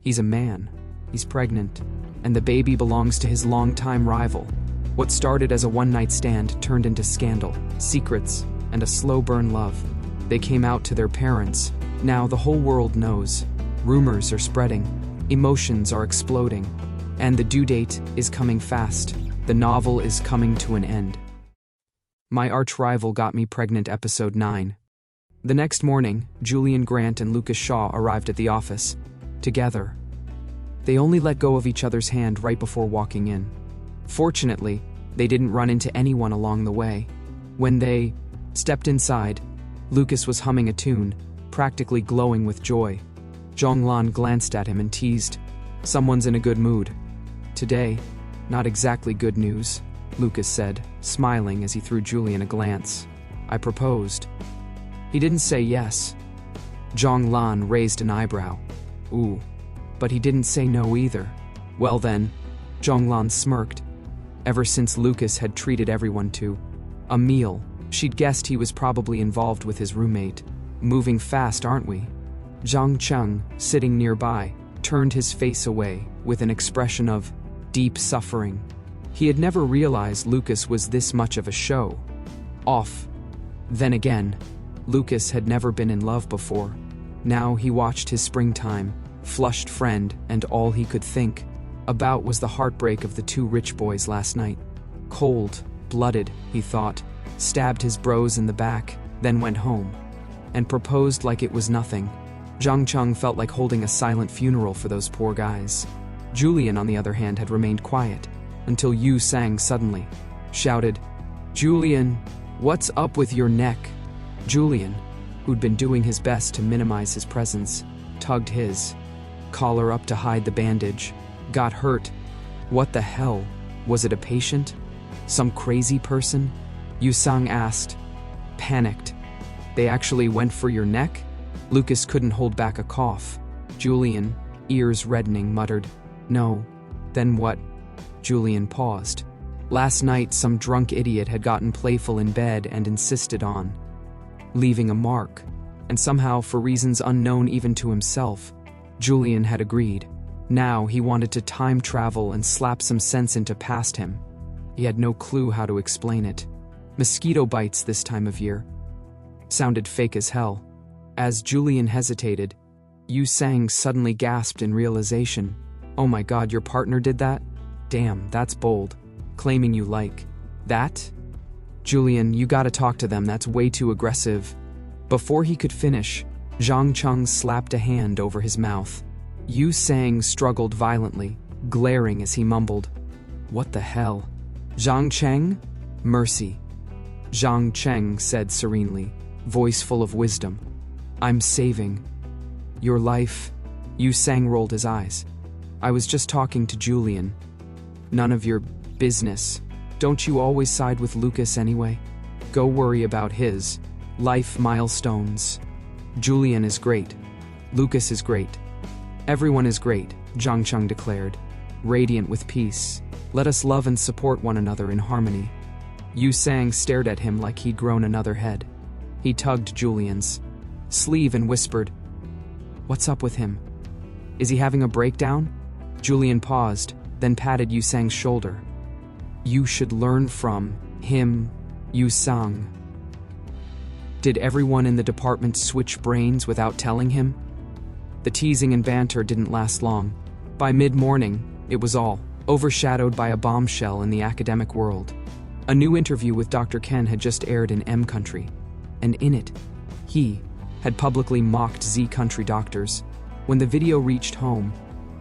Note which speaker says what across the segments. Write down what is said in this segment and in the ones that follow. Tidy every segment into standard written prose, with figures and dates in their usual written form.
Speaker 1: He's a man. He's pregnant. And the baby belongs to his longtime rival. What started as a one-night stand turned into scandal, secrets, and a slow-burn love. They came out to their parents. Now the whole world knows. Rumors are spreading. Emotions are exploding. And the due date is coming fast. The novel is coming to an end. My Archrival Got Me Pregnant, Episode 9. The next morning, Julian Grant and Lucas Shaw arrived at the office. Together. They only let go of each other's hand right before walking in. Fortunately, they didn't run into anyone along the way. When they stepped inside, Lucas was humming a tune, practically glowing with joy. Zhonglan glanced at him and teased, "Someone's in a good mood." "Today, not exactly good news," Lucas said, smiling as he threw Julian a glance. "I proposed." "He didn't say yes." Zhonglan raised an eyebrow. "Ooh, but he didn't say no either." "Well then," Zhonglan smirked. Ever since Lucas had treated everyone to a meal, she'd guessed he was probably involved with his roommate. "Moving fast, aren't we?" Zhang Cheng, sitting nearby, turned his face away with an expression of deep suffering. He had never realized Lucas was this much of a show off. Then again, Lucas had never been in love before. Now he watched his springtime, flushed friend, and all he could think about was the heartbreak of the two rich boys last night. Cold-blooded, he thought, stabbed his bros in the back, then went home and proposed like it was nothing. Zhang Cheng felt like holding a silent funeral for those poor guys. Julian, on the other hand, had remained quiet until Yu Sang suddenly shouted, "Julian, what's up with your neck?" Julian, who'd been doing his best to minimize his presence, tugged his collar up to hide the bandage. "Got hurt." "What the hell? Was it a patient? Some crazy person?" Yu Sang asked, panicked. "They actually went for your neck?" Lucas couldn't hold back a cough. Julian, ears reddening, muttered, "No." "Then what?" Julian paused. "Last night, some drunk idiot had gotten playful in bed and insisted on leaving a mark. And somehow, for reasons unknown even to himself, Julian had agreed. Now he wanted to time travel and slap some sense into past him. He had no clue how to explain it. Mosquito bites this time of year. Sounded fake as hell. As Julian hesitated, Yu Sang suddenly gasped in realization. "Oh my god, your partner did that? Damn, that's bold. Claiming you like that? Julian, you gotta talk to them, that's way too aggressive." Before he could finish, Zhang Cheng slapped a hand over his mouth. Yu Sang struggled violently, glaring as he mumbled, "What the hell? Zhang Cheng? Mercy." Zhang Cheng said serenely, voice full of wisdom, "I'm saving your life." Yu Sang rolled his eyes. "I was just talking to Julian." "None of your business. Don't you always side with Lucas anyway? Go worry about his life milestones. Julian is great. Lucas is great. Everyone is great," Zhang Cheng declared, radiant with peace. "Let us love and support one another in harmony." Yu Sang stared at him like he'd grown another head. He tugged Julian's sleeve and whispered, "What's up with him? Is he having a breakdown?" Julian paused, then patted Yu Sang's shoulder. "You should learn from him, Yu Sang." Did everyone in the department switch brains without telling him? The teasing and banter didn't last long. By mid-morning, it was all overshadowed by a bombshell in the academic world. A new interview with Dr. Ken had just aired in M Country, and in it, he had publicly mocked Z Country doctors. When the video reached home,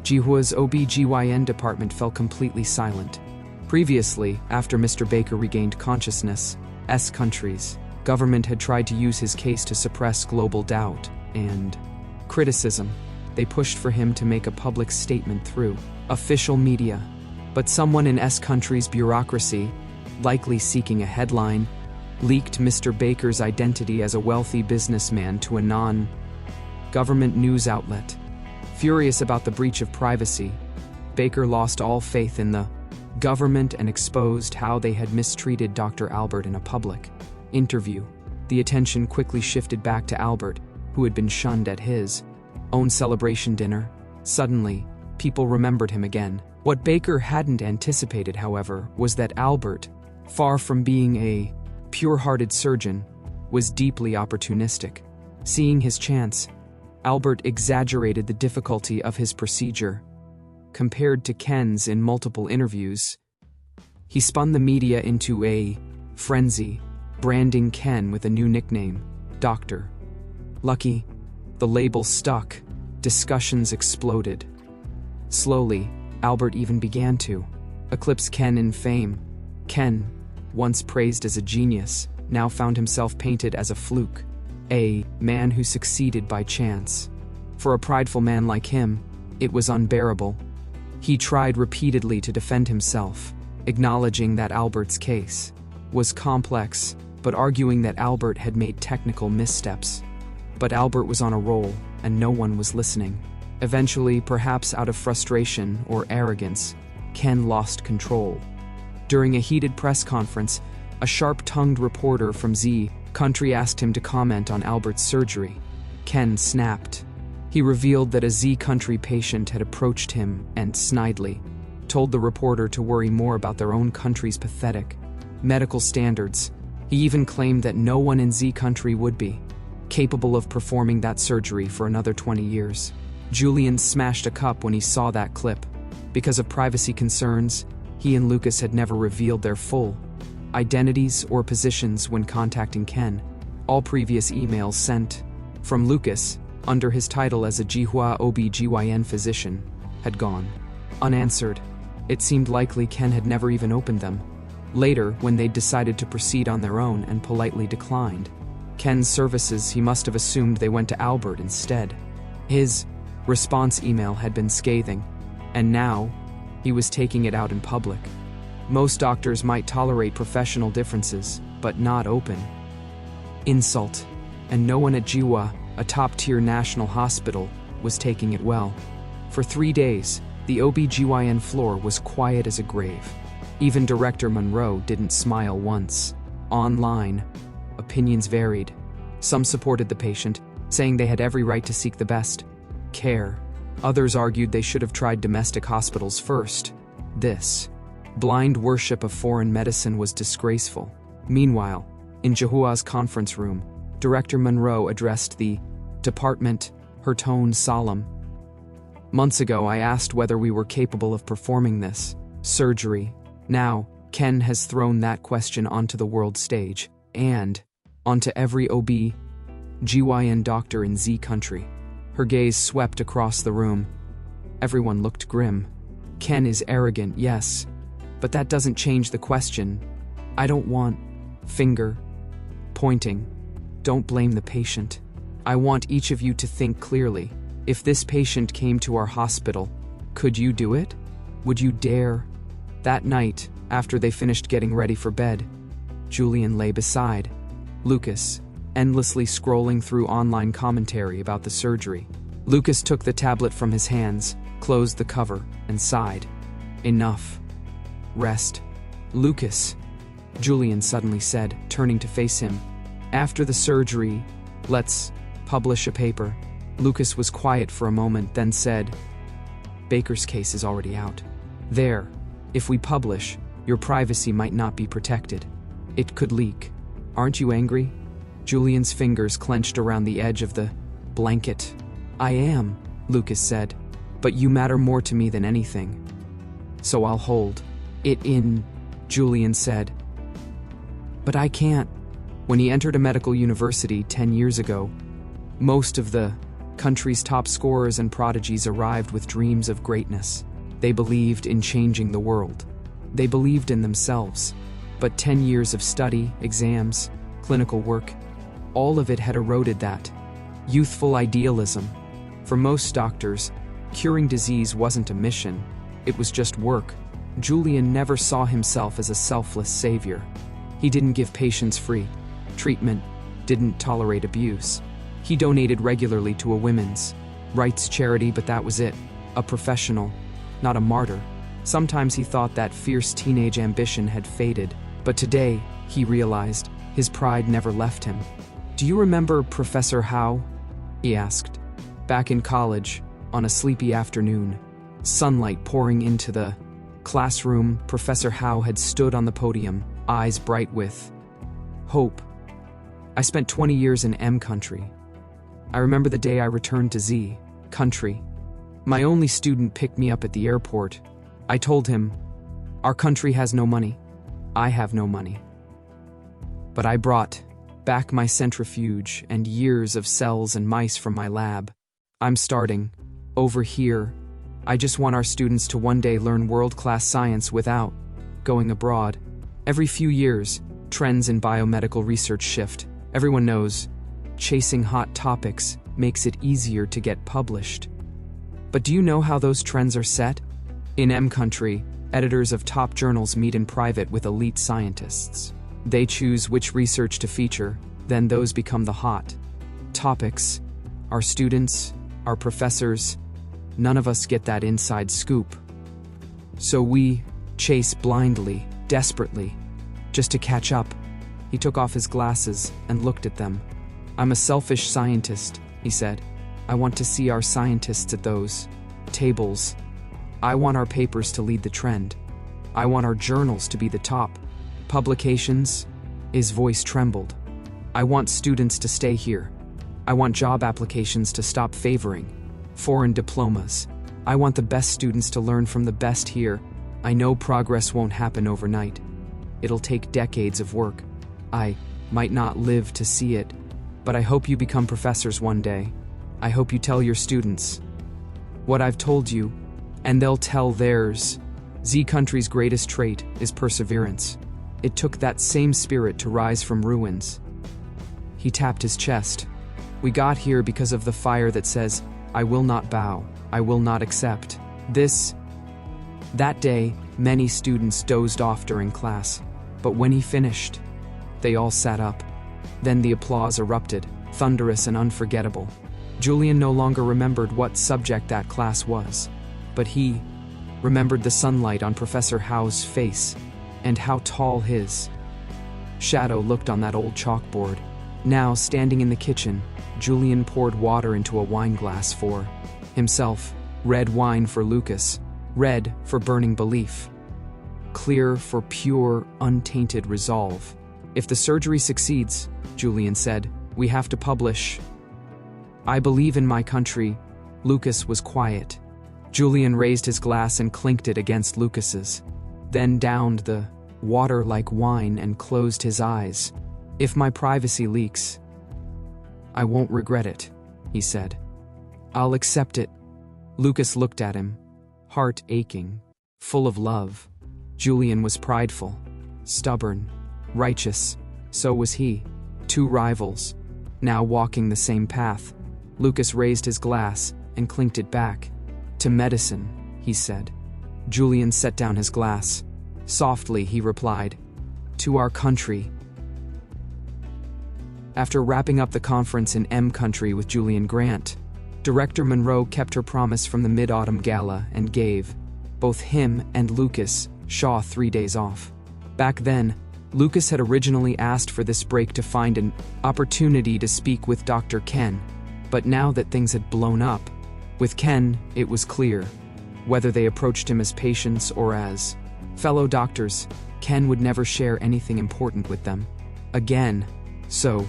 Speaker 1: Jihua's OB/GYN department fell completely silent. Previously, after Mr. Baker regained consciousness, S Country's government had tried to use his case to suppress global doubt and criticism. They pushed for him to make a public statement through official media. But someone in S Country's bureaucracy, likely seeking a headline, leaked Mr. Baker's identity as a wealthy businessman to a non-government news outlet. Furious about the breach of privacy, Baker lost all faith in the government and exposed how they had mistreated Dr. Albert in a public interview. The attention quickly shifted back to Albert, who had been shunned at his own celebration dinner. Suddenly, people remembered him again. What Baker hadn't anticipated, however, was that Albert, far from being a pure-hearted surgeon, was deeply opportunistic. Seeing his chance, Albert exaggerated the difficulty of his procedure. Compared to Ken's in multiple interviews, he spun the media into a frenzy, branding Ken with a new nickname, Dr. Lucky. The label stuck. Discussions exploded. Slowly, Albert even began to eclipse Ken in fame. Ken, once praised as a genius, now found himself painted as a fluke, a man who succeeded by chance. For a prideful man like him, it was unbearable. He tried repeatedly to defend himself, acknowledging that Albert's case was complex, but arguing that Albert had made technical missteps. But Albert was on a roll, and no one was listening. Eventually, perhaps out of frustration or arrogance, Ken lost control. During a heated press conference, a sharp-tongued reporter from Z Country asked him to comment on Albert's surgery. Ken snapped. He revealed that a Z Country patient had approached him and snidely told the reporter to worry more about their own country's pathetic medical standards. He even claimed that no one in Z Country would be capable of performing that surgery for another 20 years. Julian smashed a cup when he saw that clip. Because of privacy concerns, he and Lucas had never revealed their full identities or positions when contacting Ken. All previous emails sent from Lucas, under his title as a Jihua OB/GYN physician, had gone unanswered. It seemed likely Ken had never even opened them. Later, when they'd decided to proceed on their own and politely declined Ken's services, he must have assumed they went to Albert instead. His response email had been scathing, and now he was taking it out in public. Most doctors might tolerate professional differences, but not open insult, and no one at Jihua, a top-tier national hospital, was taking it well. For 3 days, the OB/GYN floor was quiet as a grave. Even Director Monroe didn't smile once. Online, opinions varied. Some supported the patient, saying they had every right to seek the best care. Others argued they should have tried domestic hospitals first. This blind worship of foreign medicine was disgraceful. Meanwhile, in Jihua's conference room, Director Monroe addressed the department, her tone solemn. "Months ago, I asked whether we were capable of performing this surgery. Now, Ken has thrown that question onto the world stage, and onto every OB/GYN doctor in Z Country." Her gaze swept across the room. Everyone looked grim. "Ken is arrogant, yes, but that doesn't change the question. I don't want finger pointing. Don't blame the patient. I want each of you to think clearly. If this patient came to our hospital, could you do it? Would you dare?" That night, after they finished getting ready for bed, Julian lay beside Lucas, endlessly scrolling through online commentary about the surgery. Lucas took the tablet from his hands, closed the cover, and sighed. "Enough. Rest." "Lucas," Julian suddenly said, turning to face him. "After the surgery, let's publish a paper." Lucas was quiet for a moment, then said, "Baker's case is already out. There, if we publish, your privacy might not be protected. It could leak. Aren't you angry?" Julian's fingers clenched around the edge of the blanket. "I am," Lucas said, "but you matter more to me than anything. So I'll hold it in," Julian said. "But I can't." When he entered a medical university 10 years ago, most of the country's top scorers and prodigies arrived with dreams of greatness. They believed in changing the world. They believed in themselves. But 10 years of study, exams, clinical work, all of it had eroded that youthful idealism. For most doctors, curing disease wasn't a mission, it was just work. Julian never saw himself as a selfless savior. He didn't give patients free treatment, didn't tolerate abuse. He donated regularly to a women's rights charity, but that was it. A professional, not a martyr. Sometimes he thought that fierce teenage ambition had faded, but today, he realized, his pride never left him. "Do you remember Professor Howe?" he asked. "Back in college, on a sleepy afternoon, sunlight pouring into the classroom. Professor Howe had stood on the podium, eyes bright with hope. I spent 20 years in M country. I remember the day I returned to Z country. My only student picked me up at the airport. I told him, "Our country has no money. I have no money. But I brought back my centrifuge and years of cells and mice from my lab. I'm starting over here. I just want our students to one day learn world-class science without going abroad." Every few years, trends in biomedical research shift. Everyone knows chasing hot topics makes it easier to get published. But do you know how those trends are set? In M country, editors of top journals meet in private with elite scientists. They choose which research to feature, then those become the hot topics. Our students, our professors, none of us get that inside scoop. So we chase blindly, desperately, just to catch up. He took off his glasses and looked at them. "I'm a selfish scientist," he said. "I want to see our scientists at those tables. I want our papers to lead the trend. I want our journals to be the top publications." His voice trembled. "I want students to stay here. I want job applications to stop favoring foreign diplomas. I want the best students to learn from the best here. I know progress won't happen overnight. It'll take decades of work. I might not live to see it, but I hope you become professors one day. I hope you tell your students what I've told you, and they'll tell theirs." Z country's greatest trait is perseverance. It took that same spirit to rise from ruins. He tapped his chest. "We got here because of the fire that says, 'I will not bow, I will not accept this.'" That day, many students dozed off during class, but when he finished, they all sat up. Then the applause erupted, thunderous and unforgettable. Julian no longer remembered what subject that class was, but he remembered the sunlight on Professor Howe's face and how tall his shadow looked on that old chalkboard. Now, standing in the kitchen, Julian poured water into a wine glass for himself, red wine for Lucas, red for burning belief, clear for pure, untainted resolve. "If the surgery succeeds," Julian said, "we have to publish. I believe in my country." Lucas was quiet. Julian raised his glass and clinked it against Lucas's, then downed the water like wine and closed his eyes. "If my privacy leaks, I won't regret it," he said. "I'll accept it." Lucas looked at him, heart aching, full of love. Julian was prideful, stubborn, righteous. So was he. Two rivals, now walking the same path. Lucas raised his glass and clinked it back. "To medicine," he said. Julian set down his glass. Softly, he replied, "To our country." After wrapping up the conference in M country with Julian Grant, Director Monroe kept her promise from the Mid-Autumn Gala and gave both him and Lucas Shaw 3 days off. Back then, Lucas had originally asked for this break to find an opportunity to speak with Dr. Ken, but now that things had blown up, with Ken, it was clear. Whether they approached him as patients or as fellow doctors, Ken would never share anything important with them again. So,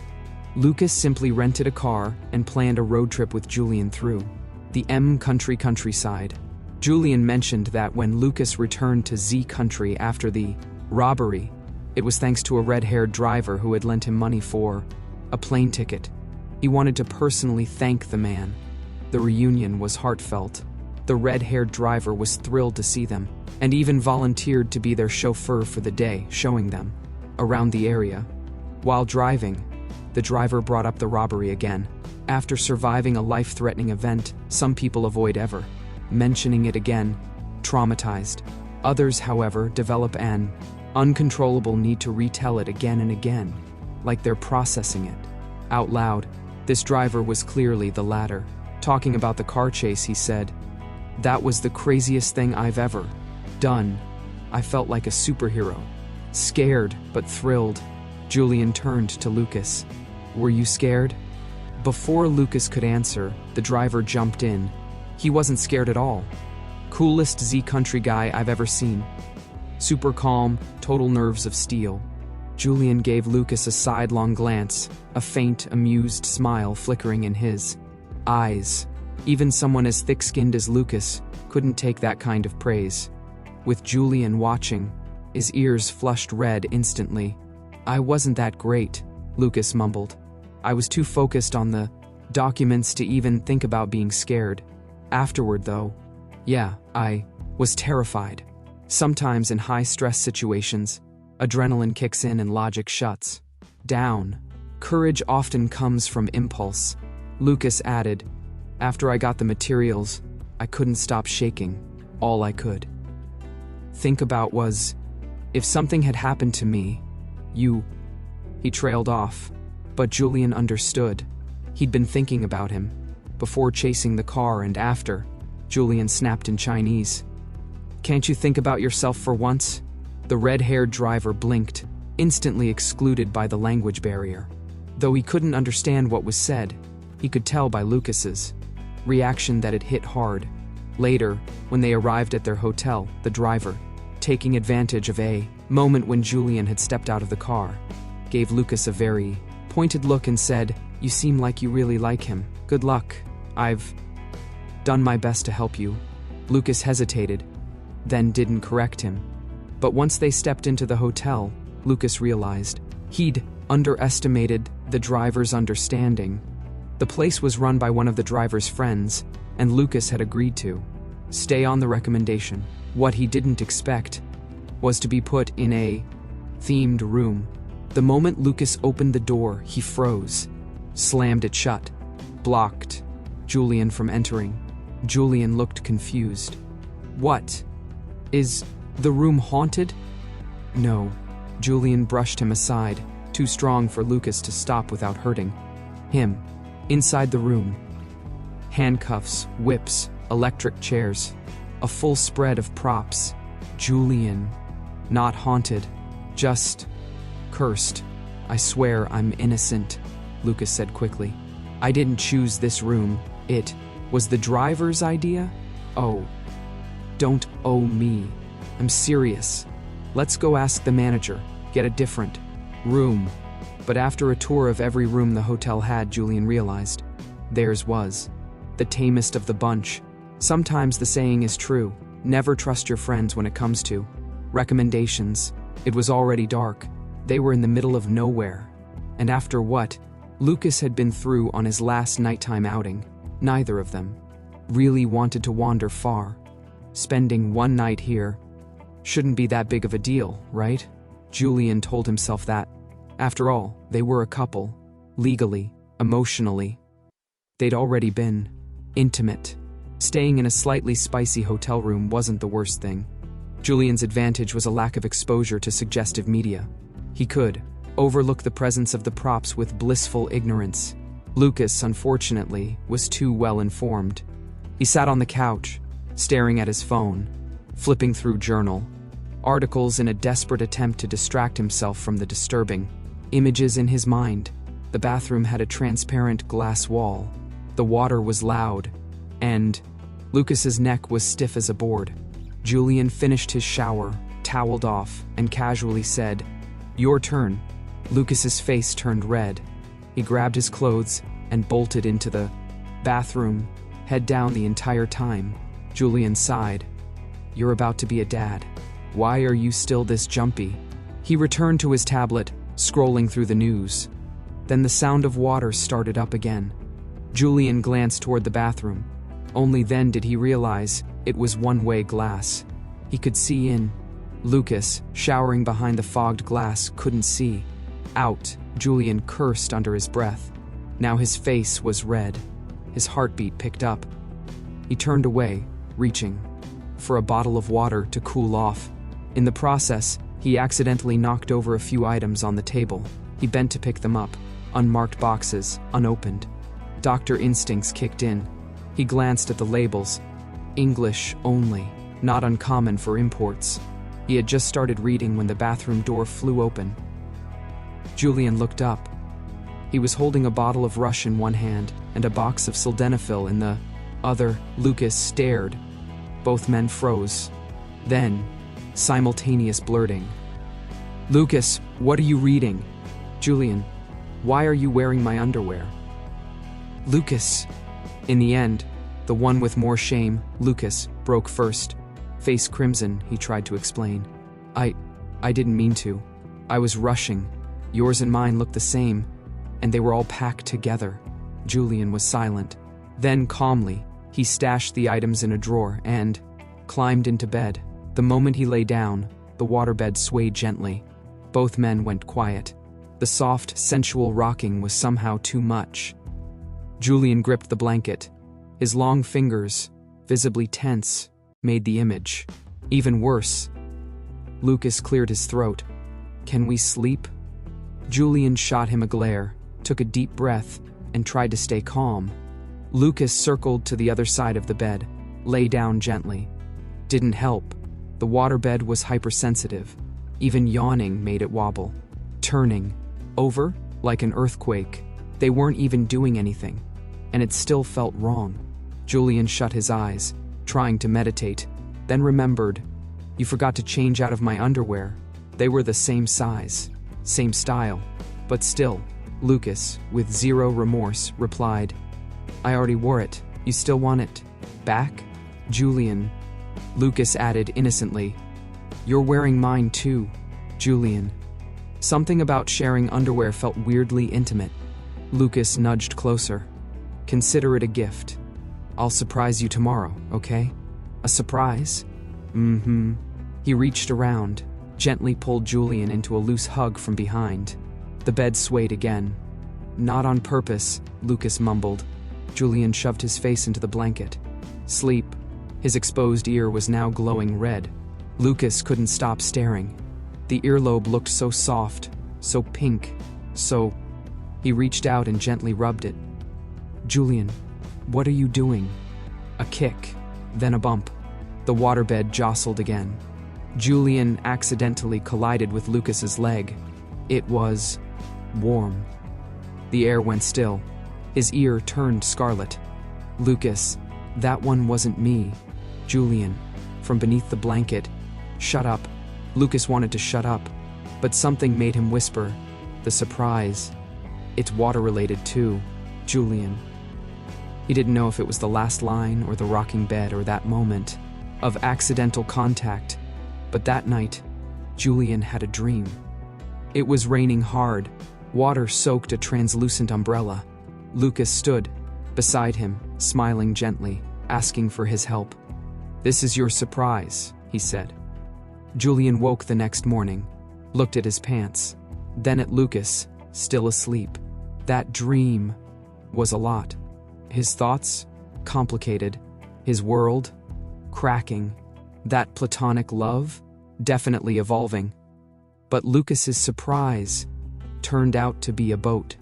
Speaker 1: Lucas simply rented a car and planned a road trip with Julian through the M country countryside. Julian mentioned that when Lucas returned to Z country after the robbery, it was thanks to a red-haired driver who had lent him money for a plane ticket. He wanted to personally thank the man. The reunion was heartfelt. The red-haired driver was thrilled to see them, and even volunteered to be their chauffeur for the day, showing them around the area. While driving, the driver brought up the robbery again. After surviving a life-threatening event, some people avoid ever mentioning it again, traumatized. Others, however, develop an uncontrollable need to retell it again and again, like they're processing it out loud. This driver was clearly the latter. Talking about the car chase, he said, "That was the craziest thing I've ever done. I felt like a superhero. Scared, but thrilled." Julian turned to Lucas. "Were you scared?" Before Lucas could answer, the driver jumped in. He wasn't scared at all. Coolest Z-country guy I've ever seen. Super calm, total nerves of steel. Julian gave Lucas a sidelong glance, a faint, amused smile flickering in his eyes. Even someone as thick-skinned as Lucas couldn't take that kind of praise. With Julian watching, his ears flushed red instantly. "I wasn't that great," Lucas mumbled. "I was too focused on the documents to even think about being scared. Afterward, though, yeah, I was terrified. Sometimes in high-stress situations, adrenaline kicks in and logic shuts down. Courage often comes from impulse," Lucas added. "After I got the materials, I couldn't stop shaking. All I could think about was, if something had happened to me, you..." He trailed off, but Julian understood. He'd been thinking about him, before chasing the car and after. Julian snapped in Chinese. "Can't you think about yourself for once?" The red-haired driver blinked, instantly excluded by the language barrier. Though he couldn't understand what was said, he could tell by Lucas's reaction that it hit hard. Later, when they arrived at their hotel, the driver, taking advantage of a moment when Julian had stepped out of the car, gave Lucas a very pointed look and said, "You seem like you really like him. Good luck. I've done my best to help you." Lucas hesitated, then didn't correct him. But once they stepped into the hotel, Lucas realized he'd underestimated the driver's understanding. The place was run by one of the driver's friends, and Lucas had agreed to stay on the recommendation. What he didn't expect was to be put in a themed room. The moment Lucas opened the door, he froze, slammed it shut, blocked Julian from entering. Julian looked confused. "What? Is the room haunted?" "No." Julian brushed him aside, too strong for Lucas to stop without hurting him. Inside the room, handcuffs, whips, electric chairs, a full spread of props. Julian, not haunted, just cursed. "I swear I'm innocent," Lucas said quickly. "I didn't choose this room. It was the driver's idea." "Oh, don't owe me. I'm serious. Let's go ask the manager, get a different room." But after a tour of every room the hotel had, Julian realized theirs was the tamest of the bunch. Sometimes the saying is true, never trust your friends when it comes to recommendations. It was already dark. They were in the middle of nowhere. And after what Lucas had been through on his last nighttime outing, neither of them really wanted to wander far. Spending one night here shouldn't be that big of a deal, right? Julian told himself that. After all, they were a couple. Legally, emotionally. They'd already been intimate. Staying in a slightly spicy hotel room wasn't the worst thing. Julian's advantage was a lack of exposure to suggestive media. He could overlook the presence of the props with blissful ignorance. Lucas, unfortunately, was too well informed. He sat on the couch, staring at his phone, flipping through journal articles in a desperate attempt to distract himself from the disturbing images in his mind. The bathroom had a transparent glass wall. The water was loud, and Lucas's neck was stiff as a board. Julian finished his shower, toweled off, and casually said, "Your turn." Lucas's face turned red. He grabbed his clothes and bolted into the bathroom, head down the entire time. Julian sighed. "You're about to be a dad. Why are you still this jumpy?" He returned to his tablet, scrolling through the news. Then the sound of water started up again. Julian glanced toward the bathroom. Only then did he realize it was one-way glass. He could see in. Lucas, showering behind the fogged glass, couldn't see out. Julian cursed under his breath. Now his face was red. His heartbeat picked up. He turned away, reaching for a bottle of water to cool off. In the process, he accidentally knocked over a few items on the table. He bent to pick them up. Unmarked boxes, unopened. Doctor instincts kicked in. He glanced at the labels. English only, not uncommon for imports. He had just started reading when the bathroom door flew open. Julian looked up. He was holding a bottle of Rush in one hand and a box of sildenafil in the Lucas stared. Both men froze. Then, simultaneous blurting. Lucas, what are you reading? Julian, why are you wearing my underwear? Lucas. In the end, the one with more shame, Lucas, broke first. Face crimson, he tried to explain. I didn't mean to. I was rushing. Yours and mine looked the same, and they were all packed together. Julian was silent. Then, calmly, he stashed the items in a drawer and climbed into bed. The moment he lay down, the waterbed swayed gently. Both men went quiet. The soft, sensual rocking was somehow too much. Julian gripped the blanket. His long fingers, visibly tense, made the image even worse. Lucas cleared his throat. Can we sleep? Julian shot him a glare, took a deep breath, and tried to stay calm. Lucas circled to the other side of the bed, lay down gently. Didn't help. The waterbed was hypersensitive. Even yawning made it wobble, turning over like an earthquake. They weren't even doing anything, and it still felt wrong. Julian shut his eyes, trying to meditate, then remembered, you forgot to change out of my underwear. They were the same size, same style, but still, Lucas, with zero remorse, replied, I already wore it. You still want it back? Julian. Lucas added innocently, you're wearing mine too, Julian. Something about sharing underwear felt weirdly intimate. Lucas nudged closer. Consider it a gift. I'll surprise you tomorrow, okay? A surprise? Mm-hmm. He reached around, gently pulled Julian into a loose hug from behind. The bed swayed again. Not on purpose, Lucas mumbled. Julian shoved his face into the blanket. Sleep. His exposed ear was now glowing red. Lucas couldn't stop staring. The earlobe looked so soft, so pink, so... He reached out and gently rubbed it. Julian, what are you doing? A kick, then a bump. The waterbed jostled again. Julian accidentally collided with Lucas's leg. It was warm. The air went still. His ear turned scarlet. Lucas, that one wasn't me. Julian, from beneath the blanket. Shut up. Lucas wanted to shut up, but something made him whisper, the surprise. It's water-related too, Julian. He didn't know if it was the last line or the rocking bed or that moment of accidental contact, but that night, Julian had a dream. It was raining hard. Water soaked a translucent umbrella. Lucas stood beside him, smiling gently, asking for his help. This is your surprise, he said. Julian woke the next morning, looked at his pants, then at Lucas, still asleep. That dream was a lot. His thoughts, complicated. His world, cracking. That platonic love, definitely evolving. But Lucas's surprise turned out to be a boat.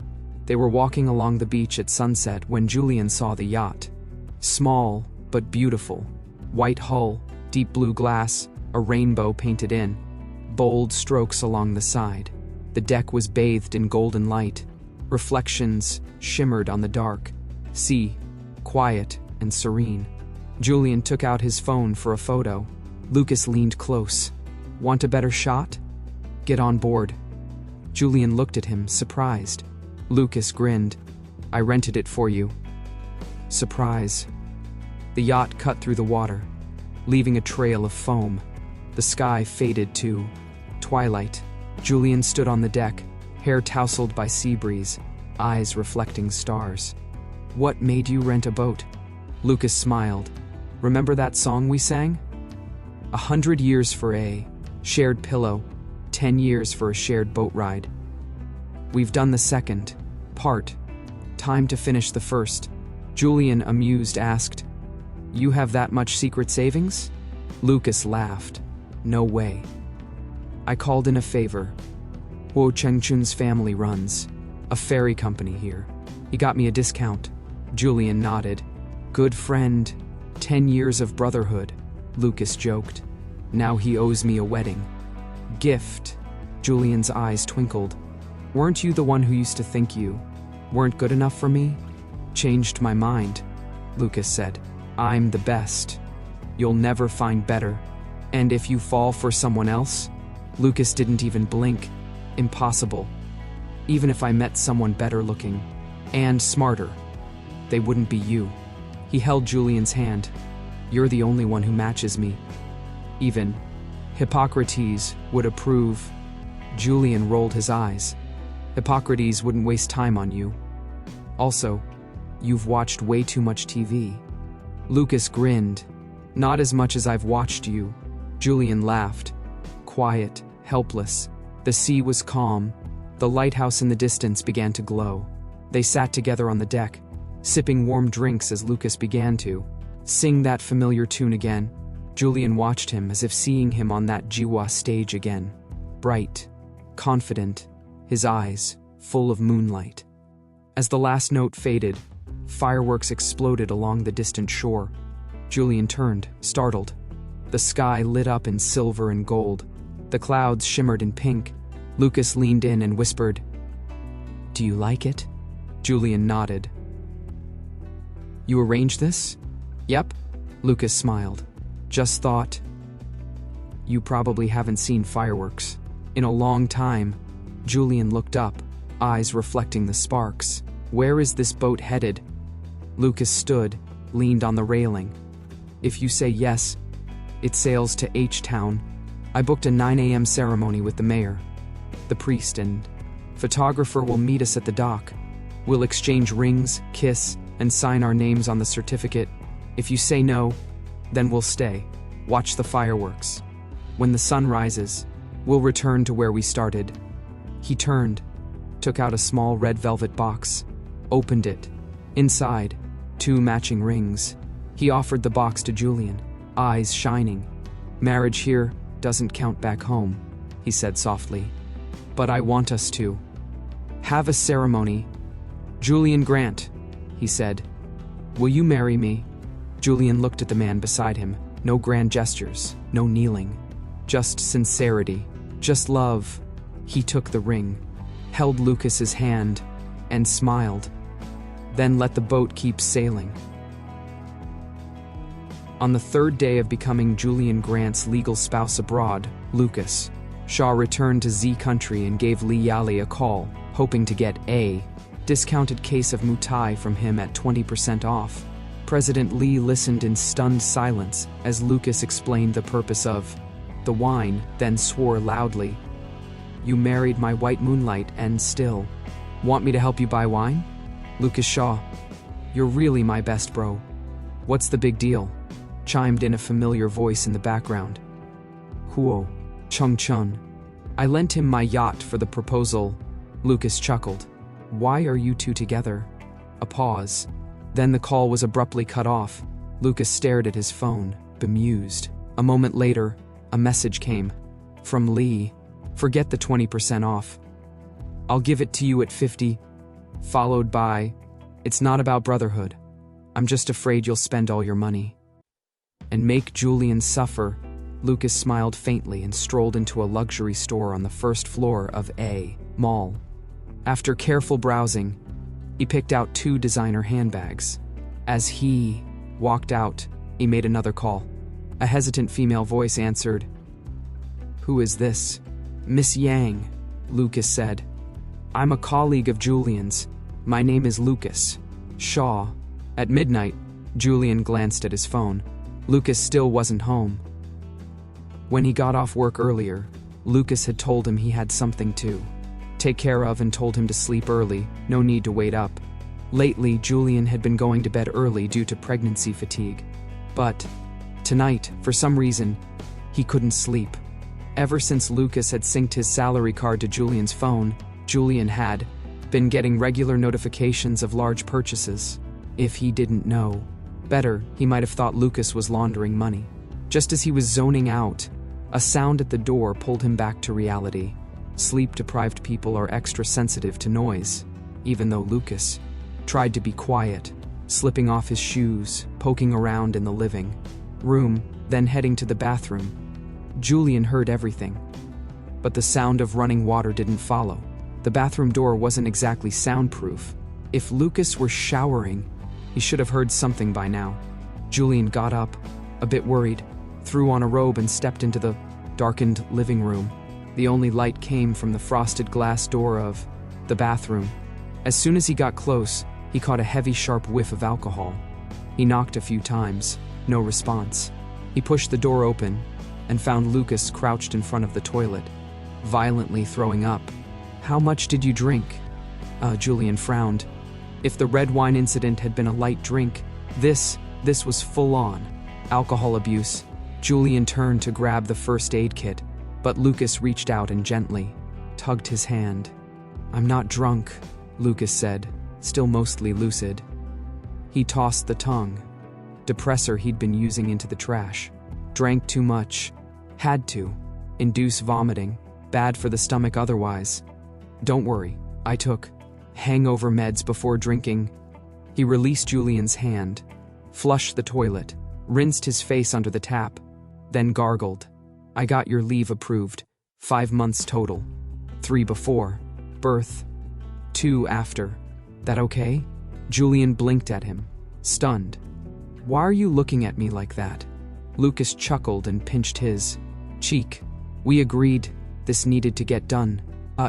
Speaker 1: They were walking along the beach at sunset when Julian saw the yacht. Small, but beautiful. White hull, deep blue glass, a rainbow painted in. Bold strokes along the side. The deck was bathed in golden light. Reflections shimmered on the dark. Sea, quiet and serene. Julian took out his phone for a photo. Lucas leaned close. Want a better shot? Get on board. Julian looked at him, surprised. Lucas grinned. I rented it for you. Surprise. The yacht cut through the water, leaving a trail of foam. The sky faded to twilight. Julian stood on the deck, hair tousled by sea breeze, eyes reflecting stars. What made you rent a boat? Lucas smiled. Remember that song we sang? 100 years for a shared pillow, 10 years for a shared boat ride. We've done the second part. Time to finish the first. Julian, amused, asked, You have that much secret savings? Lucas laughed. No way. I called in a favor. Huo Chengchun's family runs a ferry company here. He got me a discount. Julian nodded. Good friend. 10 years of brotherhood, Lucas joked. Now he owes me a wedding gift. Julian's eyes twinkled. Weren't you the one who used to think you weren't good enough for me? Changed my mind, Lucas said. I'm the best. You'll never find better. And if you fall for someone else? Lucas didn't even blink. Impossible. Even if I met someone better looking and smarter, they wouldn't be you. He held Julian's hand. You're the only one who matches me. Even Hippocrates would approve. Julian rolled his eyes. Hippocrates wouldn't waste time on you. Also, you've watched way too much TV. Lucas grinned. Not as much as I've watched you. Julian laughed. Quiet, helpless. The sea was calm. The lighthouse in the distance began to glow. They sat together on the deck, sipping warm drinks as Lucas began to sing that familiar tune again. Julian watched him as if seeing him on that Jiwa stage again. Bright, confident, his eyes full of moonlight. As the last note faded, fireworks exploded along the distant shore. Julian turned, startled. The sky lit up in silver and gold. The clouds shimmered in pink. Lucas leaned in and whispered, "Do you like it?" Julian nodded. "You arranged this?" "Yep." Lucas smiled. "Just thought. You probably haven't seen fireworks in a long time." Julian looked up, eyes reflecting the sparks. "Where is this boat headed?" Lucas stood, leaned on the railing. "If you say yes, it sails to H-Town. I booked a 9 a.m. ceremony with the mayor. The priest and photographer will meet us at the dock. We'll exchange rings, kiss, and sign our names on the certificate. If you say no, then we'll stay, watch the fireworks. When the sun rises, we'll return to where we started." He turned, took out a small red velvet box, opened it. Inside, 2 matching rings. He offered the box to Julian, eyes shining. "Marriage here doesn't count back home," he said softly. "But I want us to have a ceremony." "Julian Grant," he said, "will you marry me?" Julian looked at the man beside him. No grand gestures, no kneeling. Just sincerity, just love. He took the ring, held Lucas's hand, and smiled. Then let the boat keep sailing. On the 3rd day of becoming Julian Grant's legal spouse abroad, Lucas Shaw returned to Z Country and gave Lee Yali a call, hoping to get a discounted case of Mutai from him at 20% off. President Lee listened in stunned silence as Lucas explained the purpose of the wine, then swore loudly. "You married my white moonlight and still want me to help you buy wine?" Lucas Shaw, "You're really my best bro. What's the big deal?" chimed in a familiar voice in the background. "Huo, Chung Chun. I lent him my yacht for the proposal." Lucas chuckled. "Why are you two together?" A pause. Then the call was abruptly cut off. Lucas stared at his phone, bemused. A moment later, a message came. From Lee. "Forget the 20% off. I'll give it to you at 50. Followed by, "It's not about brotherhood. I'm just afraid you'll spend all your money and make Julian suffer." Lucas smiled faintly and strolled into a luxury store on the 1st floor of a mall. After careful browsing, he picked out 2 designer handbags. As he walked out, he made another call. A hesitant female voice answered. "Who is this?" "Miss Yang," Lucas said. "I'm a colleague of Julian's. My name is Lucas Shaw." At midnight, Julian glanced at his phone. Lucas still wasn't home. When he got off work earlier, Lucas had told him he had something to take care of and told him to sleep early, no need to wait up. Lately, Julian had been going to bed early due to pregnancy fatigue. But tonight, for some reason, he couldn't sleep. Ever since Lucas had synced his salary card to Julian's phone, Julian had been getting regular notifications of large purchases. If he didn't know better, he might have thought Lucas was laundering money. Just as he was zoning out, a sound at the door pulled him back to reality. Sleep-deprived people are extra sensitive to noise, even though Lucas tried to be quiet, slipping off his shoes, poking around in the living room, then heading to the bathroom. Julian heard everything, but the sound of running water didn't follow. The bathroom door wasn't exactly soundproof. If Lucas were showering, he should have heard something by now. Julian got up, a bit worried, threw on a robe and stepped into the darkened living room. The only light came from the frosted glass door of the bathroom. As soon as he got close, he caught a heavy, sharp whiff of alcohol. He knocked a few times, no response. He pushed the door open and found Lucas crouched in front of the toilet, violently throwing up. "How much did you drink?" Julian frowned. If the red wine incident had been a light drink, this was full-on alcohol abuse. Julian turned to grab the first aid kit, but Lucas reached out and gently tugged his hand. "I'm not drunk," Lucas said, still mostly lucid. He tossed the tongue depressor he'd been using into the trash. Drank too much. Had to. Induce vomiting. Bad for the stomach otherwise. "Don't worry, I took hangover meds before drinking." He released Julian's hand, flushed the toilet, rinsed his face under the tap, then gargled. "I got your leave approved. 5 months total. 3 before birth, 2 after. That okay?" Julian blinked at him, stunned. "Why are you looking at me like that?" Lucas chuckled and pinched his cheek. "We agreed this needed to get done.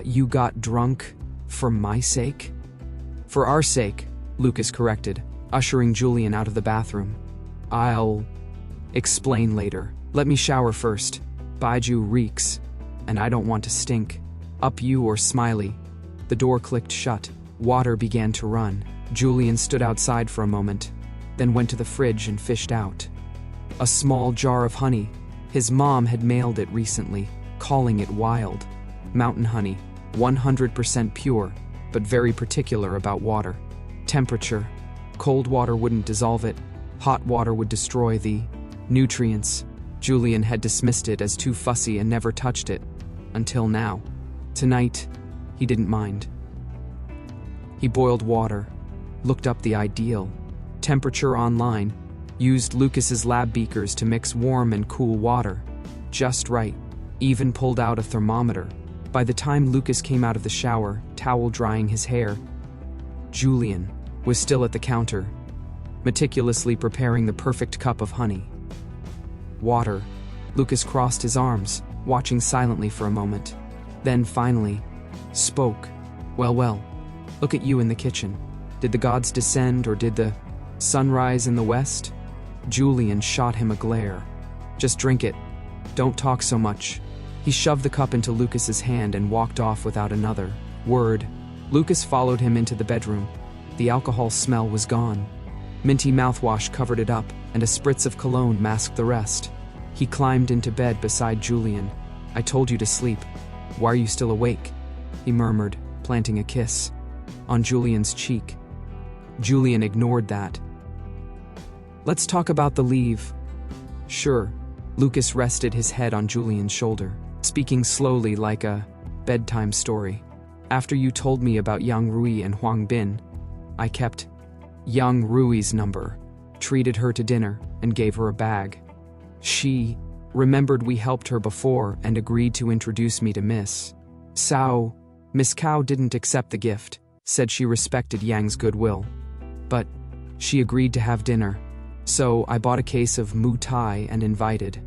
Speaker 1: You got drunk for my sake?" "For our sake," Lucas corrected, ushering Julian out of the bathroom. "I'll explain later. Let me shower first. Baiju reeks, and I don't want to stink. Up you or Smiley." The door clicked shut. Water began to run. Julian stood outside for a moment, then went to the fridge and fished out a small jar of honey. His mom had mailed it recently, calling it wild mountain honey, 100% pure, but very particular about water. Temperature. Cold water wouldn't dissolve it. Hot water would destroy the nutrients. Julian had dismissed it as too fussy and never touched it. Until now. Tonight, he didn't mind. He boiled water, looked up the ideal temperature online, used Lucas's lab beakers to mix warm and cool water. Just right. Even pulled out a thermometer. By the time Lucas came out of the shower, towel drying his hair, Julian was still at the counter, meticulously preparing the perfect cup of honey. "Water." Lucas crossed his arms, watching silently for a moment. Then finally spoke. Well, look at you in the kitchen. Did the gods descend or did the sun rise in the west?" Julian shot him a glare. "Just drink it. Don't talk so much." He shoved the cup into Lucas's hand and walked off without another word. Lucas followed him into the bedroom. The alcohol smell was gone. Minty mouthwash covered it up, and a spritz of cologne masked the rest. He climbed into bed beside Julian. "I told you to sleep. Why are you still awake?" he murmured, planting a kiss on Julian's cheek. Julian ignored that. "Let's talk about the leave." "Sure." Lucas rested his head on Julian's shoulder, speaking slowly like a bedtime story. "After you told me about Yang Rui and Huang Bin, I kept Yang Rui's number, treated her to dinner, and gave her a bag. She remembered we helped her before and agreed to introduce me to Miss Cao. Miss Cao didn't accept the gift, said she respected Yang's goodwill. But she agreed to have dinner. So I bought a case of Mu Tai and invited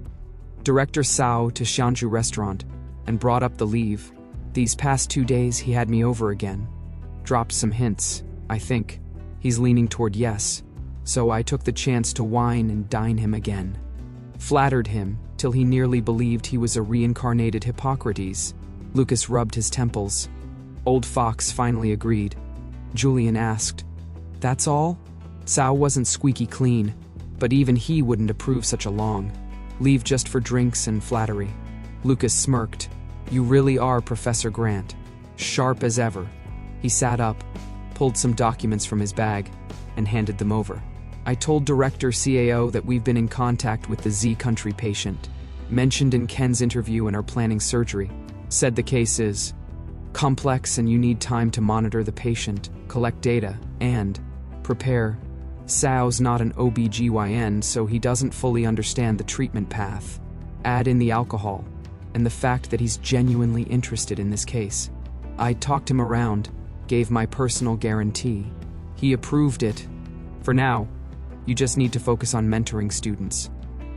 Speaker 1: Director Cao to Xianzhu restaurant and brought up the leave. These past 2 days he had me over again. Dropped some hints, I think. He's leaning toward yes. So I took the chance to wine and dine him again. Flattered him till he nearly believed he was a reincarnated Hippocrates. Lucas rubbed his temples. Old Fox finally agreed. Julian asked, "That's all?" Cao wasn't squeaky clean, but even he wouldn't approve such a long leave just for drinks and flattery. Lucas smirked. "You really are Professor Grant. Sharp as ever." He sat up, pulled some documents from his bag, and handed them over. "I told Director CAO that we've been in contact with the Z country patient. Mentioned in Ken's interview and are planning surgery. Said the case is complex and you need time to monitor the patient, collect data, and prepare. Cao's not an OBGYN, so he doesn't fully understand the treatment path. Add in the alcohol, and the fact that he's genuinely interested in this case. I talked him around, gave my personal guarantee. He approved it. For now, You just need to focus on mentoring students.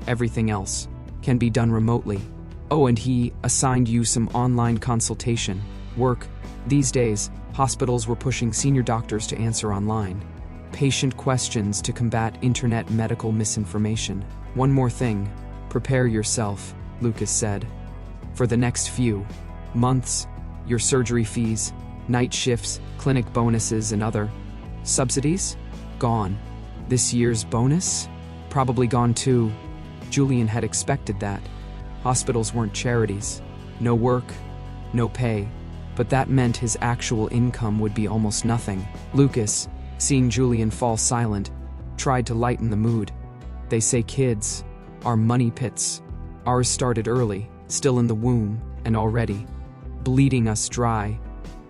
Speaker 1: Everything else can be done remotely. Oh, and he assigned you some online consultation work. These days, hospitals were pushing senior doctors to answer online patient questions to combat internet medical misinformation. One more thing, prepare yourself, Lucas said. For the next few months, your surgery fees, night shifts, clinic bonuses, and other subsidies? Gone. This year's bonus? Probably gone too. Julian had expected that. Hospitals weren't charities. No work, no pay. But that meant his actual income would be almost nothing. Lucas, seeing Julian fall silent, tried to lighten the mood. They say kids are money pits. Ours started early, still in the womb, and already bleeding us dry.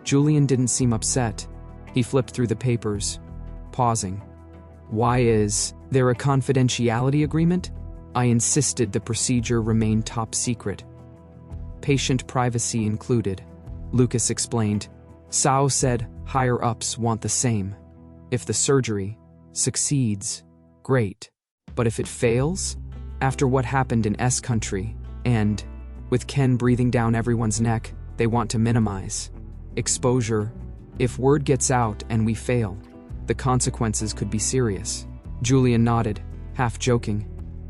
Speaker 1: Julian didn't seem upset. He flipped through the papers, pausing. Why is there a confidentiality agreement? I insisted the procedure remain top secret. Patient privacy included, Lucas explained. Sao said higher-ups want the same. If the surgery succeeds, great. But if it fails, after what happened in S country, and with Ken breathing down everyone's neck, they want to minimize exposure. If word gets out and we fail, the consequences could be serious. Julian nodded, half joking.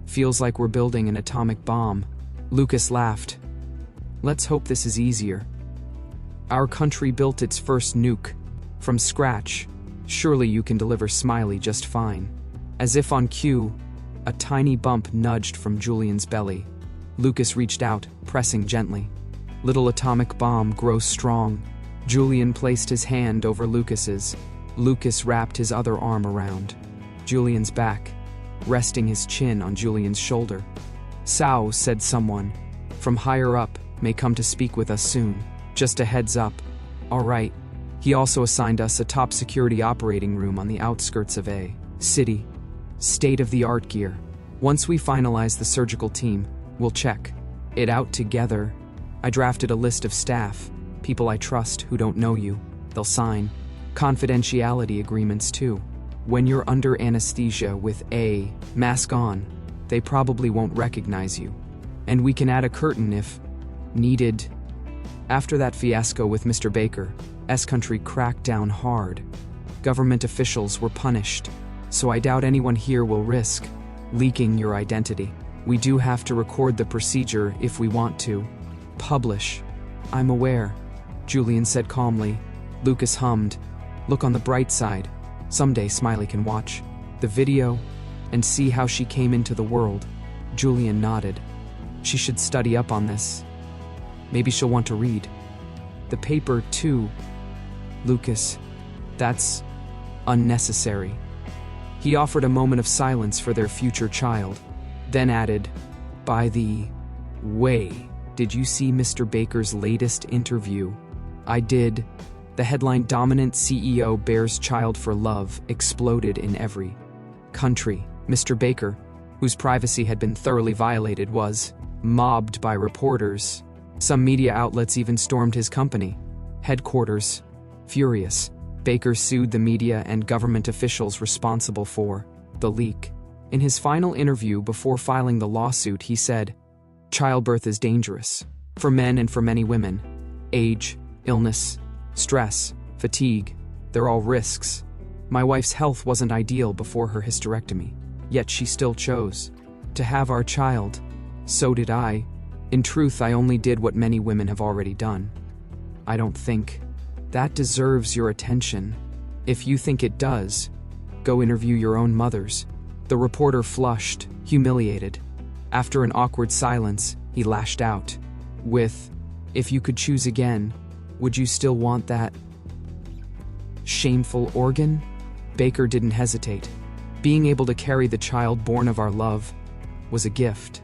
Speaker 1: Feels like we're building an atomic bomb. Lucas laughed. Let's hope this is easier. Our country built its first nuke from scratch. Surely you can deliver Smiley just fine. As if on cue, a tiny bump nudged from Julian's belly. Lucas reached out, pressing gently. Little atomic bomb grows strong. Julian placed his hand over Lucas's. Lucas wrapped his other arm around Julian's back, resting his chin on Julian's shoulder. Sao, said someone from higher up, may come to speak with us soon. Just a heads up. All right. He also assigned us a top security operating room on the outskirts of a city. State-of-the-art gear. Once we finalize the surgical team, we'll check it out together. I drafted a list of staff, people I trust who don't know you. They'll sign confidentiality agreements too. When you're under anesthesia with a mask on, they probably won't recognize you. And we can add a curtain if needed. After that fiasco with Mr. Baker, S-Country cracked down hard. Government officials were punished, so I doubt anyone here will risk leaking your identity. We do have to record the procedure if we want to publish. I'm aware, Julian said calmly. Lucas hummed. Look on the bright side. Someday Smiley can watch the video and see how she came into the world. Julian nodded. She should study up on this. Maybe she'll want to read the paper too. Lucas, that's unnecessary. He offered a moment of silence for their future child, then added, by the way, did you see Mr. Baker's latest interview? I did. The headline, Dominant CEO Bears Child for Love, exploded in every country. Mr. Baker, whose privacy had been thoroughly violated, was mobbed by reporters. Some media outlets even stormed his company headquarters. Furious, Baker sued the media and government officials responsible for the leak. In his final interview before filing the lawsuit, he said, childbirth is dangerous for men and for many women. Age, illness, stress, fatigue, they're all risks. My wife's health wasn't ideal before her hysterectomy, yet she still chose to have our child. So did I. In truth, I only did what many women have already done. I don't think that deserves your attention. If you think it does, go interview your own mothers. The reporter flushed, humiliated. After an awkward silence, he lashed out with, if you could choose again, would you still want that shameful organ? Baker didn't hesitate. Being able to carry the child born of our love was a gift.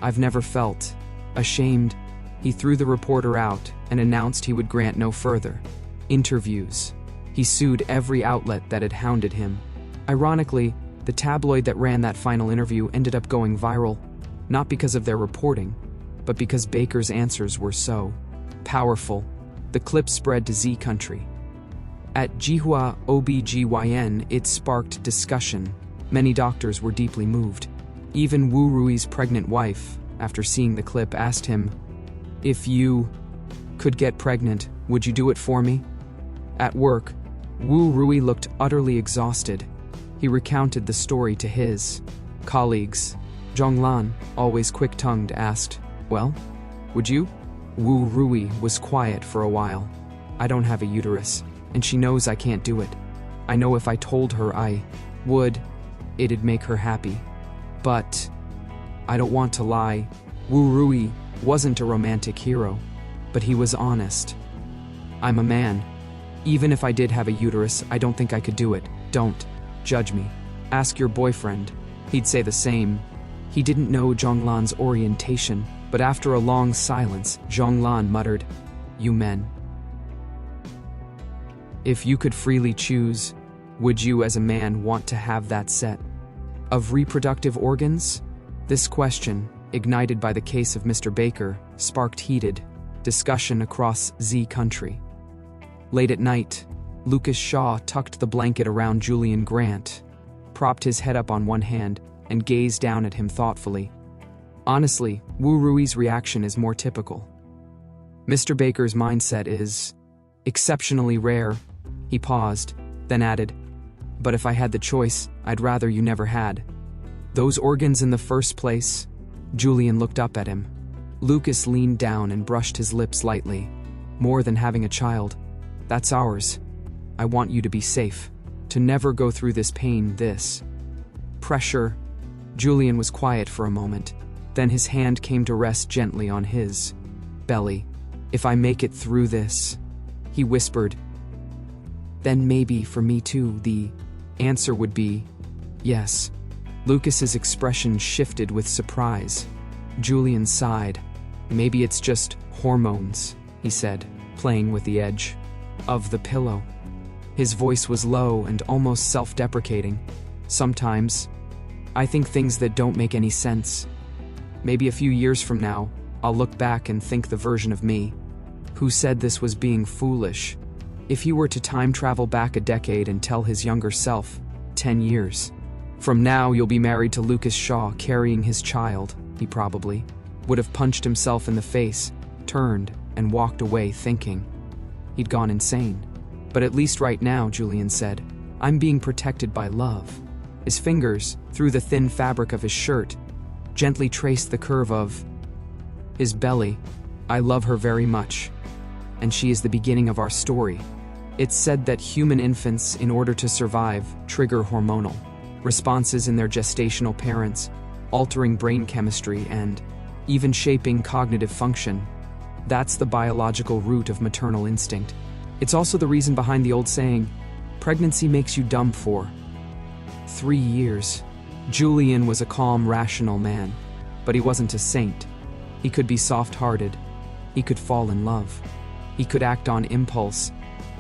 Speaker 1: I've never felt ashamed. He threw the reporter out and announced he would grant no further interviews. He sued every outlet that had hounded him. Ironically, the tabloid that ran that final interview ended up going viral, not because of their reporting, but because Baker's answers were so powerful. The clip spread to Z Country. At Jihua OBGYN, it sparked discussion. Many doctors were deeply moved. Even Wu Rui's pregnant wife, after seeing the clip, asked him, "If you could get pregnant, would you do it for me?" At work, Wu Rui looked utterly exhausted. He recounted the story to his colleagues. Zhonglan, always quick-tongued, asked, "Well, would you?" Wu Rui was quiet for a while. "I don't have a uterus, and she knows I can't do it. I know if I told her I would, it'd make her happy. But I don't want to lie." Wu Rui wasn't a romantic hero, but he was honest. "I'm a man. Even if I did have a uterus, I don't think I could do it. Don't judge me. Ask your boyfriend. He'd say the same." He didn't know Zhonglan's orientation, but after a long silence, Zhonglan muttered, "You men. If you could freely choose, would you as a man want to have that set of reproductive organs?" This question, ignited by the case of Mr. Baker, sparked heated discussion across Z country. Late at night, Lucas Shaw tucked the blanket around Julian Grant, propped his head up on one hand, and gazed down at him thoughtfully. Honestly, Wu Rui's reaction is more typical. Mr. Baker's mindset is exceptionally rare. He paused, then added, "But if I had the choice, I'd rather you never had those organs in the first place." Julian looked up at him. Lucas leaned down and brushed his lips lightly. "More than having a child. That's ours. I want you to be safe, to never go through this pain, this pressure." Julian was quiet for a moment. Then his hand came to rest gently on his belly. "If I make it through this," he whispered, "then maybe for me too." The answer would be yes. Lucas's expression shifted with surprise. Julian sighed. "Maybe it's just hormones," he said, playing with the edge of the pillow. His voice was low and almost self-deprecating. "Sometimes I think things that don't make any sense. Maybe a few years from now, I'll look back and think the version of me who said this was being foolish. If he were to time travel back a decade and tell his younger self, 10 years from now you'll be married to Lucas Shaw carrying his child," he probably would have punched himself in the face, turned, and walked away thinking he'd gone insane. "But at least right now," Julian said, "I'm being protected by love." His fingers, through the thin fabric of his shirt, gently traced the curve of his belly. "I love her very much, and she is the beginning of our story." It's said that human infants, in order to survive, trigger hormonal responses in their gestational parents, altering brain chemistry and even shaping cognitive function. That's the biological root of maternal instinct. It's also the reason behind the old saying, "Pregnancy makes you dumb for 3 years." Julian was a calm, rational man, but he wasn't a saint. He could be soft-hearted. He could fall in love. He could act on impulse,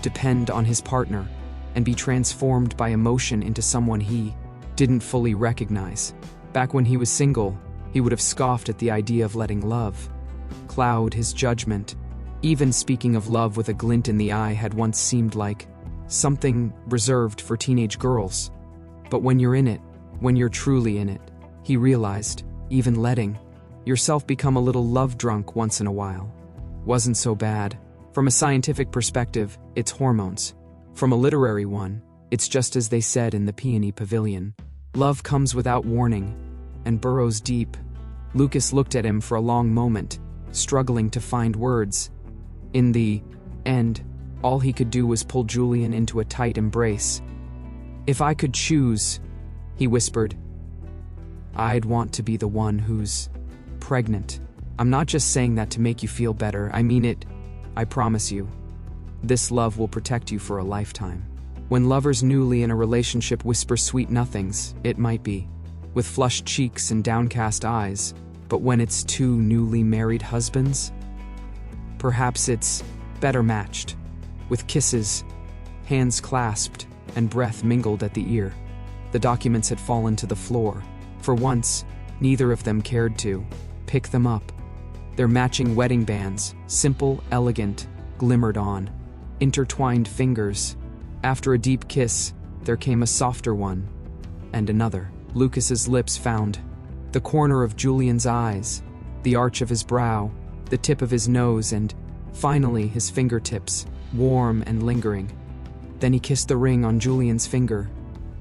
Speaker 1: depend on his partner, and be transformed by emotion into someone he didn't fully recognize. Back when he was single, he would have scoffed at the idea of letting love cloud his judgment. Even speaking of love with a glint in the eye had once seemed like something reserved for teenage girls. But when you're in it, when you're truly in it, he realized, even letting yourself become a little love drunk once in a while wasn't so bad. From a scientific perspective, it's hormones. From a literary one, it's just as they said in the Peony Pavilion. Love comes without warning and burrows deep. Lucas looked at him for a long moment, struggling to find words. In the end, all he could do was pull Julian into a tight embrace. "If I could choose," he whispered, "I'd want to be the one who's pregnant. I'm not just saying that to make you feel better, I mean it. I promise you, this love will protect you for a lifetime." When lovers newly in a relationship whisper sweet nothings, it might be with flushed cheeks and downcast eyes, but when it's two newly married husbands, perhaps it's better matched, with kisses, hands clasped, and breath mingled at the ear. The documents had fallen to the floor. For once, neither of them cared to pick them up. Their matching wedding bands, simple, elegant, glimmered on intertwined fingers. After a deep kiss, there came a softer one, and another. Lucas's lips found the corner of Julian's eyes, the arch of his brow, the tip of his nose, and finally his fingertips, warm and lingering. Then he kissed the ring on Julian's finger,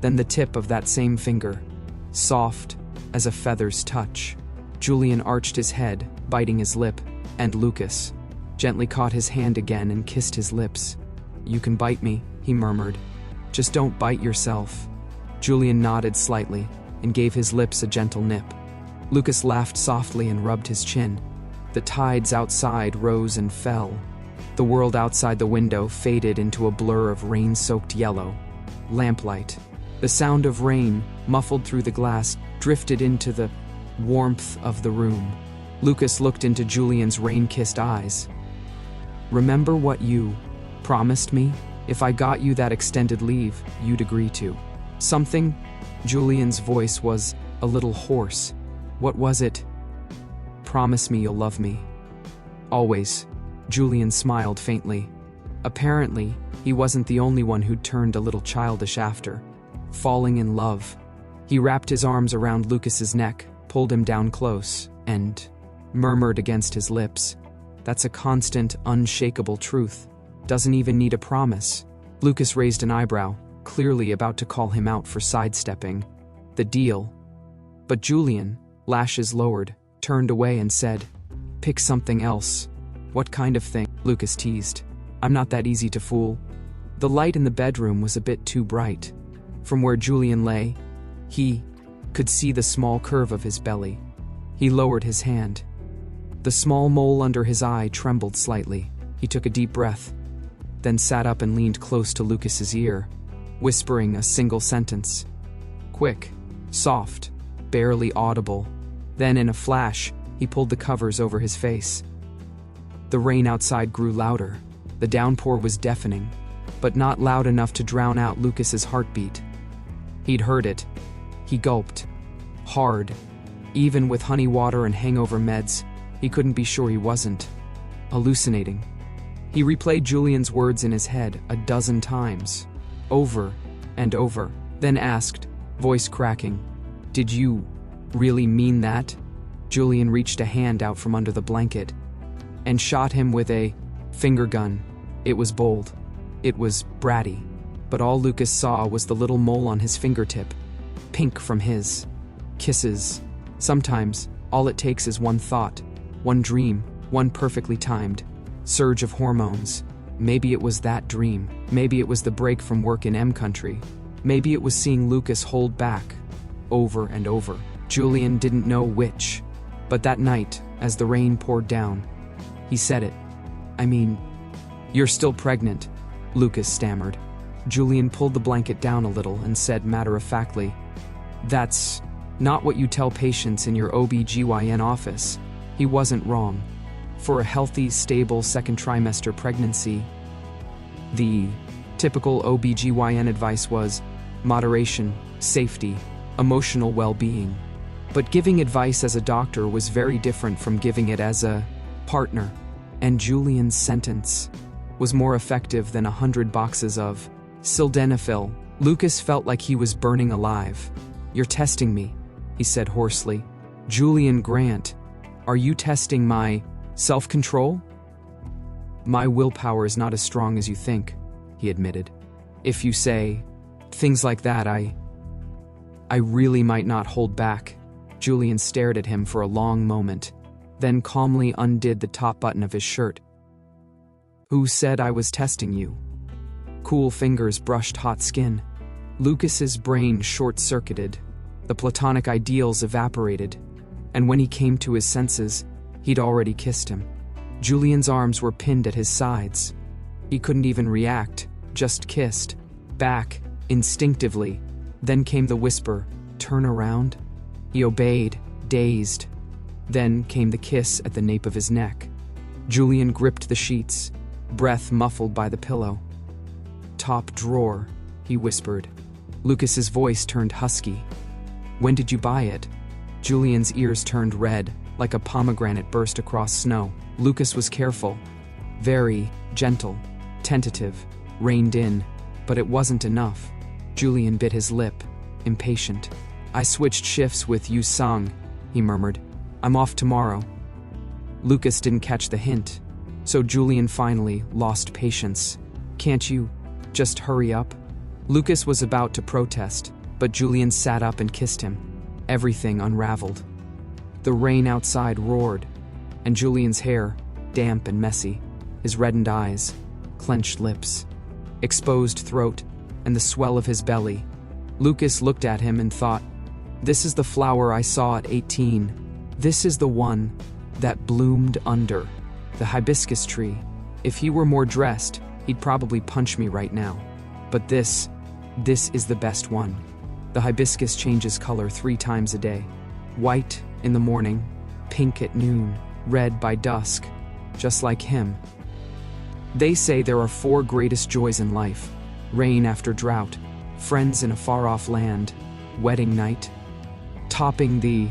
Speaker 1: then the tip of that same finger, soft as a feather's touch. Julian arched his head, biting his lip, and Lucas gently caught his hand again and kissed his lips. "You can bite me," he murmured. "Just don't bite yourself." Julian nodded slightly and gave his lips a gentle nip. Lucas laughed softly and rubbed his chin. The tides outside rose and fell. The world outside the window faded into a blur of rain-soaked yellow. Lamplight. The sound of rain, muffled through the glass, drifted into the warmth of the room. Lucas looked into Julian's rain-kissed eyes. "Remember what you promised me? If I got you that extended leave, you'd agree to something?" Julian's voice was a little hoarse. "What was it?" "Promise me you'll love me. Always." Julian smiled faintly. Apparently, he wasn't the only one who'd turned a little childish after falling in love. He wrapped his arms around Lucas's neck, pulled him down close, and murmured against his lips, "That's a constant, unshakable truth. Doesn't even need a promise." Lucas raised an eyebrow, clearly about to call him out for sidestepping the deal. But Julian, lashes lowered, turned away and said, "Pick something else." "What kind of thing?" Lucas teased. "I'm not that easy to fool." The light in the bedroom was a bit too bright. From where Julian lay, he could see the small curve of his belly. He lowered his hand. The small mole under his eye trembled slightly. He took a deep breath, then sat up and leaned close to Lucas's ear, whispering a single sentence. Quick, soft, barely audible. Then in a flash, he pulled the covers over his face. The rain outside grew louder. The downpour was deafening, but not loud enough to drown out Lucas's heartbeat. He'd heard it. He gulped. Hard. Even with honey water and hangover meds, he couldn't be sure he wasn't hallucinating. He replayed Julian's words in his head a dozen times, over and over, then asked, voice cracking, "Did you really mean that?" Julian reached a hand out from under the blanket and shot him with a finger gun. It was bold. It was bratty. But all Lucas saw was the little mole on his fingertip, pink from his kisses. Sometimes, all it takes is one thought, one dream, one perfectly timed surge of hormones. Maybe it was that dream. Maybe it was the break from work in M Country. Maybe it was seeing Lucas hold back, over and over. Julian didn't know which. But that night, as the rain poured down, he said it. "I mean, you're still pregnant," Lucas stammered. Julian pulled the blanket down a little and said matter-of-factly, "That's not what you tell patients in your OB/GYN office." He wasn't wrong. For a healthy, stable second trimester pregnancy, the typical OB/GYN advice was moderation, safety, emotional well-being. But giving advice as a doctor was very different from giving it as a partner. And Julian's sentence was more effective than 100 boxes of sildenafil. Lucas felt like he was burning alive. "You're testing me," he said hoarsely. "Julian Grant, are you testing my self-control?" "My willpower is not as strong as you think," he admitted. "If you say things like that, I really might not hold back." Julian stared at him for a long moment, then calmly undid the top button of his shirt. "Who said I was testing you?" Cool fingers brushed hot skin. Lucas's brain short-circuited. The platonic ideals evaporated, and when he came to his senses, he'd already kissed him. Julian's arms were pinned at his sides. He couldn't even react, just kissed. Back, instinctively. Then came the whisper, "Turn around." He obeyed, dazed. Then came the kiss at the nape of his neck. Julian gripped the sheets, breath muffled by the pillow. "Top drawer," he whispered. Lucas's voice turned husky. "When did you buy it?" Julian's ears turned red, like a pomegranate burst across snow. Lucas was careful, very gentle, tentative, reined in, but it wasn't enough. Julian bit his lip, impatient. I switched shifts with Yu Sung, he murmured. I'm off tomorrow. Lucas didn't catch the hint, so Julian finally lost patience. Can't you just hurry up? Lucas was about to protest, but Julian sat up and kissed him. Everything unraveled. The rain outside roared, and Julian's hair, damp and messy, his reddened eyes, clenched lips, exposed throat, and the swell of his belly. Lucas looked at him and thought, this is the flower I saw at 18. This is the one that bloomed under the hibiscus tree. If he were more dressed, he'd probably punch me right now. But this is the best one. The hibiscus changes color 3 times a day. White in the morning, pink at noon, red by dusk, just like him. They say there are 4 greatest joys in life: rain after drought, friends in a far-off land, wedding night, topping the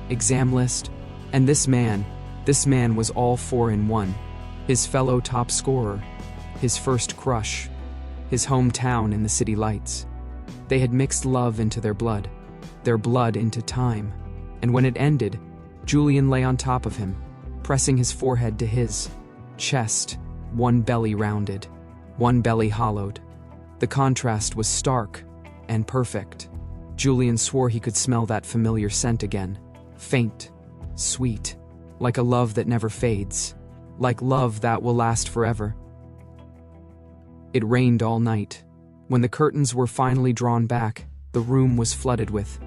Speaker 1: exam list, and this man was all 4 in one. His fellow top scorer, his first crush, his hometown in the city lights. They had mixed love into their blood into time, and when it ended, Julian lay on top of him, pressing his forehead to his chest, one belly rounded, one belly hollowed. The contrast was stark and perfect. Julian swore he could smell that familiar scent again, faint, sweet, like a love that never fades, like love that will last forever. It rained all night. When the curtains were finally drawn back, the room was flooded with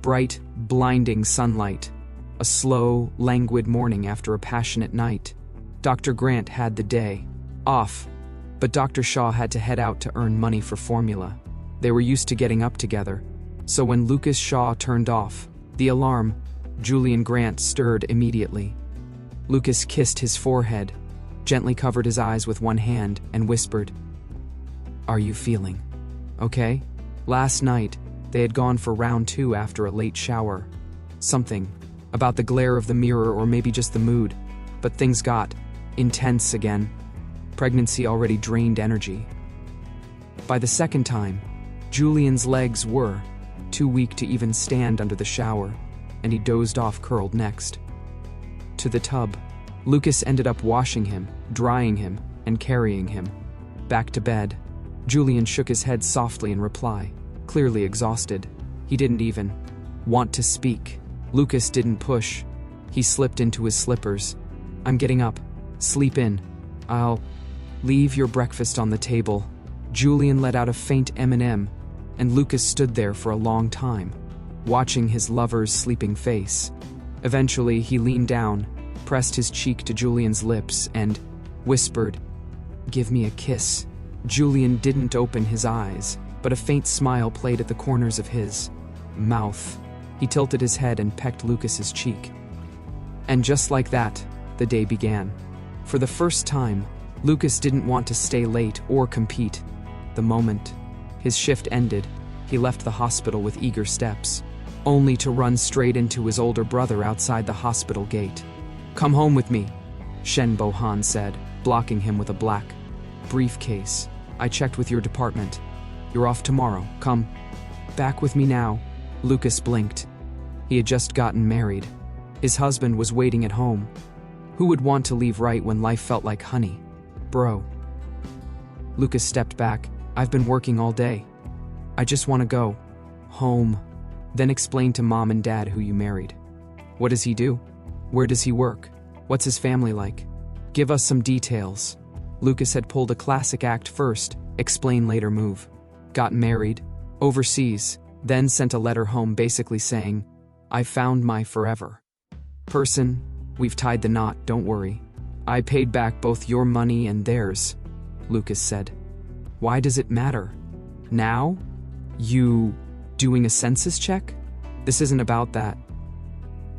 Speaker 1: bright, blinding sunlight. A slow, languid morning after a passionate night. Dr. Grant had the day off, but Dr. Shaw had to head out to earn money for formula. They were used to getting up together, so when Lucas Shaw turned off the alarm, Julian Grant stirred immediately. Lucas kissed his forehead, gently covered his eyes with one hand, and whispered, "Are you feeling okay?" Last night, they had gone for round 2 after a late shower. Something about the glare of the mirror, or maybe just the mood, but things got intense again. Pregnancy already drained energy. By the second time, Julian's legs were too weak to even stand under the shower, and he dozed off, curled next to the tub. Lucas ended up washing him, drying him, and carrying him back to bed. Julian shook his head softly in reply, clearly exhausted. He didn't even want to speak. Lucas didn't push. He slipped into his slippers. "I'm getting up. Sleep in. I'll leave your breakfast on the table." Julian let out a faint M&M, and Lucas stood there for a long time, watching his lover's sleeping face. Eventually, he leaned down, pressed his cheek to Julian's lips, and whispered, "Give me a kiss." Julian didn't open his eyes, but a faint smile played at the corners of his mouth. He tilted his head and pecked Lucas's cheek. And just like that, the day began. For the first time, Lucas didn't want to stay late or compete. The moment his shift ended, he left the hospital with eager steps, only to run straight into his older brother outside the hospital gate. "Come home with me," Shen Bohan said, blocking him with a black briefcase. "I checked with your department. You're off tomorrow. Come back with me now." Lucas blinked. He had just gotten married. His husband was waiting at home. Who would want to leave right when life felt like honey? Bro. Lucas stepped back. "I've been working all day. I just want to go home." Then explain to Mom and Dad who you married. "What does he do? Where does he work? What's his family like? Give us some details." Lucas had pulled a classic act first, explain later move. Got married, overseas, then sent a letter home basically saying, "I found my forever person. We've tied the knot, don't worry. I paid back both your money and theirs," Lucas said. "Why does it matter? Now? You doing a census check? This isn't about that.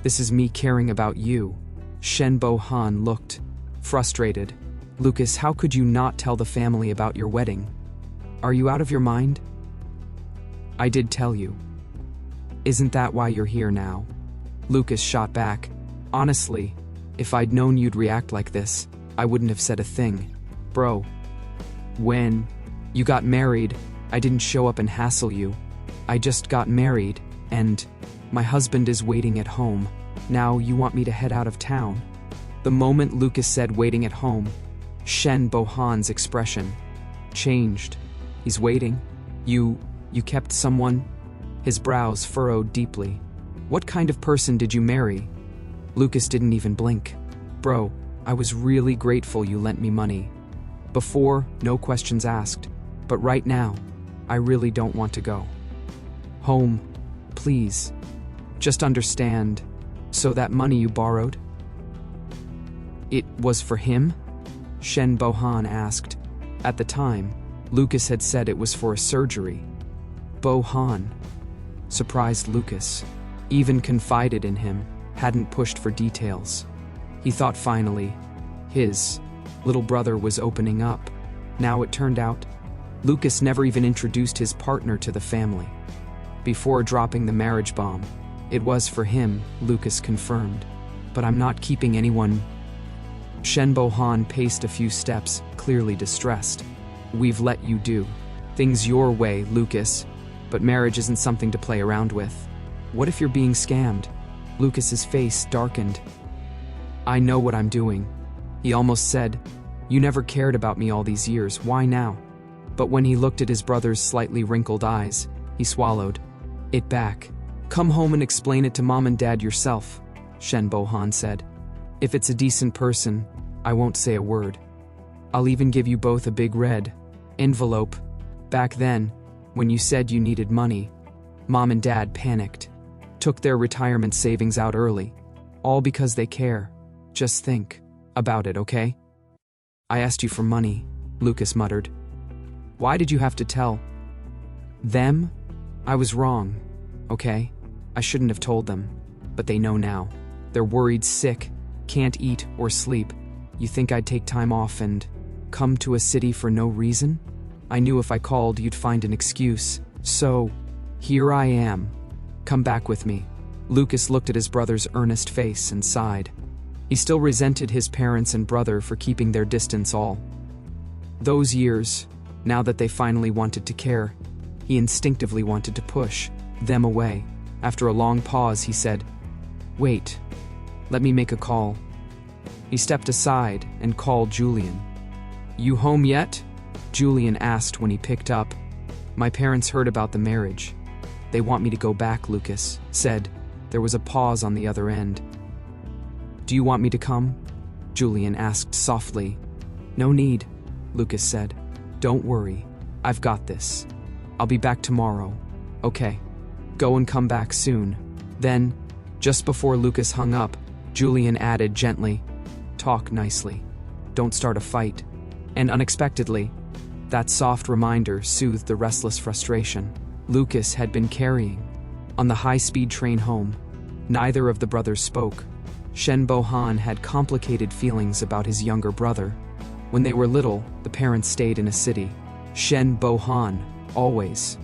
Speaker 1: This is me caring about you." Shen Bohan looked frustrated. "Lucas, how could you not tell the family about your wedding? Are you out of your mind?" "I did tell you. Isn't that why you're here now?" Lucas shot back. "Honestly, if I'd known you'd react like this, I wouldn't have said a thing. Bro, when you got married, I didn't show up and hassle you. I just got married, and my husband is waiting at home. Now you want me to head out of town?" The moment Lucas said waiting at home, Shen Bohan's expression changed. "He's waiting? You kept someone?" His brows furrowed deeply. "What kind of person did you marry?" Lucas didn't even blink. "Bro, I was really grateful you lent me money. Before, no questions asked. But right now, I really don't want to go home. Please. Just understand. So that money you borrowed? It was for him?" Shen Bohan asked. At the time, Lucas had said it was for a surgery. Bohan, surprised Lucas, even confided in him, hadn't pushed for details. He thought finally, his little brother was opening up. Now it turned out, Lucas never even introduced his partner to the family. Before dropping the marriage bomb, it was for him, Lucas confirmed. "But I'm not keeping anyone." Shen Bohan paced a few steps, clearly distressed. "We've let you do things your way, Lucas, but marriage isn't something to play around with. What if you're being scammed?" Lucas's face darkened. "I know what I'm doing," he almost said. "You never cared about me all these years, why now?" But when he looked at his brother's slightly wrinkled eyes, he swallowed it back. "Come home and explain it to Mom and Dad yourself," Shen Bohan said. "If it's a decent person, I won't say a word. I'll even give you both a big red envelope. Back then, when you said you needed money, Mom and Dad panicked, took their retirement savings out early, all because they care. Just think about it, okay?" "I asked you for money," Lucas muttered. "Why did you have to tell them? I was wrong, okay? I shouldn't have told them, but they know now. They're worried sick, can't eat or sleep. You think I'd take time off and come to a city for no reason? I knew if I called you'd find an excuse. So, here I am. Come back with me." Lucas looked at his brother's earnest face and sighed. He still resented his parents and brother for keeping their distance all those years. Now that they finally wanted to care, he instinctively wanted to push them away. After a long pause, he said, "Wait, let me make a call." He stepped aside and called Julian. "You home yet?" Julian asked when he picked up. "My parents heard about the marriage. They want me to go back," Lucas said. There was a pause on the other end. "Do you want me to come?" Julian asked softly. "No need," Lucas said. "Don't worry, I've got this. I'll be back tomorrow. Okay, go and come back soon." Then, just before Lucas hung up, Julian added gently, "Talk nicely. Don't start a fight." And unexpectedly, that soft reminder soothed the restless frustration Lucas had been carrying. On the high-speed train home, neither of the brothers spoke. Shen Bohan had complicated feelings about his younger brother. When they were little, the parents stayed in a city. Shen Bohan, always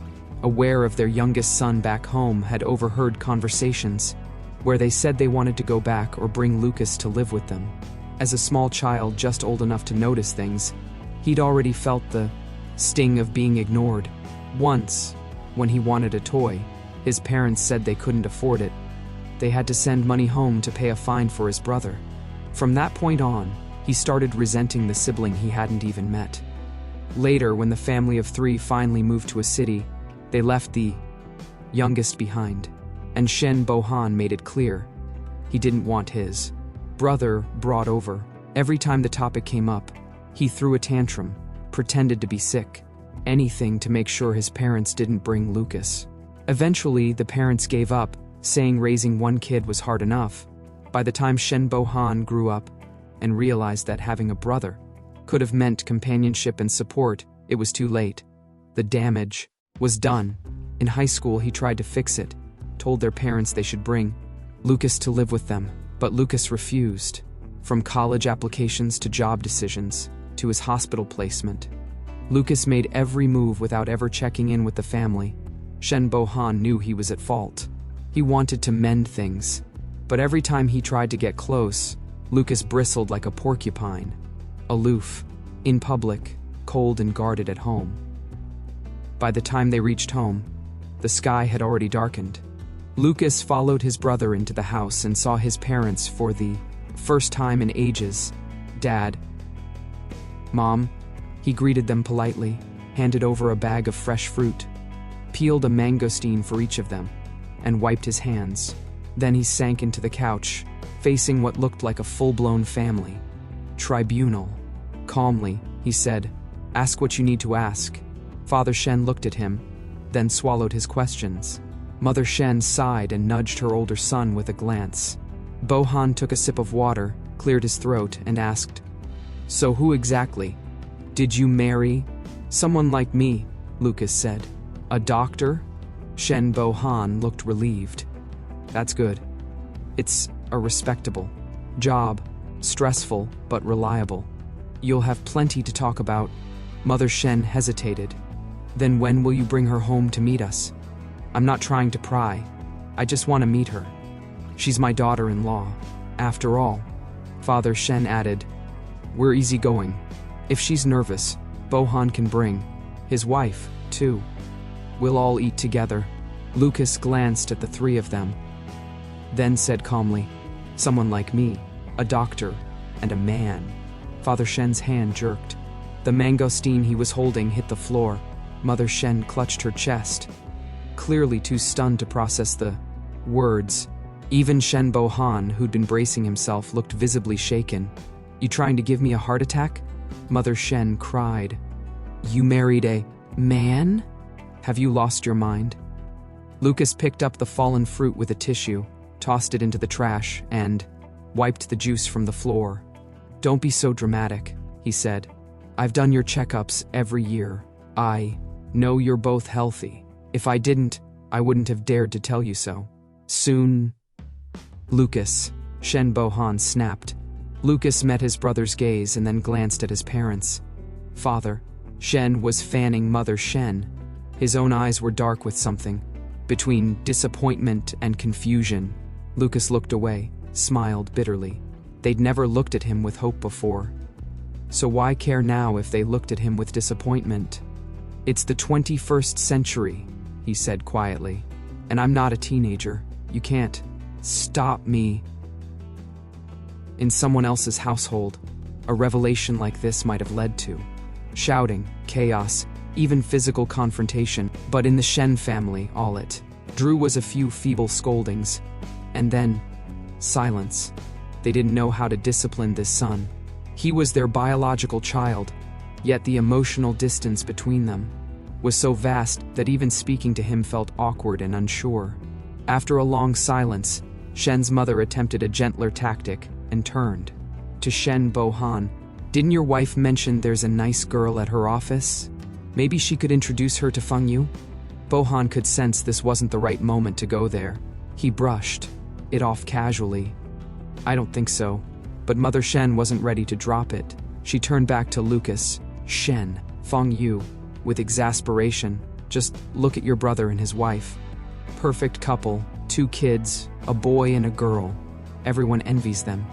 Speaker 1: aware of their youngest son back home, had overheard conversations where they said they wanted to go back or bring Lucas to live with them. As a small child just old enough to notice things, he'd already felt the sting of being ignored. Once, when he wanted a toy, his parents said they couldn't afford it. They had to send money home to pay a fine for his brother. From that point on, he started resenting the sibling he hadn't even met. Later, when the family of 3 finally moved to a city, they left the youngest behind, and Shen Bohan made it clear he didn't want his brother brought over. Every time the topic came up, he threw a tantrum, pretended to be sick, anything to make sure his parents didn't bring Lucas. Eventually, the parents gave up, saying raising one kid was hard enough. By the time Shen Bohan grew up and realized that having a brother could have meant companionship and support, it was too late. The damage was done. In high school, he tried to fix it, told their parents they should bring Lucas to live with them, but Lucas refused. From college applications to job decisions, to his hospital placement, Lucas made every move without ever checking in with the family. Shen Bohan knew he was at fault. He wanted to mend things, but every time he tried to get close, Lucas bristled like a porcupine, aloof in public, cold and guarded at home. By the time they reached home, The sky had already darkened. Lucas followed his brother into the house and saw his parents for the first time in ages. "Dad." "Mom." He greeted them politely, handed over a bag of fresh fruit, peeled a mangosteen for each of them, and wiped his hands. Then he sank into the couch, facing what looked like a full-blown family tribunal. Calmly, he said, "Ask what you need to ask." Father Shen looked at him, then swallowed his questions. Mother Shen sighed and nudged her older son with a glance. Bohan took a sip of water, cleared his throat, and asked, "So who exactly? Did you marry someone like me?" Lucas said. "A doctor?" Shen Bohan looked relieved. "That's good. It's a respectable job, stressful but reliable. You'll have plenty to talk about." Mother Shen hesitated. "Then when will you bring her home to meet us?" "I'm not trying to pry. I just want to meet her. She's my daughter-in-law, after all." Father Shen added, "We're easygoing. If she's nervous, Bohan can bring his wife, too. We'll all eat together." Lucas glanced at the three of them, then said calmly, "Someone like me, a doctor, and a man." Father Shen's hand jerked. The mangosteen he was holding hit the floor. Mother Shen clutched her chest, clearly too stunned to process the words. Even Shen Bohan, who'd been bracing himself, looked visibly shaken. "You trying to give me a heart attack?" Mother Shen cried. "You married a man? Have you lost your mind?" Lucas picked up the fallen fruit with a tissue, tossed it into the trash, and wiped the juice from the floor. "Don't be so dramatic," he said. "I've done your checkups every year. I know you're both healthy. If I didn't, I wouldn't have dared to tell you so. Soon." "Lucas," Shen Bohan snapped. Lucas met his brother's gaze and then glanced at his parents. "Father." Shen was fanning Mother Shen. His own eyes were dark with something, between disappointment and confusion. Lucas looked away, smiled bitterly. They'd never looked at him with hope before. So why care now if they looked at him with disappointment? "It's the 21st century, he said quietly. "And I'm not a teenager. You can't stop me." In someone else's household, a revelation like this might have led to shouting, chaos, even physical confrontation. But in the Shen family, all it drew was a few feeble scoldings. And then, silence. They didn't know how to discipline this son. He was their biological child, yet the emotional distance between them was so vast that even speaking to him felt awkward and unsure. After a long silence, Shen's mother attempted a gentler tactic and turned to Shen Bohan. "Didn't your wife mention there's a nice girl at her office? Maybe she could introduce her to Feng Yu?" Bohan could sense this wasn't the right moment to go there. He brushed it off casually. "I don't think so." But Mother Shen wasn't ready to drop it. She turned back to Lucas. "Shen, Feng Yu," with exasperation. "Just look at your brother and his wife. Perfect couple, 2 kids, a boy and a girl. Everyone envies them.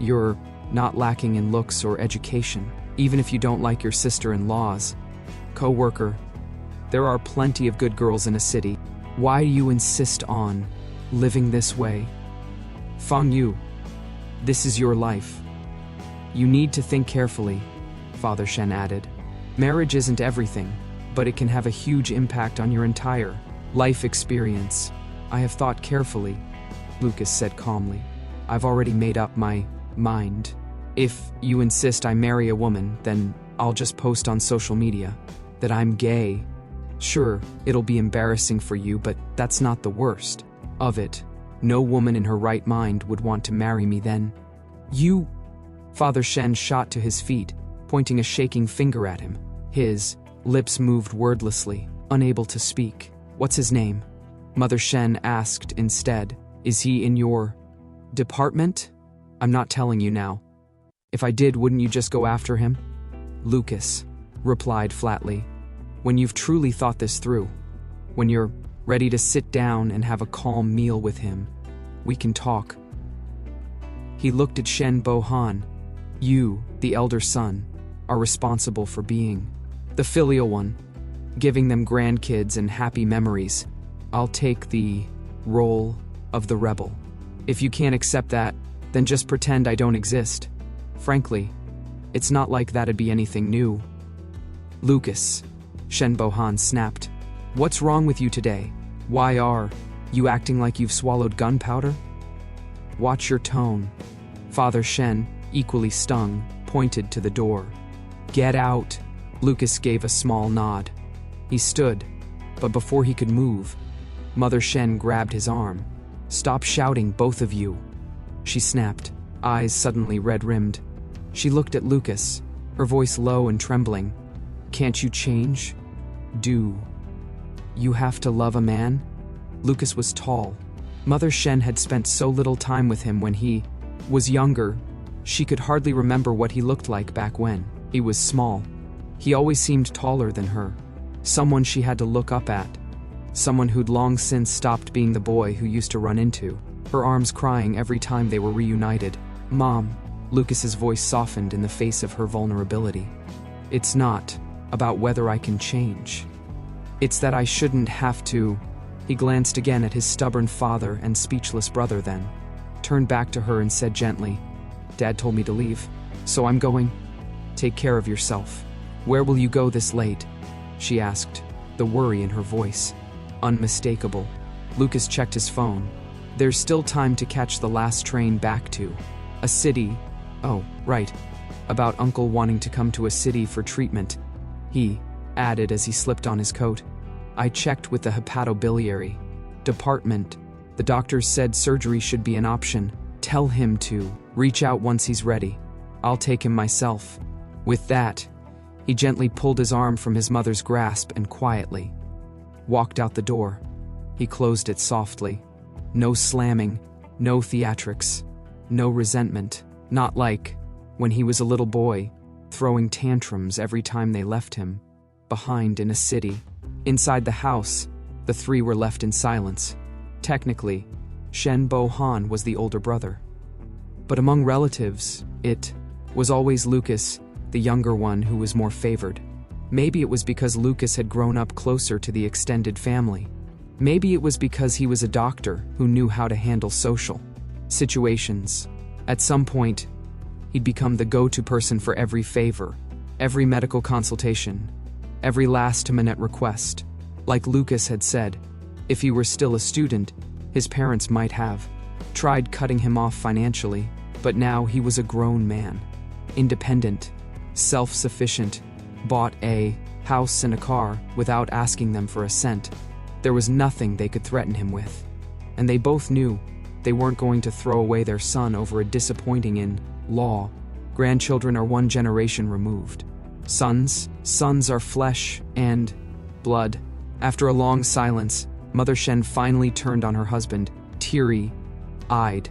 Speaker 1: You're not lacking in looks or education, even if you don't like your sister-in-law's co-worker. There are plenty of good girls in a city. Why do you insist on living this way? Feng Yu, this is your life. You need to think carefully," Father Shen added. "Marriage isn't everything, but it can have a huge impact on your entire life experience." "I have thought carefully," Lucas said calmly. "I've already made up my mind. If you insist I marry a woman, then I'll just post on social media that I'm gay. Sure, it'll be embarrassing for you, but that's not the worst of it. No woman in her right mind would want to marry me then." "You..." Father Shen shot to his feet, pointing a shaking finger at him. His lips moved wordlessly, unable to speak. "What's his name?" Mother Shen asked instead. "Is he in your department?" "I'm not telling you now. If I did, wouldn't you just go after him?" Lucas replied flatly. "When you've truly thought this through, when you're ready to sit down and have a calm meal with him, we can talk." He looked at Shen Bohan. "You, the elder son, are responsible for being the filial one, giving them grandkids and happy memories. I'll take the role of the rebel. If you can't accept that, then just pretend I don't exist. Frankly, it's not like that'd be anything new. Lucas, Shen Bohan snapped. What's wrong with you today? Why are you acting like you've swallowed gunpowder? Watch your tone. Father Shen, equally stung, pointed to the door. Get out. Lucas gave a small nod. He stood, but before he could move, Mother Shen grabbed his arm. Stop shouting, both of you, she snapped, eyes suddenly red-rimmed. She looked at Lucas, her voice low and trembling. Can't you change? Do you have to love a man? Lucas was tall. Mother Shen had spent so little time with him when he was younger, she could hardly remember what he looked like back when he was small. He always seemed taller than her, someone she had to look up at, someone who'd long since stopped being the boy who used to run into her arms crying every time they were reunited. Mom, Lucas's voice softened in the face of her vulnerability. It's not about whether I can change. It's that I shouldn't have to. He glanced again at his stubborn father and speechless brother, then turned back to her and said gently, Dad told me to leave, so I'm going. Take care of yourself. Where will you go this late? She asked, the worry in her voice unmistakable. Lucas checked his phone. There's still time to catch the last train back to a city. Oh, right. About Uncle wanting to come to a city for treatment, he added as he slipped on his coat. I checked with the hepatobiliary department. The doctors said surgery should be an option. Tell him to reach out once he's ready. I'll take him myself. With that, he gently pulled his arm from his mother's grasp and quietly walked out the door. He closed it softly. No slamming, no theatrics, no resentment. Not like when he was a little boy, throwing tantrums every time they left him behind in a city. Inside the house, the three were left in silence. Technically, Shen Bohan was the older brother. But among relatives, it was always Lucas, the younger one, who was more favored. Maybe it was because Lucas had grown up closer to the extended family. Maybe it was because he was a doctor who knew how to handle social situations. At some point, he'd become the go-to person for every favor, every medical consultation, every last-minute request. Like Lucas had said, if he were still a student, his parents might have tried cutting him off financially, but now he was a grown man, independent, self-sufficient, bought a house and a car without asking them for a cent. There was nothing they could threaten him with, and they both knew they weren't going to throw away their son over a disappointing in-law. Grandchildren are one generation removed. Sons are flesh and blood. After a long silence, Mother Shen finally turned on her husband, teary-eyed.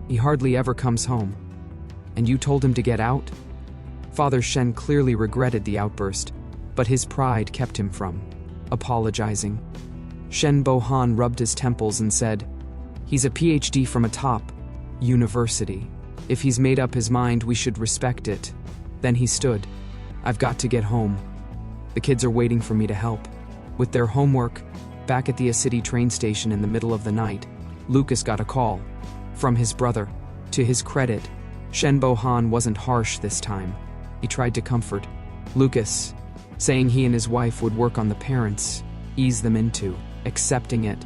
Speaker 1: He hardly ever comes home. And you told him to get out? Father Shen clearly regretted the outburst, but his pride kept him from apologizing. Shen Bohan rubbed his temples and said, he's a PhD from a top university. If he's made up his mind, we should respect it. Then he stood. I've got to get home. The kids are waiting for me to help with their homework. Back at the city train station in the middle of the night, Lucas got a call from his brother. To his credit, Shen Bohan wasn't harsh this time. He tried to comfort Lucas, saying he and his wife would work on the parents, ease them into accepting it.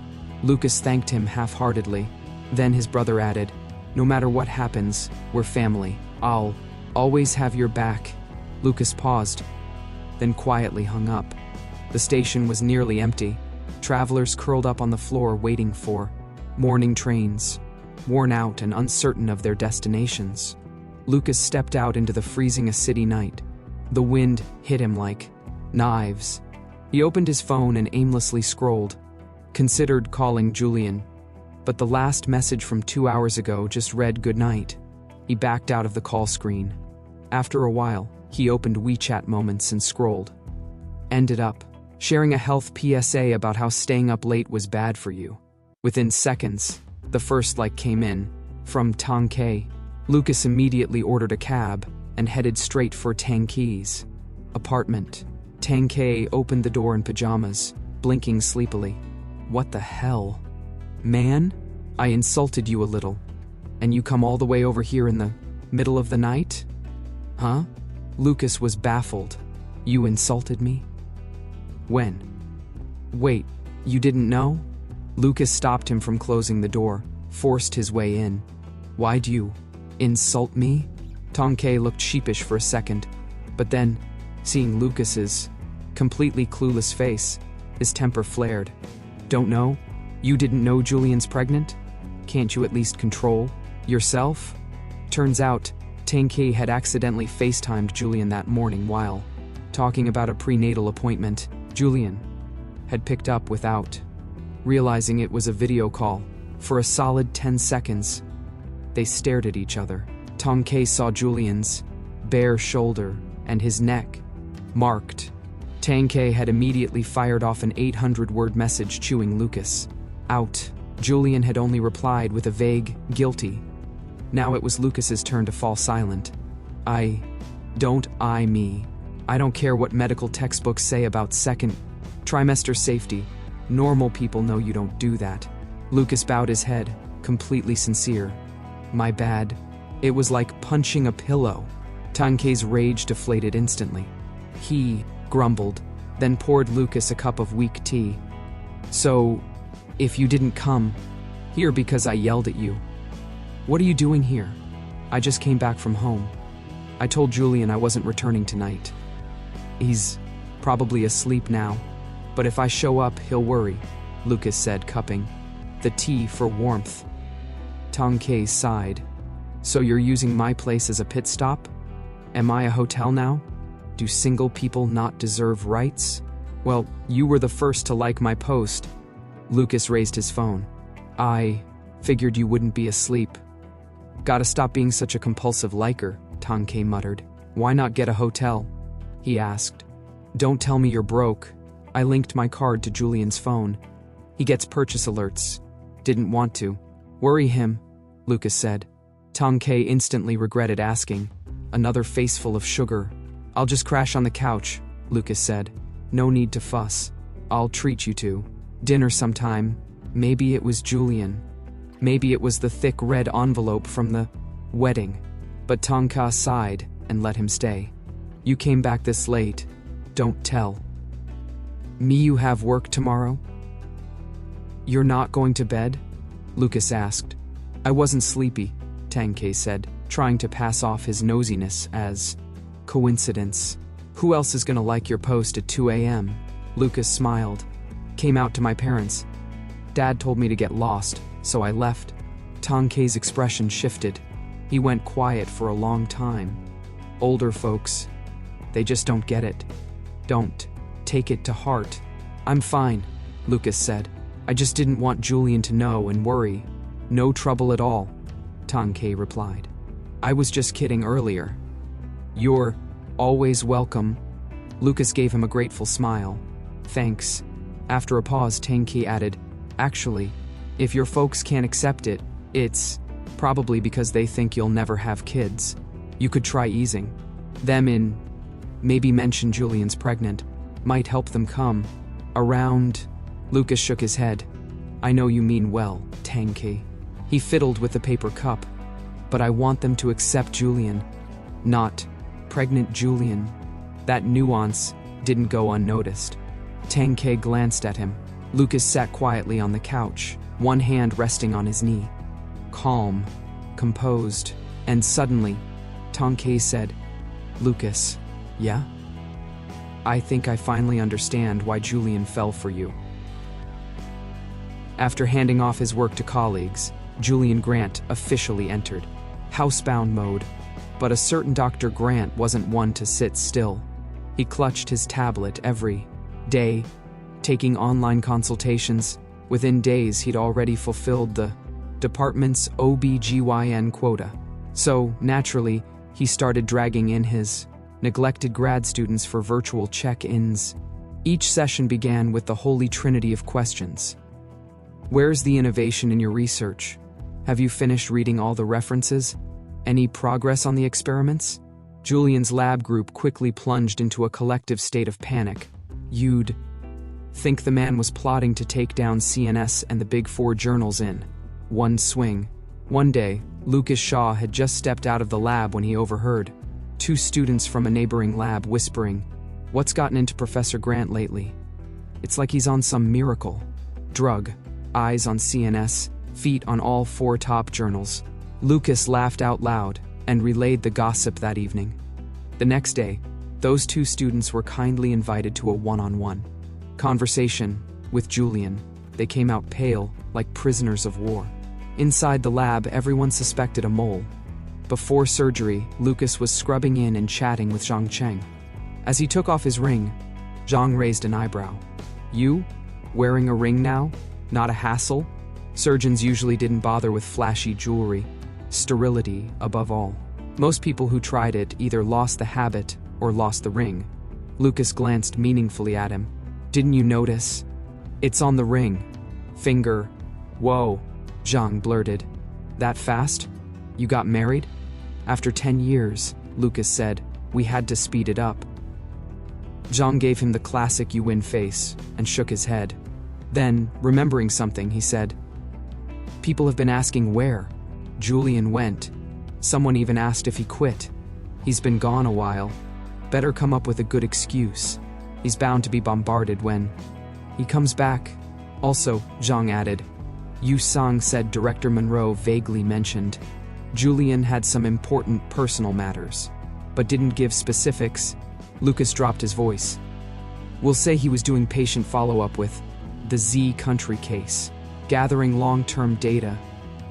Speaker 1: Lucas thanked him half-heartedly. Then his brother added, no matter what happens, we're family. I'll always have your back. Lucas paused, then quietly hung up. The station was nearly empty. Travelers curled up on the floor waiting for morning trains, worn out and uncertain of their destinations. Lucas stepped out into the freezing city night. The wind hit him like knives. He opened his phone and aimlessly scrolled, considered calling Julian, but the last message from 2 hours ago just read goodnight. He backed out of the call screen. After a while, he opened WeChat Moments and scrolled. Ended up sharing a health PSA about how staying up late was bad for you. Within seconds, the first like came in, from Tang Ke. Lucas immediately ordered a cab and headed straight for Tang Ke's apartment. Tang Ke opened the door in pajamas, blinking sleepily. What the hell? Man, I insulted you a little, and you come all the way over here in the middle of the night? Huh? Lucas was baffled. You insulted me? When? Wait, you didn't know? Lucas stopped him from closing the door, forced his way in. Why'd you insult me? Tang Ke looked sheepish for a second, but then, seeing Lucas's completely clueless face, his temper flared. Don't know? You didn't know Julian's pregnant? Can't you at least control yourself? Turns out, Tang Ke had accidentally FaceTimed Julian that morning while talking about a prenatal appointment. Julian had picked up without realizing it was a video call. For a solid 10 seconds, they stared at each other. Tang Ke saw Julian's bare shoulder and his neck marked. Tang Ke had immediately fired off an 800-word message chewing Lucas out. Julian had only replied with a vague, guilty. Now it was Lucas's turn to fall silent. I don't care what medical textbooks say about second trimester safety. Normal people know you don't do that. Lucas bowed his head, completely sincere. My bad. It was like punching a pillow. Tang Ke's rage deflated instantly. He grumbled, then poured Lucas a cup of weak tea. So, if you didn't come here because I yelled at you, what are you doing here? I just came back from home. I told Julian I wasn't returning tonight. He's probably asleep now, but if I show up, he'll worry, Lucas said, cupping the tea for warmth. Tang Ke sighed. So you're using my place as a pit stop? Am I a hotel now? Do single people not deserve rights? Well, you were the first to like my post. Lucas raised his phone. I figured you wouldn't be asleep. Gotta stop being such a compulsive liker, Tang Ke muttered. Why not get a hotel? He asked. Don't tell me you're broke. I linked my card to Julian's phone. He gets purchase alerts. Didn't want to worry him, Lucas said. Tang Ke instantly regretted asking. Another faceful of sugar. I'll just crash on the couch, Lucas said. No need to fuss. I'll treat you to dinner sometime. Maybe it was Julian. Maybe it was the thick red envelope from the wedding. But Tang Ke sighed and let him stay. You came back this late. Don't tell me you have work tomorrow? You're not going to bed? Lucas asked. I wasn't sleepy, Tang Ke said, trying to pass off his nosiness as coincidence. Who else is gonna like your post at 2 a.m.? Lucas smiled. Came out to my parents. Dad told me to get lost, so I left. Tang Ke's expression shifted. He went quiet for a long time. Older folks, they just don't get it. Don't take it to heart. I'm fine, Lucas said. I just didn't want Julian to know and worry. No trouble at all, Tang Ke replied. I was just kidding earlier. You're always welcome. Lucas gave him a grateful smile. Thanks. After a pause, Tang Ke added, actually, if your folks can't accept it, it's probably because they think you'll never have kids. You could try easing them in. Maybe mention Julian's pregnant. Might help them come around. Lucas shook his head. I know you mean well, Tang Ke. He fiddled with the paper cup. But I want them to accept Julian, not pregnant Julian. That nuance didn't go unnoticed. Tang Ke glanced at him. Lucas sat quietly on the couch, one hand resting on his knee. Calm, composed, and suddenly, Tang Ke said, Lucas, yeah? I think I finally understand why Julian fell for you. After handing off his work to colleagues, Julian Grant officially entered housebound mode. But a certain Dr. Grant wasn't one to sit still. He clutched his tablet every day, taking online consultations. Within days, he'd already fulfilled the department's OB/GYN quota. So, naturally, he started dragging in his neglected grad students for virtual check-ins. Each session began with the holy trinity of questions. Where's the innovation in your research? Have you finished reading all the references? Any progress on the experiments? Julian's lab group quickly plunged into a collective state of panic. You'd Think the man was plotting to take down CNS and the Big Four journals in one swing. One day, Lucas Shaw had just stepped out of the lab when he overheard two students from a neighboring lab whispering, "What's gotten into Professor Grant lately? It's like he's on some miracle drug. Eyes on CNS, feet on all four top journals." Lucas laughed out loud and relayed the gossip that evening. The next day, those two students were kindly invited to a one-on-one conversation with Julian. They came out pale, like prisoners of war. Inside the lab, everyone suspected a mole. Before surgery, Lucas was scrubbing in and chatting with Zhang Cheng. As he took off his ring, Zhang raised an eyebrow. "You? Wearing a ring now? Not a hassle?" Surgeons usually didn't bother with flashy jewelry. Sterility, above all. Most people who tried it either lost the habit or lost the ring. Lucas glanced meaningfully at him. "Didn't you notice? It's on the ring. Finger." "Whoa," Zhang blurted. "That fast? You got married?" "After 10 years, Lucas said. "We had to speed it up." Zhang gave him the classic "you win" face and shook his head. Then, remembering something, he said, "People have been asking where Julian went. Someone even asked if he quit. He's been gone a while. Better come up with a good excuse. He's bound to be bombarded when he comes back." "Also," Zhang added, "Yu Sang said Director Monroe vaguely mentioned Julian had some important personal matters, but didn't give specifics." Lucas dropped his voice. "We'll say he was doing patient follow-up with the Z country case, gathering long-term data."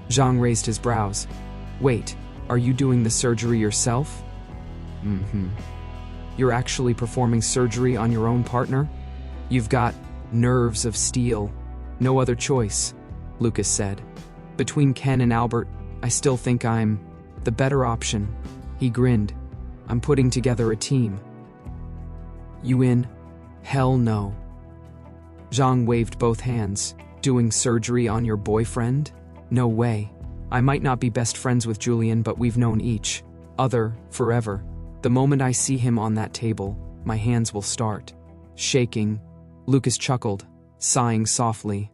Speaker 1: Zhang raised his brows. "Wait, are you doing the surgery yourself?" "You're actually performing surgery on your own partner? You've got nerves of steel. No other choice," Lucas said. "Between Ken and Albert, I still think I'm the better option." He grinned. "I'm putting together a team." "You in?" "Hell no." Zhang waved both hands. "Doing surgery on your boyfriend? No way. I might not be best friends with Julian, but we've known each other forever. The moment I see him on that table, my hands will start shaking." Lucas chuckled, sighing softly.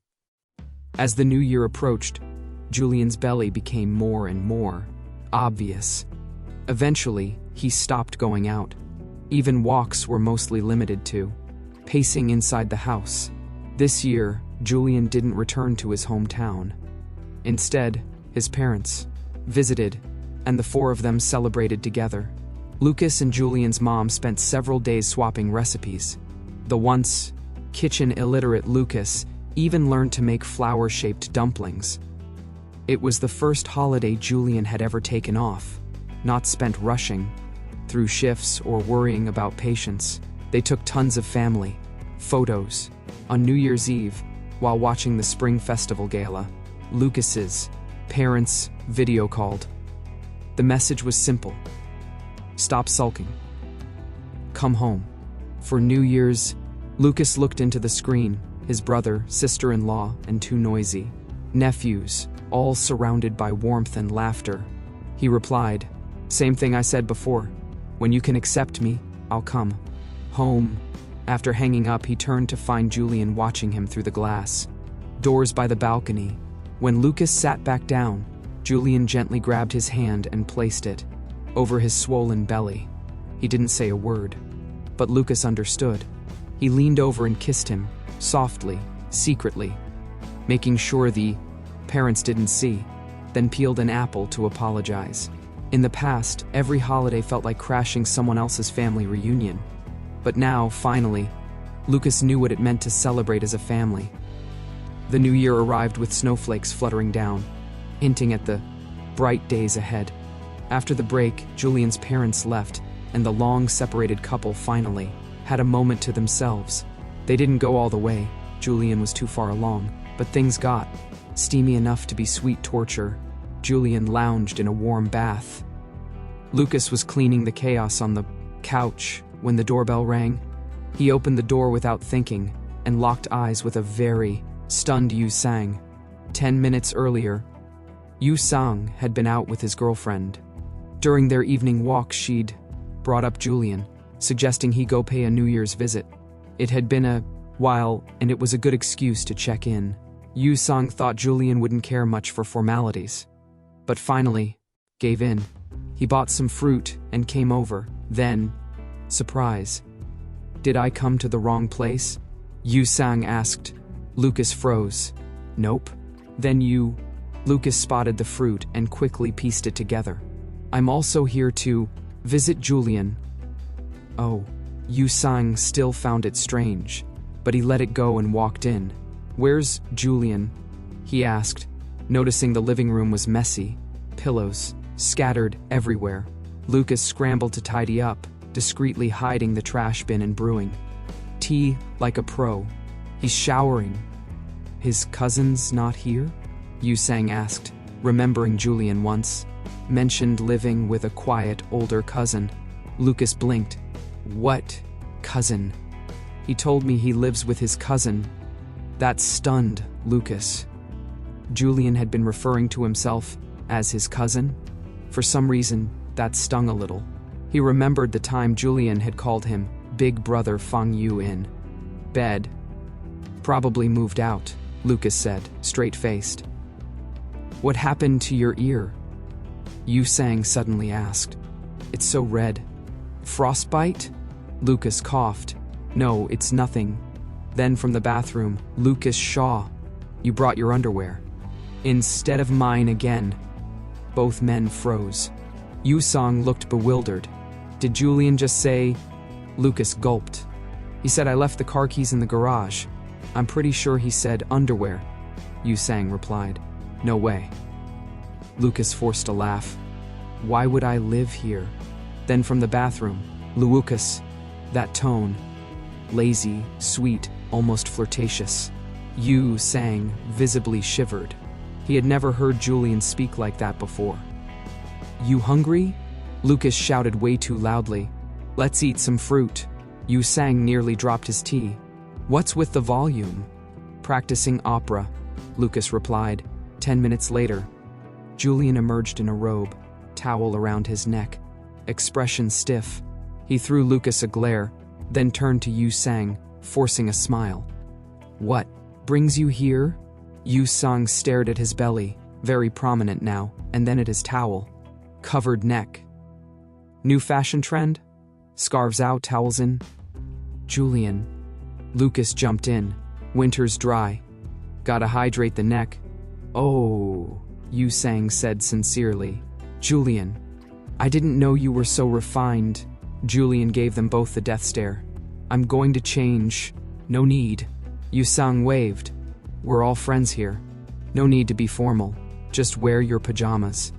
Speaker 1: As the new year approached, Julian's belly became more and more obvious. Eventually, he stopped going out. Even walks were mostly limited to pacing inside the house. This year, Julian didn't return to his hometown. Instead, his parents visited, and the four of them celebrated together. Lucas and Julian's mom spent several days swapping recipes. The once kitchen illiterate Lucas even learned to make flower-shaped dumplings. It was the first holiday Julian had ever taken off, not spent rushing through shifts or worrying about patients. They took tons of family photos. On New Year's Eve, while watching the Spring Festival Gala, Lucas's parents video called. The message was simple: stop sulking. Come home. For New Year's, Lucas looked into the screen, his brother, sister-in-law, and two noisy nephews, all surrounded by warmth and laughter. He replied, "Same thing I said before. When you can accept me, I'll come home." After hanging up, he turned to find Julian watching him through the glass doors by the balcony. When Lucas sat back down, Julian gently grabbed his hand and placed it over his swollen belly. He didn't say a word, but Lucas understood. He leaned over and kissed him, softly, secretly, making sure the parents didn't see, then peeled an apple to apologize. In the past, every holiday felt like crashing someone else's family reunion. But now, finally, Lucas knew what it meant to celebrate as a family. The new year arrived with snowflakes fluttering down, hinting at the bright days ahead. After the break, Julian's parents left, and the long-separated couple finally had a moment to themselves. They didn't go all the way, Julian was too far along, but things got steamy enough to be sweet torture. Julian lounged in a warm bath. Lucas was cleaning the chaos on the couch when the doorbell rang. He opened the door without thinking and locked eyes with a very stunned Yu Sang. 10 minutes earlier, Yu Sang had been out with his girlfriend. During their evening walk, she'd brought up Julian, suggesting he go pay a New Year's visit. It had been a And it was a good excuse to check in. Yu Sang thought Julian wouldn't care much for formalities, but finally gave in. He bought some fruit and came over. Then, surprise. Did I come to the wrong place? Yu Sang asked. Lucas froze. Nope. Then Lucas spotted the fruit and quickly pieced it together. I'm also here to visit Julian. Oh, Yu Sang still found it strange, but he let it go and walked in. Where's Julian? He asked, noticing the living room was messy, pillows scattered everywhere. Lucas scrambled to tidy up, discreetly hiding the trash bin and brewing tea like a pro. He's showering. His cousin's not here? Yu Sang asked, remembering Julian once mentioned living with a quiet older cousin. Lucas blinked. What cousin? He told me he lives with his cousin. That stunned Lucas. Julian had been referring to himself as his cousin. For some reason, that stung a little. He remembered the time Julian had called him Big Brother Fang Yu in bed. Probably moved out, Lucas said, straight-faced. What happened to your ear? Yu Sang suddenly asked. It's so red. Frostbite? Lucas coughed. No, it's nothing. Then from the bathroom, Lucas Shaw. You brought your underwear. Instead of mine again. Both men froze. Yu Sang looked bewildered. Did Julian just say? Lucas gulped. He said I left the car keys in the garage. I'm pretty sure he said underwear. Yu Sang replied. No way. Lucas forced a laugh. Why would I live here? Then from the bathroom, Lucas. That tone. Lazy, sweet, almost flirtatious. Yu Sang visibly shivered. He had never heard Julian speak like that before. You hungry? Lucas shouted way too loudly. Let's eat some fruit. Yu Sang nearly dropped his tea. What's with the volume? Practicing opera, Lucas replied. 10 minutes later, Julian emerged in a robe, towel around his neck, expression stiff. He threw Lucas a glare, then turned to Yu Sang, forcing a smile. What brings you here? Yu Sang stared at his belly, very prominent now, and then at his towel. Covered neck. New fashion trend? Scarves out, towels in? Julian. Lucas jumped in. Winter's dry. Gotta hydrate the neck. Oh, Yu Sang said sincerely. Julian. I didn't know you were so refined. Julian gave them both the death stare. I'm going to change. No need. Yu Sang waved. We're all friends here. No need to be formal. Just wear your pajamas.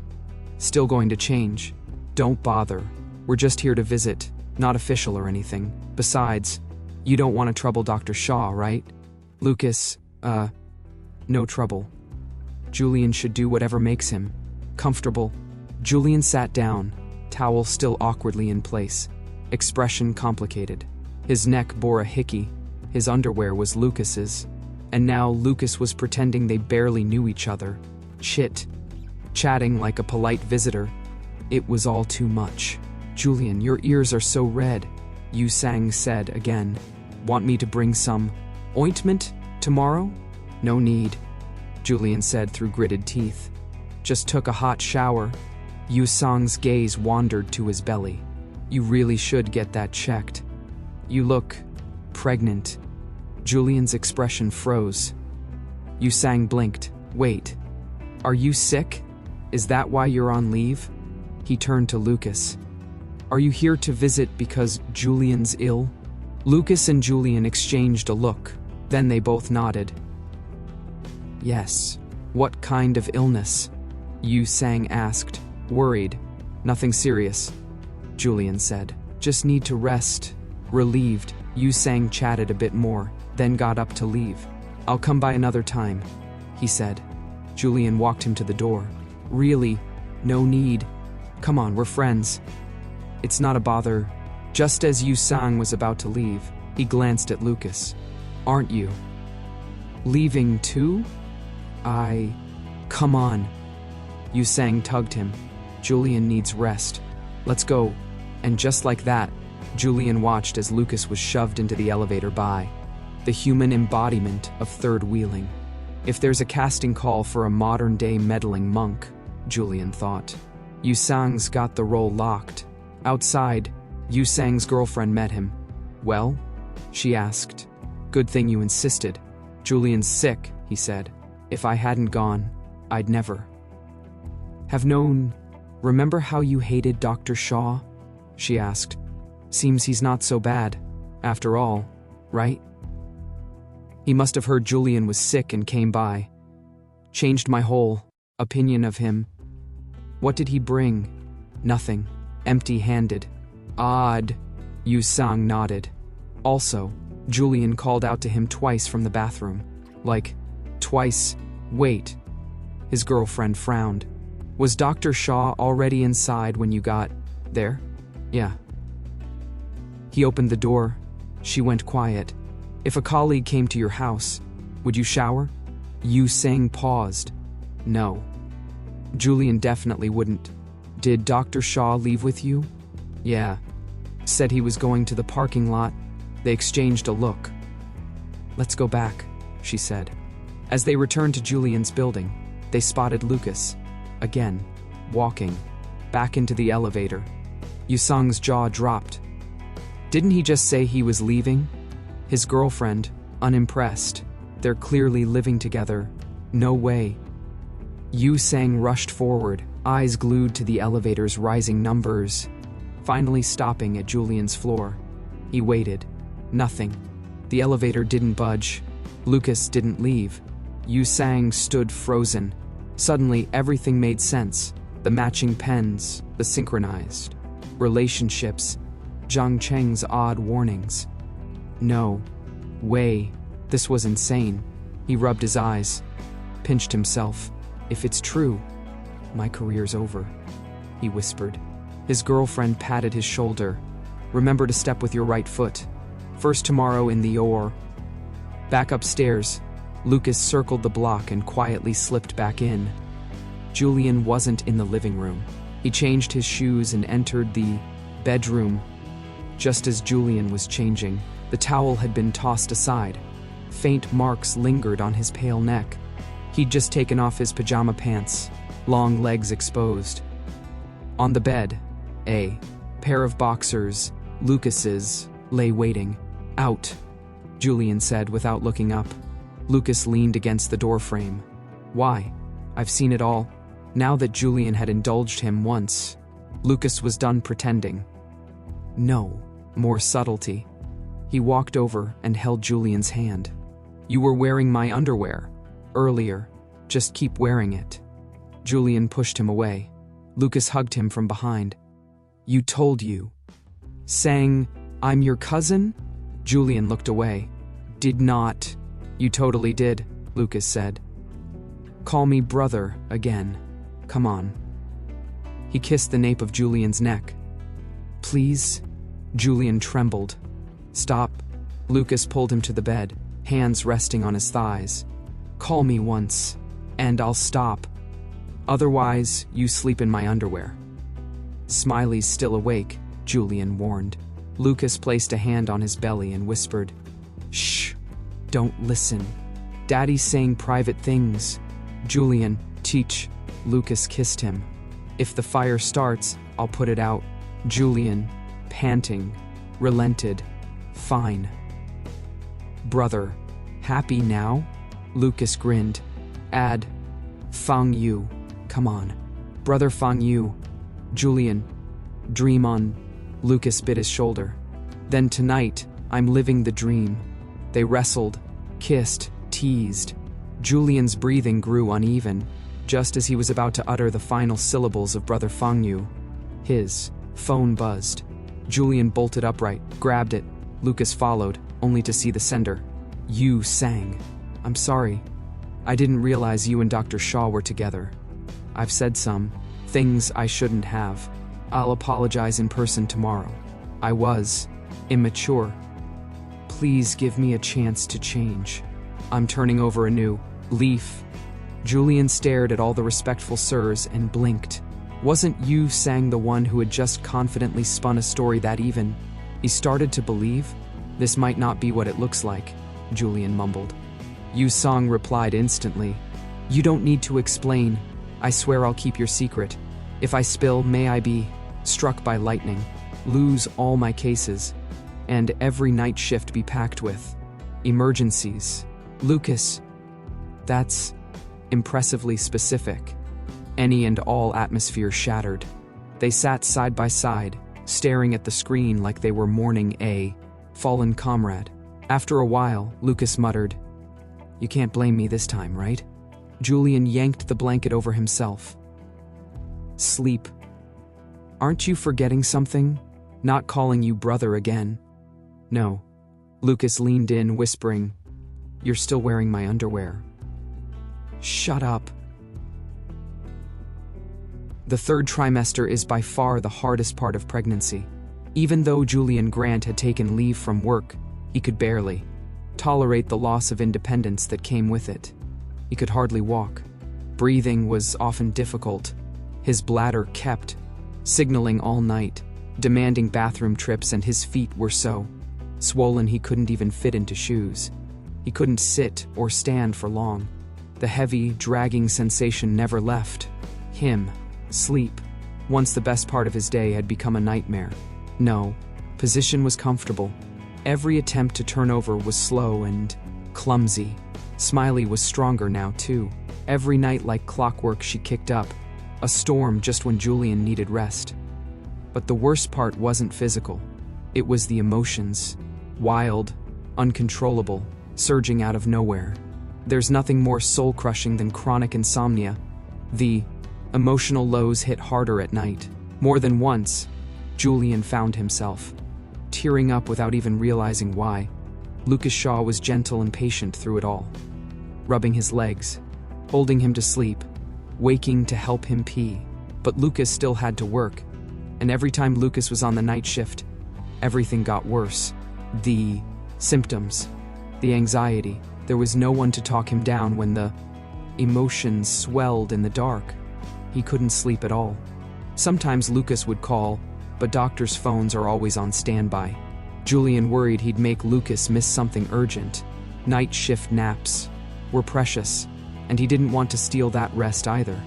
Speaker 1: Still going to change. Don't bother. We're just here to visit, not official or anything. Besides, you don't want to trouble Dr. Shaw, right? Lucas, no trouble. Julian should do whatever makes him comfortable. Julian sat down, towel still awkwardly in place, expression complicated. His neck bore a hickey. His underwear was Lucas's. And now Lucas was pretending they barely knew each other. Chatting like a polite visitor. It was all too much. Julian, your ears are so red, Yu Sang said again. Want me to bring some ointment tomorrow? No need, Julian said through gritted teeth. Just took a hot shower. Yu Sang's gaze wandered to his belly. You really should get that checked. You look pregnant. Julian's expression froze. Yu Sang blinked. Wait, are you sick? Is that why you're on leave? He turned to Lucas. Are you here to visit because Julian's ill? Lucas and Julian exchanged a look. Then they both nodded. Yes. What kind of illness? Yu Sang asked, worried. Nothing serious, Julian said. Just need to rest. Relieved, Yu Sang chatted a bit more, then got up to leave. I'll come by another time, he said. Julian walked him to the door. Really? No need. Come on, we're friends. It's not a bother. Just as Yu Sang was about to leave, he glanced at Lucas. Aren't you leaving too? Come on. Yu Sang tugged him. Julian needs rest. Let's go. And just like that, Julian watched as Lucas was shoved into the elevator by the human embodiment of third wheeling. If there's a casting call for a modern-day meddling monk, Julian thought, Yu Sang's got the role locked. Outside, Yu Sang's girlfriend met him. Well? She asked. Good thing you insisted. Julian's sick, he said. If I hadn't gone, I'd never have known. Remember how you hated Dr. Shaw? She asked. Seems he's not so bad, after all, right? He must have heard Julian was sick and came by. Changed my whole opinion of him. What did he bring? Nothing. Empty-handed. Odd. Yu Sang nodded. Also, Julian called out to him twice from the bathroom. Like, twice. Wait. His girlfriend frowned. Was Dr. Shaw already inside when you got there? Yeah. He opened the door. She went quiet. If a colleague came to your house, would you shower? Yu Sang paused. No. Julian definitely wouldn't. Did Dr. Shaw leave with you? Yeah. Said he was going to the parking lot. They exchanged a look. Let's go back, she said. As they returned to Julian's building, they spotted Lucas, again, walking, back into the elevator. Yu Sang's jaw dropped. Didn't he just say he was leaving? His girlfriend, unimpressed. They're clearly living together. No way. Yu Sang rushed forward, eyes glued to the elevator's rising numbers, finally stopping at Julian's floor. He waited. Nothing. The elevator didn't budge. Lucas didn't leave. Yu Sang stood frozen. Suddenly, everything made sense. The matching pens, the synchronized relationships, Zhang Cheng's odd warnings. No way. This was insane. He rubbed his eyes, pinched himself. If it's true, my career's over, he whispered. His girlfriend patted his shoulder. Remember to step with your right foot. First tomorrow in the OR. Back upstairs, Lucas circled the block and quietly slipped back in. Julian wasn't in the living room. He changed his shoes and entered the bedroom. Just as Julian was changing, the towel had been tossed aside. Faint marks lingered on his pale neck. He'd just taken off his pajama pants, long legs exposed. On the bed, a pair of boxers, Lucas's, lay waiting. Out, Julian said without looking up. Lucas leaned against the doorframe. Why? I've seen it all. Now that Julian had indulged him once, Lucas was done pretending. No, more subtlety. He walked over and held Julian's hand. You were wearing my underwear earlier. Just keep wearing it. Julian pushed him away. Lucas hugged him from behind. You told you. Sang, I'm your cousin? Julian looked away. Did not. You totally did, Lucas said. Call me brother again. Come on. He kissed the nape of Julian's neck. Please? Julian trembled. Stop. Lucas pulled him to the bed, hands resting on his thighs. Call me once, and I'll stop. Otherwise, you sleep in my underwear. Smiley's still awake, Julian warned. Lucas placed a hand on his belly and whispered, Shh, don't listen. Daddy's saying private things. Julian, teach. Lucas kissed him. If the fire starts, I'll put it out. Julian, panting, relented. Fine. Brother, happy now? Lucas grinned. Fang Yu. Come on. Brother Fang Yu. Julian, dream on. Lucas bit his shoulder. Then tonight, I'm living the dream. They wrestled, kissed, teased. Julian's breathing grew uneven, just as he was about to utter the final syllables of Brother Fang Yu. His phone buzzed. Julian bolted upright, grabbed it. Lucas followed, only to see the sender. Yu Sang. I'm sorry. I didn't realize you and Dr. Shaw were together. I've said some things I shouldn't have. I'll apologize in person tomorrow. I was immature. Please give me a chance to change. I'm turning over a new leaf. Julian stared at all the respectful sirs and blinked. Wasn't Yu Sang the one who had just confidently spun a story that even? He started to believe this might not be what it looks like. Julian mumbled. Yu Song replied instantly. You don't need to explain. I swear I'll keep your secret. If I spill, may I be struck by lightning, lose all my cases, and every night shift be packed with emergencies. Lucas, that's impressively specific. Any and all atmosphere shattered. They sat side by side, staring at the screen like they were mourning a fallen comrade. After a while, Lucas muttered, You can't blame me this time, right? Julian yanked the blanket over himself. Sleep. Aren't you forgetting something? Not calling you brother again. No. Lucas leaned in, whispering, You're still wearing my underwear. Shut up. The third trimester is by far the hardest part of pregnancy. Even though Julian Grant had taken leave from work, he could barely tolerate the loss of independence that came with it. He could hardly walk. Breathing was often difficult. His bladder kept signaling all night, demanding bathroom trips, and his feet were so swollen he couldn't even fit into shoes. He couldn't sit or stand for long. The heavy, dragging sensation never left him. Sleep, once the best part of his day, had become a nightmare. No, position was comfortable. Every attempt to turn over was slow and clumsy. Smiley was stronger now, too. Every night, like clockwork, she kicked up a storm just when Julian needed rest. But the worst part wasn't physical. It was the emotions. Wild, uncontrollable, surging out of nowhere. There's nothing more soul-crushing than chronic insomnia. The emotional lows hit harder at night. More than once, Julian found himself tearing up without even realizing why. Lucas Shaw was gentle and patient through it all, rubbing his legs, holding him to sleep, waking to help him pee. But Lucas still had to work, and every time Lucas was on the night shift, everything got worse. The symptoms, the anxiety. There was no one to talk him down when the emotions swelled in the dark. He couldn't sleep at all. Sometimes Lucas would call, but doctors' phones are always on standby. Julian worried he'd make Lucas miss something urgent. Night shift naps were precious, and he didn't want to steal that rest either.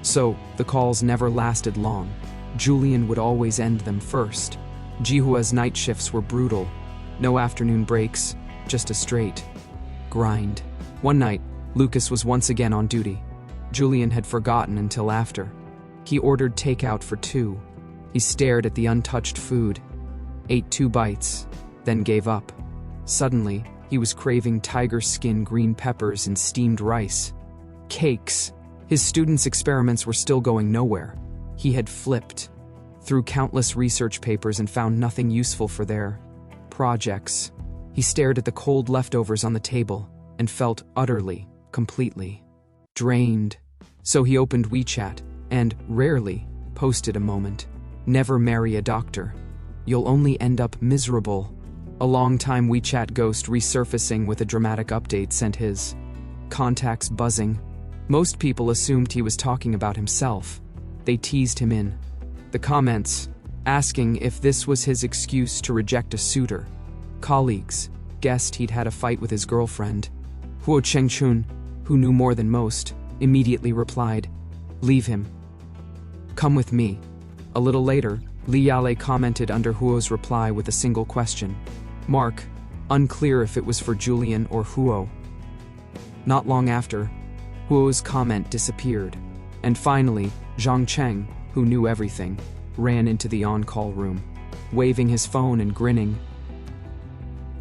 Speaker 1: So, the calls never lasted long. Julian would always end them first. Jihua's night shifts were brutal. No afternoon breaks, just a straight grind. One night, Lucas was once again on duty. Julian had forgotten until after. He ordered takeout for 2. He stared at the untouched food, ate 2 bites, then gave up. Suddenly, he was craving tiger skin green peppers and steamed rice. Cakes. His students' experiments were still going nowhere. He had flipped through countless research papers and found nothing useful for their projects. He stared at the cold leftovers on the table and felt utterly, completely drained. So he opened WeChat and, rarely, posted a moment. Never marry a doctor. You'll only end up miserable. A long-time WeChat ghost resurfacing with a dramatic update sent his contacts buzzing. Most people assumed he was talking about himself. They teased him in the comments, asking if this was his excuse to reject a suitor. Colleagues guessed he'd had a fight with his girlfriend. Huo Chengchun, who knew more than most, immediately replied, "Leave him. Come with me." A little later, Li Yale commented under Huo's reply with a single question mark, unclear if it was for Julian or Huo. Not long after, Huo's comment disappeared, and finally, Zhang Cheng, who knew everything, ran into the on-call room, waving his phone and grinning.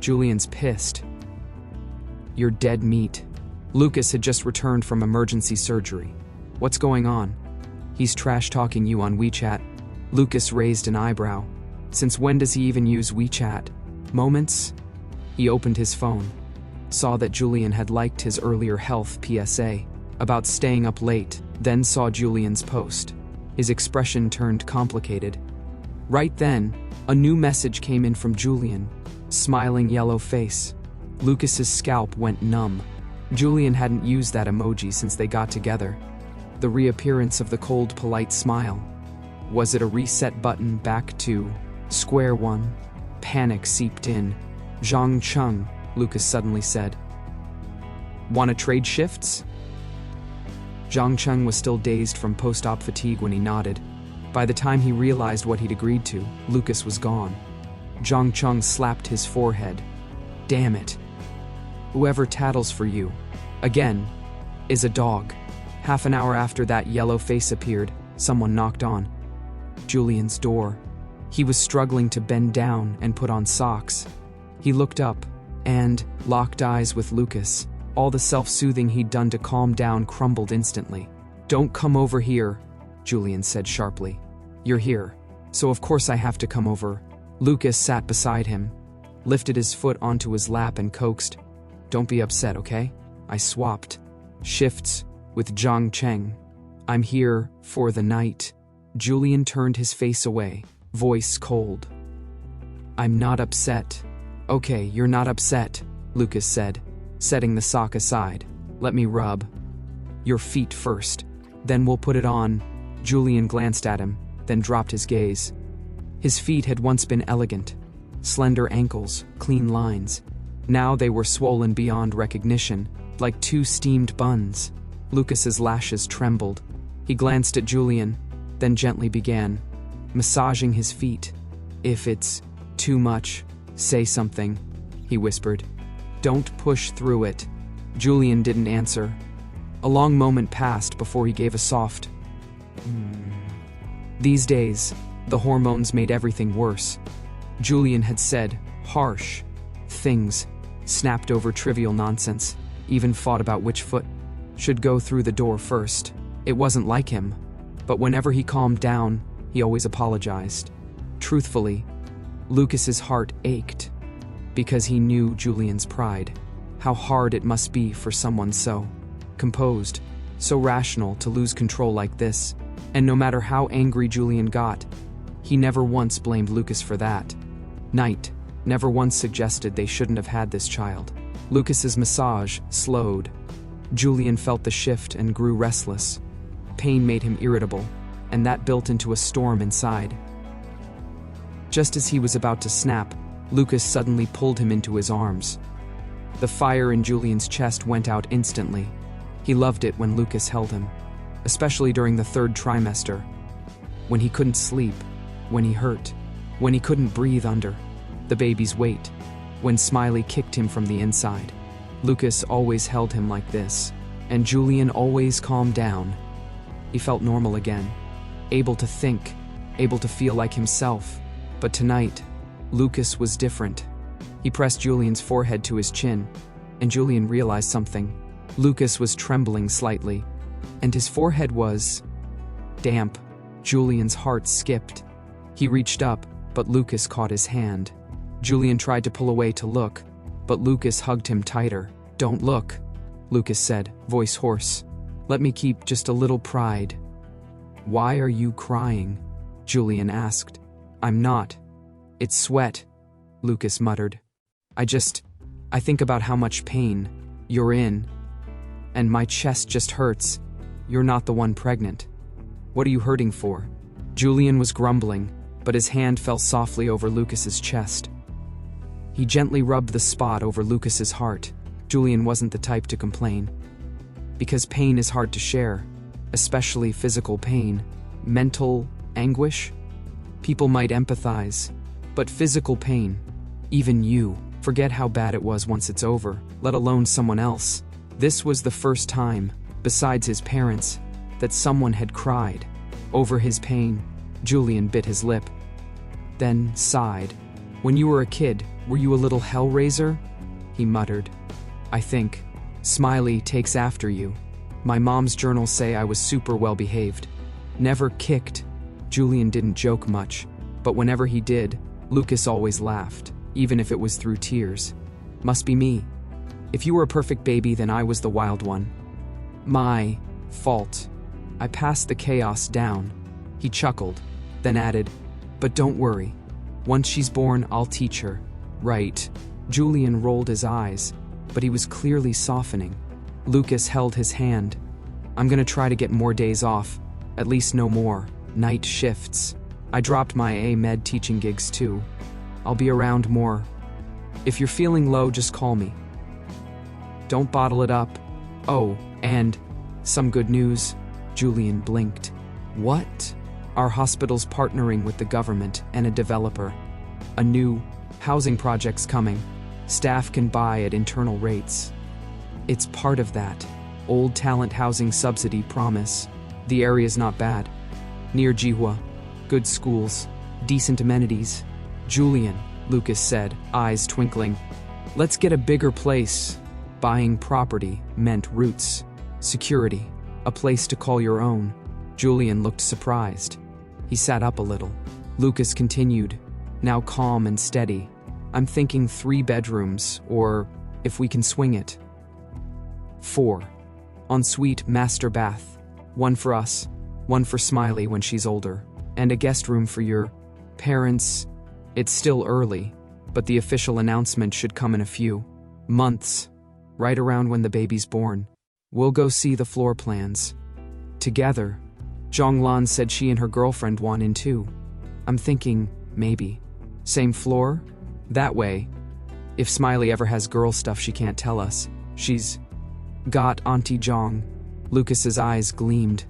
Speaker 1: Julian's pissed. "You're dead meat." Lucas had just returned from emergency surgery. "What's going on?" "He's trash-talking you on WeChat." Lucas raised an eyebrow. Since when does he even use WeChat? Moments? He opened his phone, saw that Julian had liked his earlier health PSA about staying up late, then saw Julian's post. His expression turned complicated. Right then, a new message came in from Julian, smiling yellow face. Lucas's scalp went numb. Julian hadn't used that emoji since they got together. The reappearance of the cold, polite smile. Was it a reset button back to square one? Panic seeped in. Zhang Cheng, Lucas suddenly said. "Wanna trade shifts?" Zhang Cheng was still dazed from post-op fatigue when he nodded. By the time he realized what he'd agreed to, Lucas was gone. Zhang Cheng slapped his forehead. "Damn it. Whoever tattles for you, again, is a dog." Half an hour after that yellow face appeared, someone knocked on Julian's door. He was struggling to bend down and put on socks. He looked up and locked eyes with Lucas. All the self-soothing he'd done to calm down crumbled instantly. "Don't come over here," Julian said sharply. "You're here, so of course I have to come over." Lucas sat beside him, lifted his foot onto his lap and coaxed, "Don't be upset, okay? I swapped shifts with Zhang Cheng. I'm here for the night." Julian turned his face away, voice cold. "I'm not upset." "Okay, you're not upset," Lucas said, setting the sock aside. "Let me rub your feet first, then we'll put it on." Julian glanced at him, then dropped his gaze. His feet had once been elegant, slender ankles, clean lines. Now they were swollen beyond recognition, like two steamed buns. Lucas's lashes trembled. He glanced at Julian, then gently began massaging his feet. "If it's too much, say something," he whispered. "Don't push through it." Julian didn't answer. A long moment passed before he gave a soft These days, the hormones made everything worse. Julian had said harsh things, snapped over trivial nonsense, even fought about which foot should go through the door first. It wasn't like him, but whenever he calmed down, he always apologized. Truthfully, Lucas's heart ached, because he knew Julian's pride. How hard it must be for someone so composed, so rational to lose control like this. And no matter how angry Julian got, he never once blamed Lucas for that. Knight never once suggested they shouldn't have had this child. Lucas's massage slowed. Julian felt the shift and grew restless. Pain made him irritable, and that built into a storm inside. Just as he was about to snap, Lucas suddenly pulled him into his arms. The fire in Julian's chest went out instantly. He loved it when Lucas held him, especially during the third trimester, when he couldn't sleep, when he hurt, when he couldn't breathe under the baby's weight, when Smiley kicked him from the inside. Lucas always held him like this, and Julian always calmed down. He felt normal again, able to think, able to feel like himself. But tonight, Lucas was different. He pressed Julian's forehead to his chin, and Julian realized something. Lucas was trembling slightly, and his forehead was damp. Julian's heart skipped. He reached up, but Lucas caught his hand. Julian tried to pull away to look, but Lucas hugged him tighter. "Don't look," Lucas said, voice hoarse. "Let me keep just a little pride." "Why are you crying?" Julian asked. "I'm not. It's sweat," Lucas muttered. I think about how much pain you're in, and my chest just hurts. You're not the one pregnant. What are you hurting for?" Julian was grumbling, but his hand fell softly over Lucas's chest. He gently rubbed the spot over Lucas's heart. Julian wasn't the type to complain, because pain is hard to share, especially physical pain. Mental anguish? People might empathize, but physical pain, even you, forget how bad it was once it's over, let alone someone else. This was the first time, besides his parents, that someone had cried over his pain. Julian bit his lip, then sighed. "When you were a kid, were you a little hellraiser?" he muttered. "I think Smiley takes after you. My mom's journals say I was super well behaved. Never kicked." Julian didn't joke much, but whenever he did, Lucas always laughed, even if it was through tears. "Must be me. If you were a perfect baby, then I was the wild one. My fault. I passed the chaos down." He chuckled, then added, "But don't worry. Once she's born, I'll teach her." "Right." Julian rolled his eyes, but he was clearly softening. Lucas held his hand. "I'm gonna try to get more days off, at least no more night shifts. I dropped my A-Med teaching gigs too. I'll be around more." If you're feeling low, just call me. Don't bottle it up. Oh, and some good news. Julian blinked. What? Our hospital's partnering with the government and a developer. A new housing project's coming. Staff can buy at internal rates. It's part of that old talent housing subsidy promise. The area's not bad. Near Jihua. Good schools. Decent amenities. Julian, Lucas said, eyes twinkling. Let's get a bigger place. Buying property meant roots, security, a place to call your own. Julian looked surprised. He sat up a little. Lucas continued, now calm and steady. I'm thinking 3 bedrooms, or, if we can swing it, 4. Ensuite master bath. 1 for us, 1 for Smiley when she's older, and a guest room for your parents. It's still early, but the official announcement should come in a few months, right around when the baby's born. We'll go see the floor plans together. Zhonglan said she and her girlfriend want in too. I'm thinking, maybe. Same floor? That way, if Smiley ever has girl stuff she can't tell us, she's got Auntie Zhong. Lucas's eyes gleamed.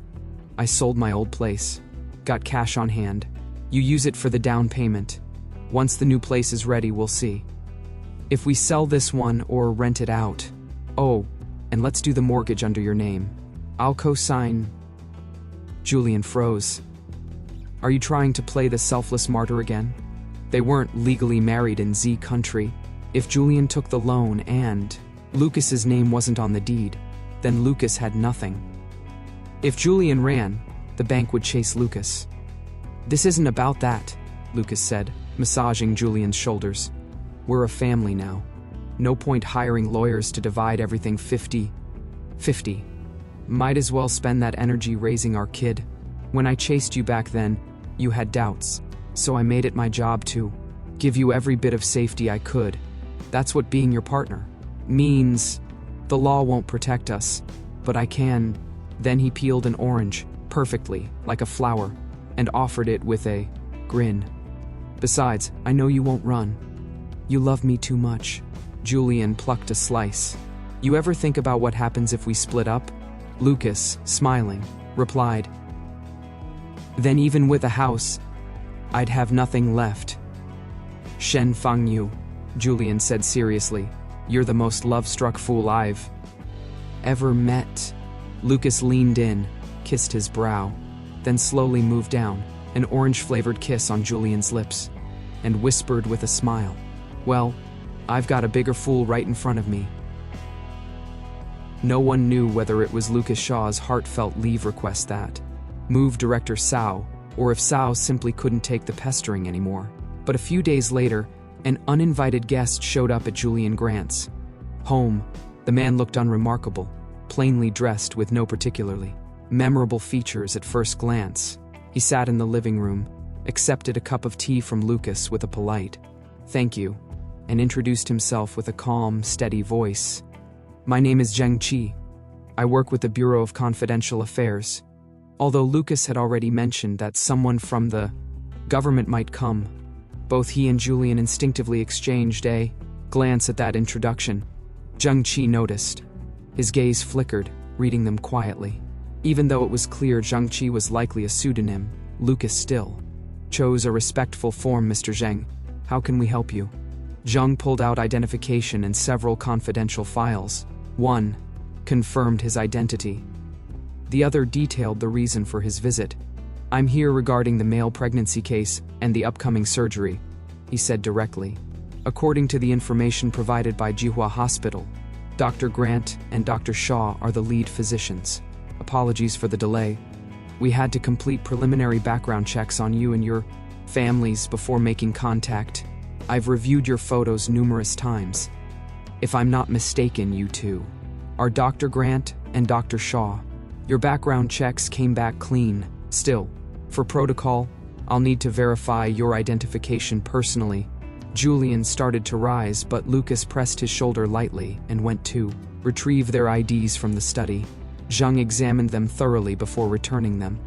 Speaker 1: I sold my old place. Got cash on hand. You use it for the down payment. Once the new place is ready, we'll see if we sell this one or rent it out. Oh, and let's do the mortgage under your name. I'll co-sign. Julian froze. Are you trying to play the selfless martyr again? They weren't legally married in Z country. If Julian took the loan and Lucas's name wasn't on the deed, then Lucas had nothing. If Julian ran, the bank would chase Lucas. This isn't about that, Lucas said, massaging Julian's shoulders. We're a family now. No point hiring lawyers to divide everything 50-50. Might as well spend that energy raising our kid. When I chased you back then, you had doubts, so I made it my job to give you every bit of safety I could. That's what being your partner means. The law won't protect us, but I can. Then he peeled an orange, perfectly, like a flower, and offered it with a grin. Besides, I know you won't run. You love me too much. Julian plucked a slice. You ever think about what happens if we split up? Lucas, smiling, replied. Then even with a house, I'd have nothing left. Shen Fang Yu, Julian said seriously. You're the most love-struck fool I've ever met. Lucas leaned in, kissed his brow, then slowly moved down, an orange-flavored kiss on Julian's lips, and whispered with a smile, well, I've got a bigger fool right in front of me. No one knew whether it was Lucas Shaw's heartfelt leave request that moved director Sao, or if Sao simply couldn't take the pestering anymore. But a few days later, an uninvited guest showed up at Julian Grant's home. The man looked unremarkable, plainly dressed with no particularly memorable features at first glance. He sat in the living room, accepted a cup of tea from Lucas with a polite "thank you," and introduced himself with a calm, steady voice. My name is Zheng Qi. I work with the Bureau of Confidential Affairs. Although Lucas had already mentioned that someone from the government might come, both he and Julian instinctively exchanged a glance at that introduction. Zheng Qi noticed. His gaze flickered, reading them quietly. Even though it was clear Zheng Qi was likely a pseudonym, Lucas still chose a respectful form. Mr. Zheng, how can we help you? Zheng pulled out identification and several confidential files. One confirmed his identity. The other detailed the reason for his visit. I'm here regarding the male pregnancy case and the upcoming surgery, he said directly. According to the information provided by Jihua Hospital, Dr. Grant and Dr. Shaw are the lead physicians. Apologies for the delay. We had to complete preliminary background checks on you and your families before making contact. I've reviewed your photos numerous times. If I'm not mistaken, you two are Dr. Grant and Dr. Shaw. Your background checks came back clean. Still, for protocol, I'll need to verify your identification personally. Julian started to rise, but Lucas pressed his shoulder lightly and went to retrieve their IDs from the study. Zheng examined them thoroughly before returning them.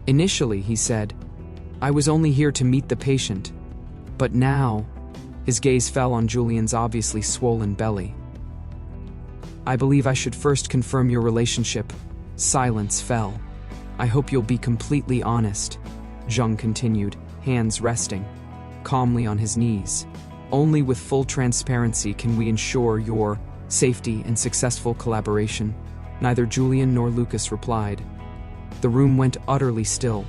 Speaker 1: Initially, he said, I was only here to meet the patient. But now, His gaze fell on Julian's obviously swollen belly. "I believe I should first confirm your relationship." Silence fell. "I hope you'll be completely honest," Zhang continued, hands resting calmly on his knees. "Only with full transparency can we ensure your safety and successful collaboration." Neither Julian nor Lucas replied. The room went utterly still,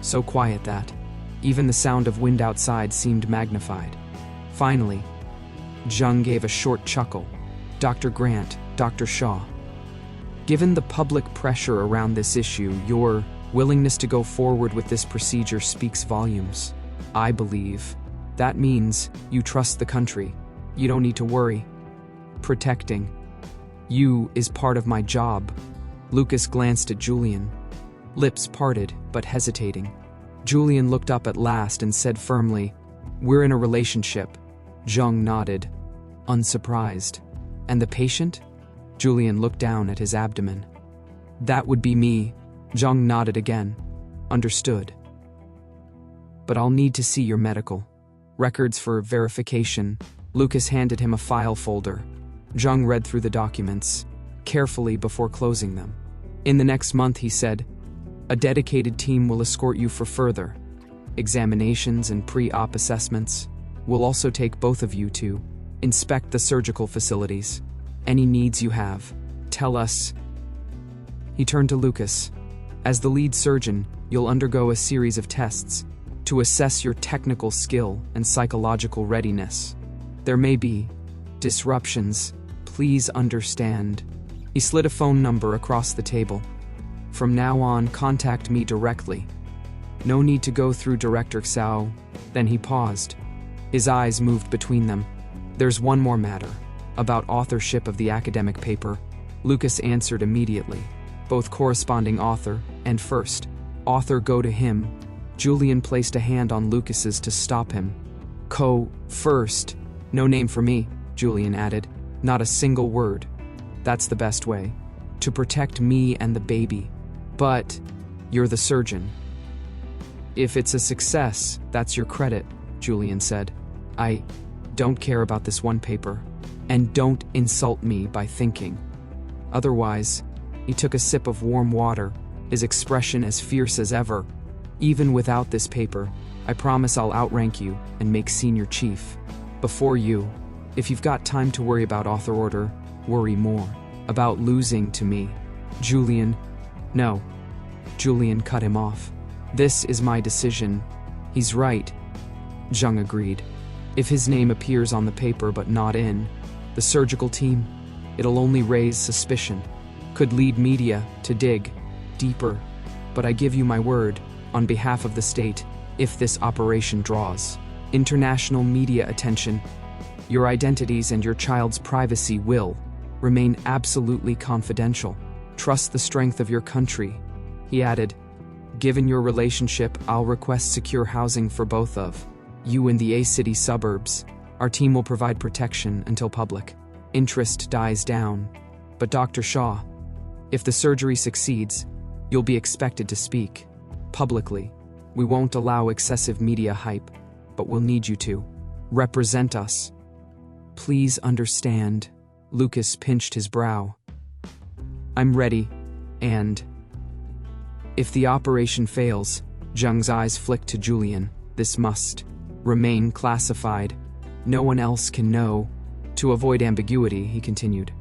Speaker 1: so quiet that even the sound of wind outside seemed magnified. Finally, Zhang gave a short chuckle. "Dr. Grant, Dr. Shaw, given the public pressure around this issue, your willingness to go forward with this procedure speaks volumes. I believe that means you trust the country. You don't need to worry. Protecting you is part of my job." Lucas glanced at Julian, lips parted but hesitating. Julian looked up at last and said firmly, "We're in a relationship." Zhang nodded, unsurprised. "And the patient?" Julian looked down at his abdomen. "That would be me." Zhang nodded again. "Understood. But I'll need to see your medical records for verification." Lucas handed him a file folder. Zhang read through the documents carefully before closing them. "In the next month," he said, "a dedicated team will escort you for further examinations and pre-op assessments. We'll also take both of you to inspect the surgical facilities. Any needs you have, tell us." He turned to Lucas. "As the lead surgeon, you'll undergo a series of tests to assess your technical skill and psychological readiness. There may be disruptions. Please understand." He slid a phone number across the table. "From now on, contact me directly. No need to go through Director Xiao." Then he paused. His eyes moved between them. "There's one more matter, about authorship of the academic paper." Lucas answered immediately. "Both corresponding author and first author go to him." Julian placed a hand on Lucas's to stop him. "First. No name for me," Julian added. "Not a single word. That's the best way to protect me and the baby. But you're the surgeon. If it's a success, that's your credit," Julian said. "I don't care about this one paper. And don't insult me by thinking otherwise." He took a sip of warm water, his expression as fierce as ever. "Even without this paper, I promise I'll outrank you and make senior chief before you. If you've got time to worry about author order, worry more about losing to me." "Julian." "No." Julian cut him off. "This is my decision." "He's right," Zhang agreed. "If his name appears on the paper but not in the surgical team, it'll only raise suspicion. Could lead media to dig deeper. But I give you my word, on behalf of the state, if this operation draws international media attention, your identities and your child's privacy will remain absolutely confidential. Trust the strength of your country." He added, "Given your relationship, I'll request secure housing for both of you in the A-city suburbs. Our team will provide protection until public interest dies down. But Dr. Shaw, if the surgery succeeds, you'll be expected to speak publicly. We won't allow excessive media hype, but we'll need you to represent us. Please understand." Lucas pinched his brow. "I'm ready, and if the operation fails," Zhang's eyes flicked to Julian, "this must remain classified. No one else can know." To avoid ambiguity, he continued,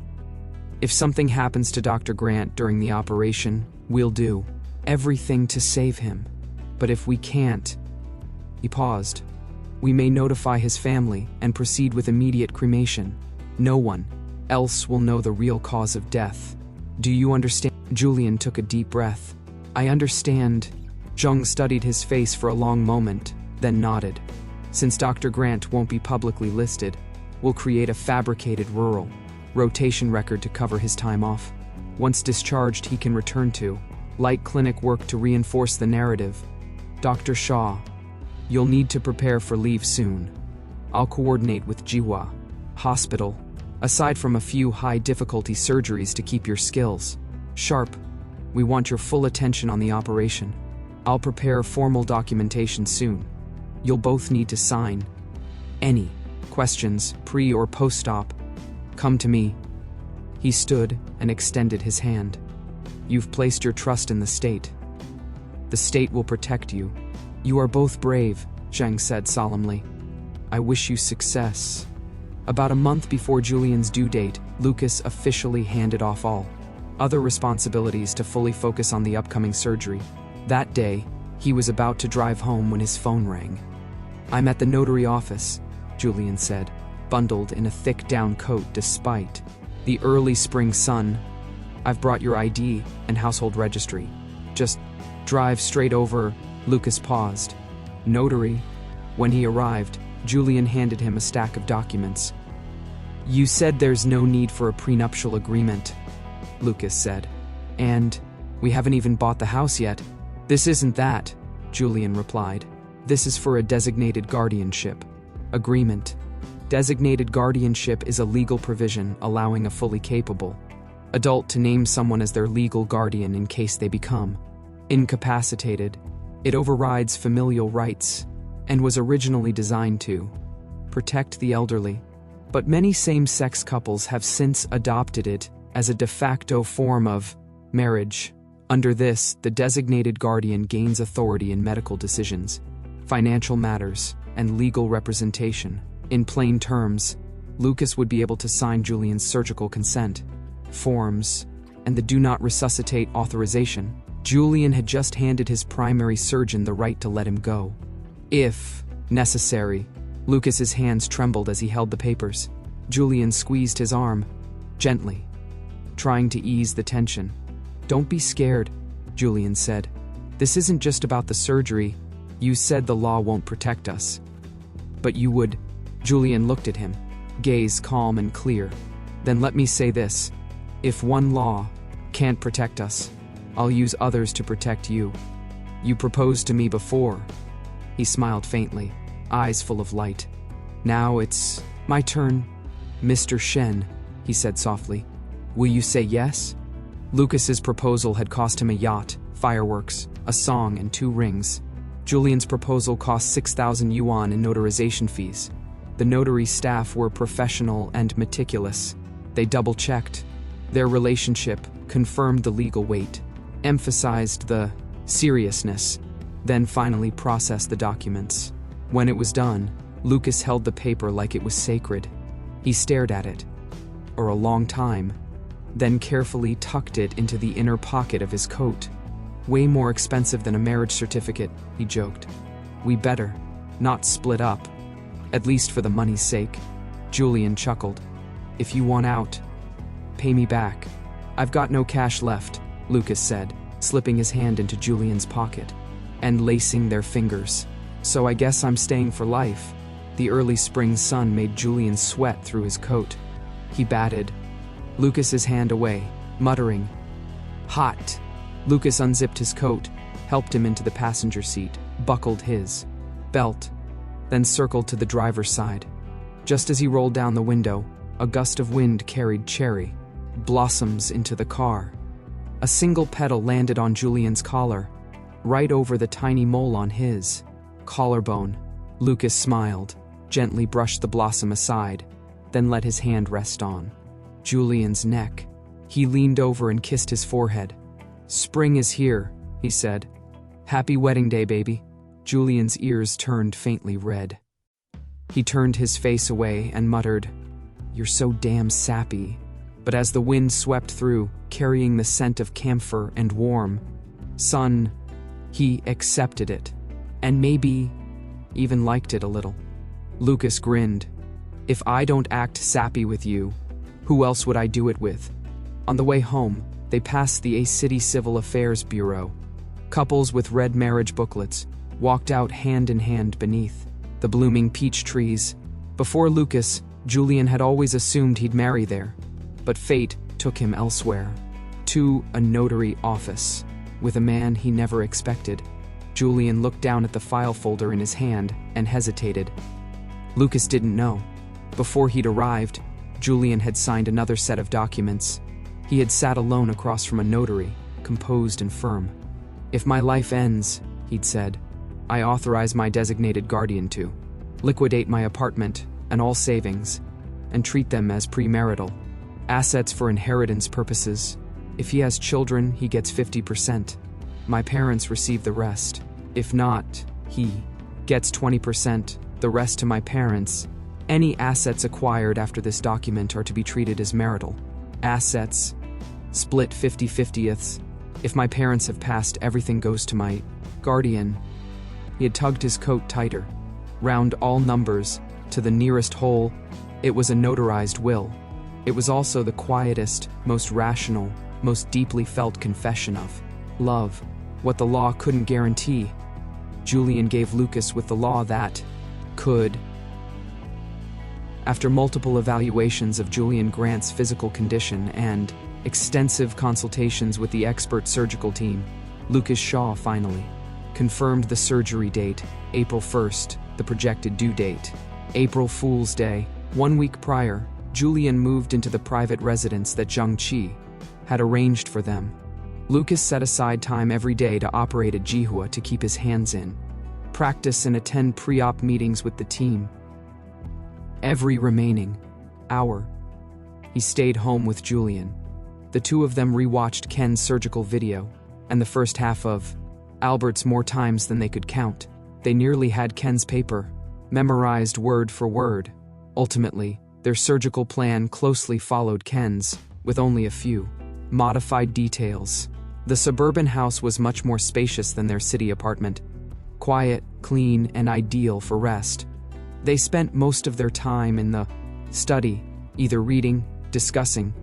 Speaker 1: "If something happens to Dr. Grant during the operation, we'll do everything to save him. But if we can't," he paused, "we may notify his family and proceed with immediate cremation. No one else will know the real cause of death. Do you understand?" Julian took a deep breath. "I understand." Zhang studied his face for a long moment, then nodded. "Since Dr. Grant won't be publicly listed, we'll create a fabricated rural rotation record to cover his time off. Once discharged, he can return to light clinic work to reinforce the narrative. Dr. Shaw, you'll need to prepare for leave soon. I'll coordinate with Jiwa Hospital, aside from a few high-difficulty surgeries to keep your skills sharp. We want your full attention on the operation. I'll prepare formal documentation soon. You'll both need to sign any Questions, pre or post-op. Come to me. He stood and extended his hand. You've placed your trust in the state. The state will protect you. You are both brave, Zheng said solemnly. I wish you success. About a month before Julian's due date, Lucas officially handed off all other responsibilities to fully focus on the upcoming surgery. That day, he was about to drive home when his phone rang. I'm at the notary office, Julian said, bundled in a thick down coat despite the early spring sun. I've brought your ID and household registry. Just drive straight over. Lucas paused. Notary? When he arrived, Julian handed him a stack of documents. You said there's no need for a prenuptial agreement, Lucas said. And we haven't even bought the house yet. This isn't that, Julian replied. This is for a designated guardianship agreement. Designated guardianship is a legal provision allowing a fully capable adult to name someone as their legal guardian in case they become incapacitated. It overrides familial rights and was originally designed to protect the elderly, but many same-sex couples have since adopted it as a de facto form of marriage. Under this, the designated guardian gains authority in medical decisions, financial matters, and legal representation. In plain terms, Lucas would be able to sign Julian's surgical consent forms and the do not resuscitate authorization. Julian had just handed his primary surgeon the right to let him go, if necessary. Lucas's hands trembled as he held the papers. Julian squeezed his arm gently, trying to ease the tension. Don't be scared, Julian said. This isn't just about the surgery. You said the law won't protect us. But you would. Julian looked at him, gaze calm and clear. Then let me say this. If one law can't protect us, I'll use others to protect you. You proposed to me before. He smiled faintly, eyes full of light. Now it's my turn. Mr. Shen, he said softly. Will you say yes? Lucas's proposal had cost him a yacht, fireworks, a song, and 2 rings. Julian's proposal cost 6,000 yuan in notarization fees. The notary staff were professional and meticulous. They double-checked their relationship, confirmed the legal weight, emphasized the seriousness, then finally processed the documents. When it was done, Lucas held the paper like it was sacred. He stared at it for a long time, then carefully tucked it into the inner pocket of his coat. Way more expensive than a marriage certificate, he joked. We better not split up, at least for the money's sake. Julian chuckled. If you want out, pay me back. I've got no cash left, Lucas said, slipping his hand into Julian's pocket and lacing their fingers. So I guess I'm staying for life. The early spring sun made Julian sweat through his coat. He batted Lucas's hand away, muttering, Hot. Lucas unzipped his coat, helped him into the passenger seat, buckled his belt, then circled to the driver's side. Just as he rolled down the window, a gust of wind carried cherry blossoms into the car. A single petal landed on Julian's collar, right over the tiny mole on his collarbone. Lucas smiled, gently brushed the blossom aside, then let his hand rest on Julian's neck. He leaned over and kissed his forehead. Spring is here, he said. Happy wedding day, baby. Julian's ears turned faintly red. He turned his face away and muttered, You're so damn sappy. But as the wind swept through, carrying the scent of camphor and warm sun, he accepted it, and maybe even liked it a little. Lucas grinned. If I don't act sappy with you, who else would I do it with? On the way home, they passed the A City Civil Affairs Bureau. Couples with red marriage booklets walked out hand in hand beneath the blooming peach trees. Before Lucas, Julian had always assumed he'd marry there, but fate took him elsewhere, to a notary office, with a man he never expected. Julian looked down at the file folder in his hand and hesitated. Lucas didn't know. Before he'd arrived, Julian had signed another set of documents. He had sat alone across from a notary, composed and firm. If my life ends, he'd said, I authorize my designated guardian to liquidate my apartment and all savings, and treat them as premarital assets for inheritance purposes. If he has children, he gets 50%. My parents receive the rest. If not, he gets 20%, the rest to my parents. Any assets acquired after this document are to be treated as marital assets, split 50/50ths. If my parents have passed, everything goes to my guardian. He had tugged his coat tighter. Round all numbers to the nearest whole. It was a notarized will. It was also the quietest, most rational, most deeply felt confession of love, what the law couldn't guarantee. Julian gave Lucas with the law that could. After multiple evaluations of Julian Grant's physical condition and extensive consultations with the expert surgical team, Lucas Shaw finally confirmed the surgery date, April 1st, the projected due date, April Fool's Day. 1 week prior, Julian moved into the private residence that Zheng Qi had arranged for them. Lucas set aside time every day to operate at Jihua to keep his hands in, practice and attend pre-op meetings with the team. Every remaining hour, he stayed home with Julian. The two of them rewatched Ken's surgical video and the first half of Albert's more times than they could count. They nearly had Ken's paper memorized word for word. Ultimately, their surgical plan closely followed Ken's, with only a few modified details. The suburban house was much more spacious than their city apartment, quiet, clean, and ideal for rest. They spent most of their time in the study, either reading, discussing,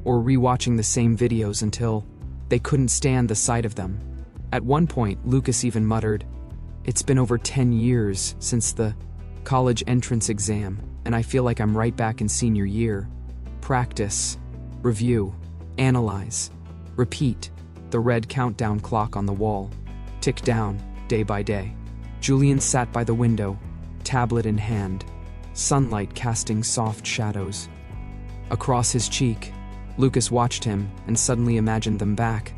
Speaker 1: or rewatching the same videos until they couldn't stand the sight of them. At one point, Lucas even muttered, "It's been over 10 years since the college entrance exam, and I feel like I'm right back in senior year. Practice, review, analyze, repeat." The red countdown clock on the wall ticked down, day by day. Julian sat by the window, tablet in hand, sunlight casting soft shadows across his cheek. Lucas watched him and suddenly imagined them back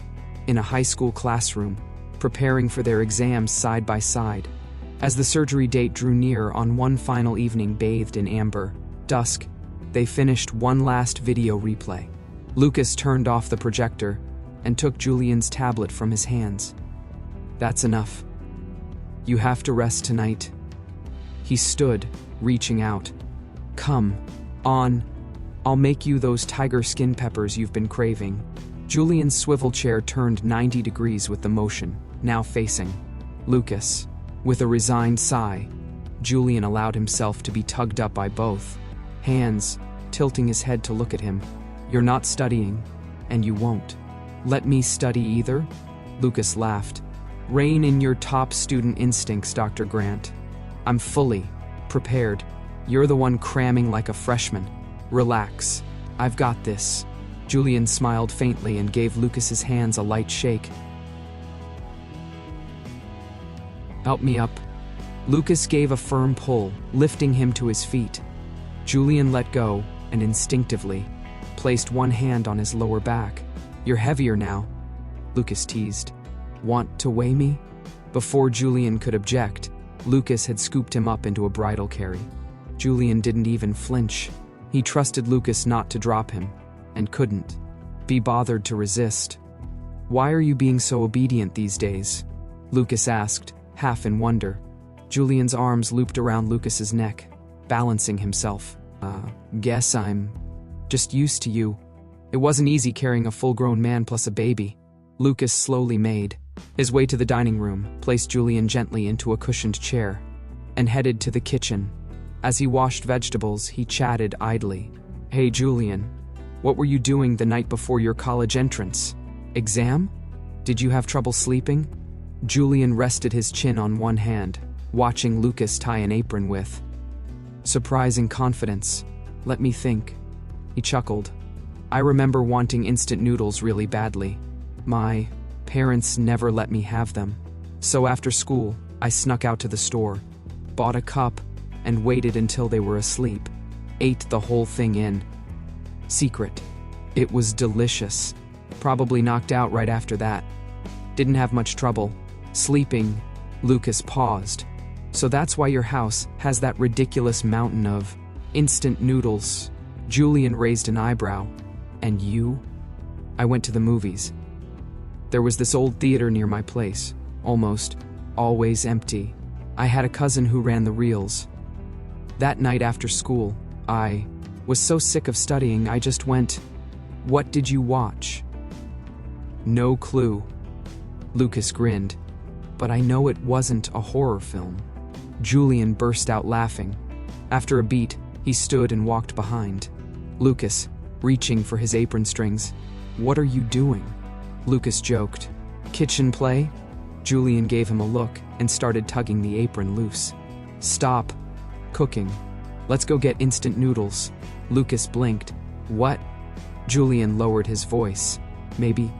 Speaker 1: in a high school classroom, preparing for their exams side by side. As the surgery date drew near, on one final evening bathed in amber dusk, they finished one last video replay. Lucas turned off the projector and took Julian's tablet from his hands. "That's enough. You have to rest tonight." He stood, reaching out. "Come on. I'll make you those tiger skin peppers you've been craving." Julian's swivel chair turned 90 degrees with the motion, now facing Lucas. With a resigned sigh, Julian allowed himself to be tugged up by both hands, tilting his head to look at him. "You're not studying, and you won't let me study either?" Lucas laughed. "Rein in your top student instincts, Dr. Grant. I'm fully prepared. You're the one cramming like a freshman. Relax. I've got this." Julian smiled faintly and gave Lucas's hands a light shake. "Help me up." Lucas gave a firm pull, lifting him to his feet. Julian let go and instinctively placed one hand on his lower back. "You're heavier now," Lucas teased. "Want to weigh me?" Before Julian could object, Lucas had scooped him up into a bridal carry. Julian didn't even flinch. He trusted Lucas not to drop him, and couldn't be bothered to resist. "Why are you being so obedient these days?" Lucas asked, half in wonder. Julian's arms looped around Lucas's neck, balancing himself. Guess I'm just used to you." It wasn't easy carrying a full-grown man plus a baby. Lucas slowly made his way to the dining room, placed Julian gently into a cushioned chair, and headed to the kitchen. As he washed vegetables, he chatted idly. "Hey, Julian, what were you doing the night before your college entrance exam? Did you have trouble sleeping?" Julian rested his chin on one hand, watching Lucas tie an apron with surprising confidence. "Let me think." He chuckled. "I remember wanting instant noodles really badly. My parents never let me have them. So after school, I snuck out to the store, bought a cup, and waited until they were asleep. Ate the whole thing in secret. It was delicious. Probably knocked out right after that. Didn't have much trouble sleeping." Lucas paused. "So that's why your house has that ridiculous mountain of Instant noodles. Julian raised an eyebrow. And you? I went to the movies. There was this old theater near my place, almost always empty. I had a cousin who ran the reels. That night after school, I was so sick of studying I just went. What did you watch? No clue. Lucas grinned. But I know it wasn't a horror film. Julian burst out laughing. After a beat, he stood and walked behind Lucas, reaching for his apron strings. What are you doing? Lucas joked. Kitchen play? Julian gave him a look and started tugging the apron loose. Stop cooking. Let's go get instant noodles. Lucas blinked. What? Julian lowered his voice. Maybe,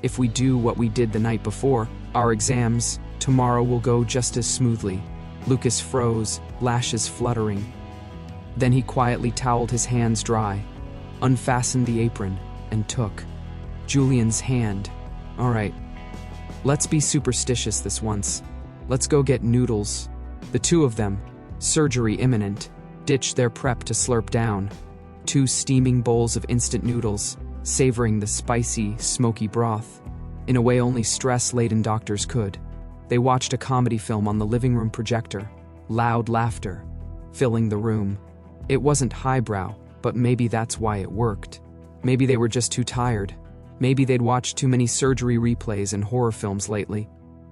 Speaker 1: if we do what we did the night before, our exams tomorrow will go just as smoothly. Lucas froze, lashes fluttering. Then he quietly toweled his hands dry, unfastened the apron, and took Julian's hand. All right, let's be superstitious this once. Let's go get noodles. The two of them, surgery imminent, ditched their prep to slurp down 2 steaming bowls of instant noodles, savoring the spicy, smoky broth, in a way only stress-laden doctors could. They watched a comedy film on the living room projector, loud laughter filling the room. It wasn't highbrow, but maybe that's why it worked. Maybe they were just too tired. Maybe they'd watched too many surgery replays and horror films lately.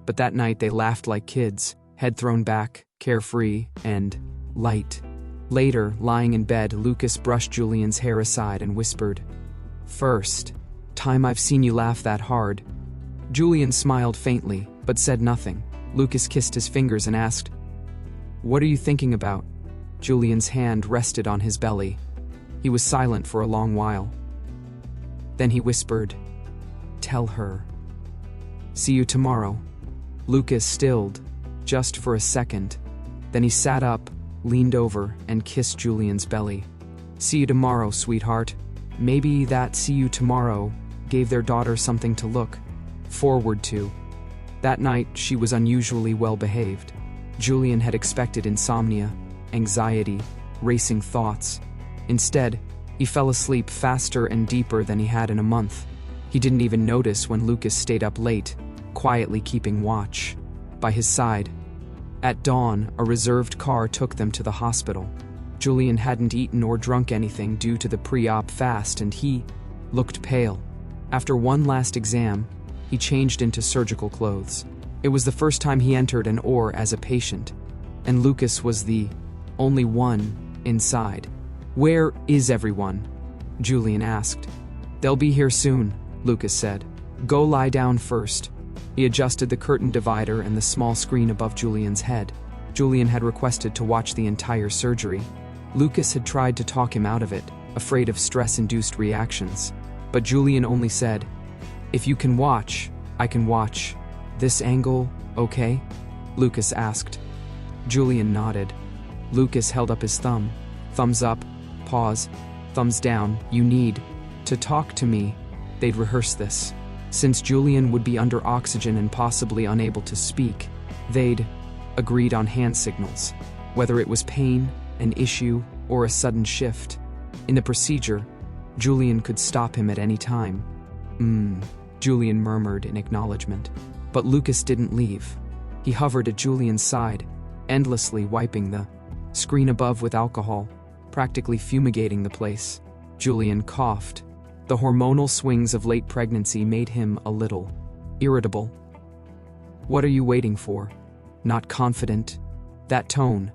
Speaker 1: But that night they laughed like kids, head thrown back, carefree, and light. Later, lying in bed, Lucas brushed Julian's hair aside and whispered, "First time I've seen you laugh that hard." Julian smiled faintly, but said nothing. Lucas kissed his fingers and asked, "What are you thinking about?" Julian's hand rested on his belly. He was silent for a long while. Then he whispered, "Tell her. See you tomorrow." Lucas stilled, just for a second. Then he sat up, leaned over, and kissed Julian's belly. "See you tomorrow, sweetheart." Maybe that "see you tomorrow" gave their daughter something to look forward to. That night, she was unusually well behaved. Julian had expected insomnia, anxiety, racing thoughts. Instead, he fell asleep faster and deeper than he had in a month. He didn't even notice when Lucas stayed up late, quietly keeping watch by his side. At dawn, a reserved car took them to the hospital. Julian hadn't eaten or drunk anything due to the pre-op fast, and he looked pale. After one last exam, he changed into surgical clothes. It was the first time he entered an OR as a patient, and Lucas was the only one inside. "Where is everyone?" Julian asked. "They'll be here soon," Lucas said. "Go lie down first." He adjusted the curtain divider and the small screen above Julian's head. Julian had requested to watch the entire surgery. Lucas had tried to talk him out of it, afraid of stress-induced reactions. But Julian only said, "If you can watch, I can watch. This angle, okay?" Lucas asked. Julian nodded. Lucas held up his thumb. Thumbs up, pause, thumbs down. "You need to talk to me." They'd rehearsed this. Since Julian would be under oxygen and possibly unable to speak, they'd agreed on hand signals, whether it was pain, an issue, or a sudden shift. In the procedure, Julian could stop him at any time. Julian murmured in acknowledgement. But Lucas didn't leave. He hovered at Julian's side, endlessly wiping the screen above with alcohol, practically fumigating the place. Julian coughed. The hormonal swings of late pregnancy made him a little irritable. "What are you waiting for?" Not confident. That tone,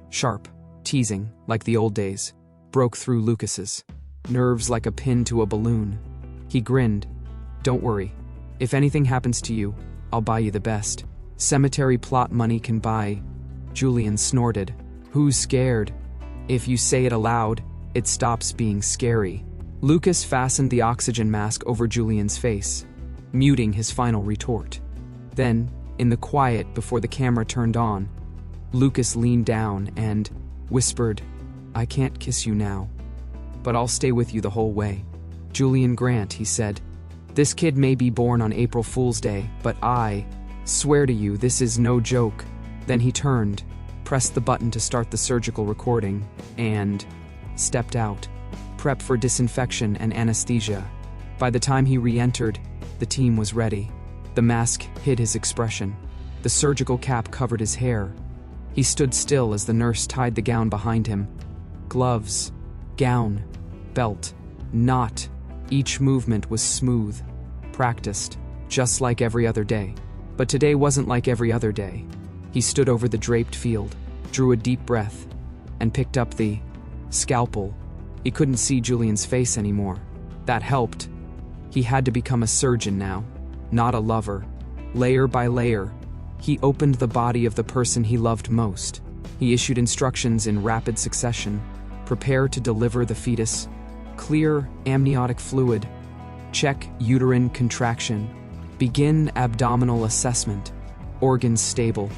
Speaker 1: sharp, teasing, like the old days, broke through Lucas's nerves like a pin to a balloon. He grinned. "Don't worry. If anything happens to you, I'll buy you the best cemetery plot money can buy." Julian snorted. "Who's scared? If you say it aloud, it stops being scary." Lucas fastened the oxygen mask over Julian's face, muting his final retort. Then, in the quiet before the camera turned on, Lucas leaned down and whispered, "I can't kiss you now, but I'll stay with you the whole way." "Julian Grant," he said, "this kid may be born on April Fool's Day, but I swear to you this is no joke." Then he turned, pressed the button to start the surgical recording, and stepped out, prepped for disinfection and anesthesia. By the time he re-entered, the team was ready. The mask hid his expression. The surgical cap covered his hair. He stood still as the nurse tied the gown behind him. Gloves, gown, belt, knot. Each movement was smooth, practiced, just like every other day. But today wasn't like every other day. He stood over the draped field, drew a deep breath, and picked up the scalpel. He couldn't see Julian's face anymore. That helped. He had to become a surgeon now, not a lover. Layer by layer, he opened the body of the person he loved most. He issued instructions in rapid succession. Prepare to deliver the fetus. Clear amniotic fluid. Check uterine contraction. Begin abdominal assessment. Organs stable.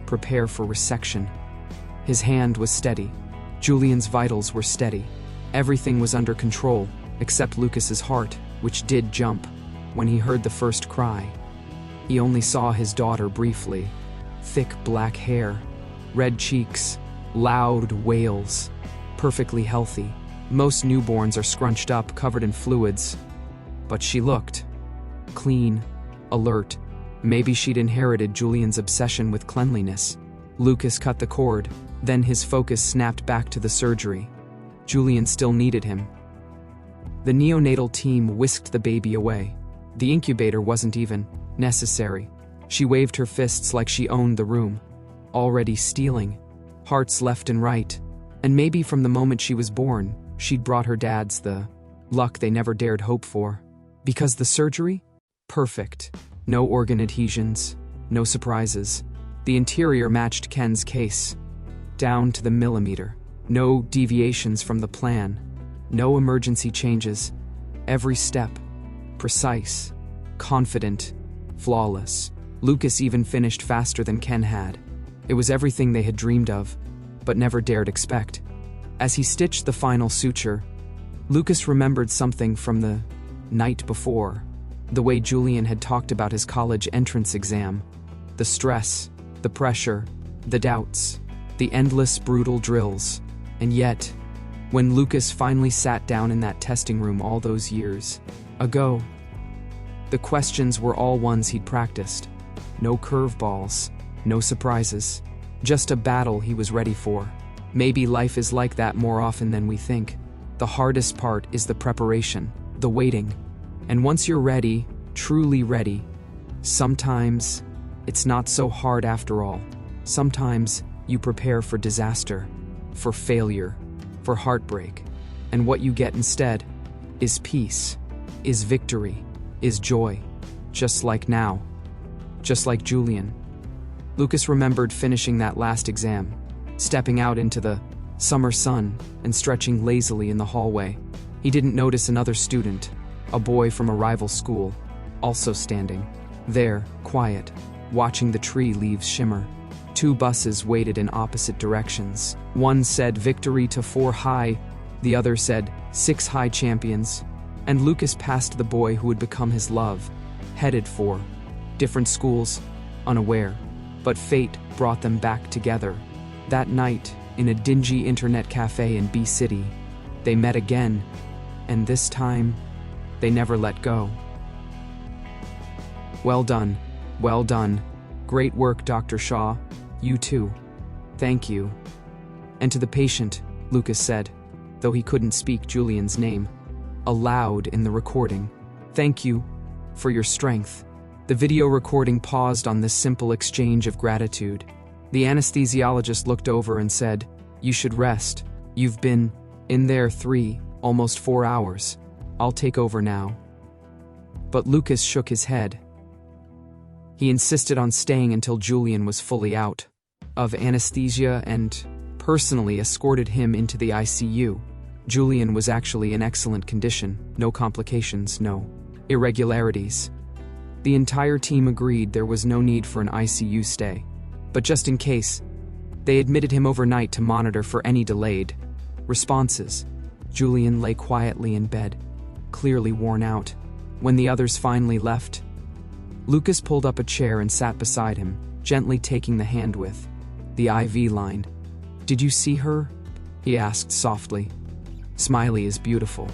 Speaker 1: Prepare for resection. His hand was steady. Julian's vitals were steady. Everything was under control, except Lucas's heart, which did jump when he heard the first cry. He only saw his daughter briefly. Thick black hair, red cheeks, loud wails. Perfectly healthy. Most newborns are scrunched up, covered in fluids. But she looked clean, alert. Maybe she'd inherited Julian's obsession with cleanliness. Lucas cut the cord, then his focus snapped back to the surgery. Julian still needed him. The neonatal team whisked the baby away. The incubator wasn't even necessary. She waved her fists like she owned the room. Already stealing. Hearts left and right. And maybe from the moment she was born, she'd brought her dads the luck they never dared hope for. Because the surgery? Perfect. No organ adhesions. No surprises. The interior matched Ken's case. Down to the millimeter. No deviations from the plan. No emergency changes. Every step. Precise. Confident. Flawless. Lucas even finished faster than Ken had. It was everything they had dreamed of, but never dared expect. As he stitched the final suture, Lucas remembered something from the night before. The way Julian had talked about his college entrance exam. The stress, the pressure, the doubts, the endless brutal drills. And yet, when Lucas finally sat down in that testing room all those years ago, the questions were all ones he'd practiced. No curveballs, no surprises, just a battle he was ready for. Maybe life is like that more often than we think. The hardest part is the preparation, the waiting. And once you're ready, truly ready, sometimes it's not so hard after all. Sometimes you prepare for disaster, for failure, for heartbreak. And what you get instead is peace, is victory, is joy. Just like now. Just like Julian. Lucas remembered finishing that last exam, stepping out into the summer sun and stretching lazily in the hallway. He didn't notice another student, a boy from a rival school, also standing there, quiet, watching the tree leaves shimmer. Two buses waited in opposite directions. One said victory to 4 high, the other said 6 high champions. And Lucas passed the boy who would become his love, headed for different schools, unaware. But fate brought them back together. That night, in a dingy internet cafe in B City, they met again, and this time, they never let go. Well done, well done. Great work, Dr. Shaw. You too. Thank you. And to the patient, Lucas said, though he couldn't speak Julian's name, aloud in the recording, thank you for your strength. The video recording paused on this simple exchange of gratitude. The anesthesiologist looked over and said, "You should rest. You've been in there 3, almost 4 hours. I'll take over now." But Lucas shook his head. He insisted on staying until Julian was fully out of anesthesia and personally escorted him into the ICU. Julian was actually in excellent condition, no complications, no irregularities. The entire team agreed there was no need for an ICU stay. But just in case, they admitted him overnight to monitor for any delayed responses. Julian lay quietly in bed, clearly worn out. When the others finally left, Lucas pulled up a chair and sat beside him, gently taking the hand with the IV line. "Did you see her?" he asked softly. Smiley is beautiful.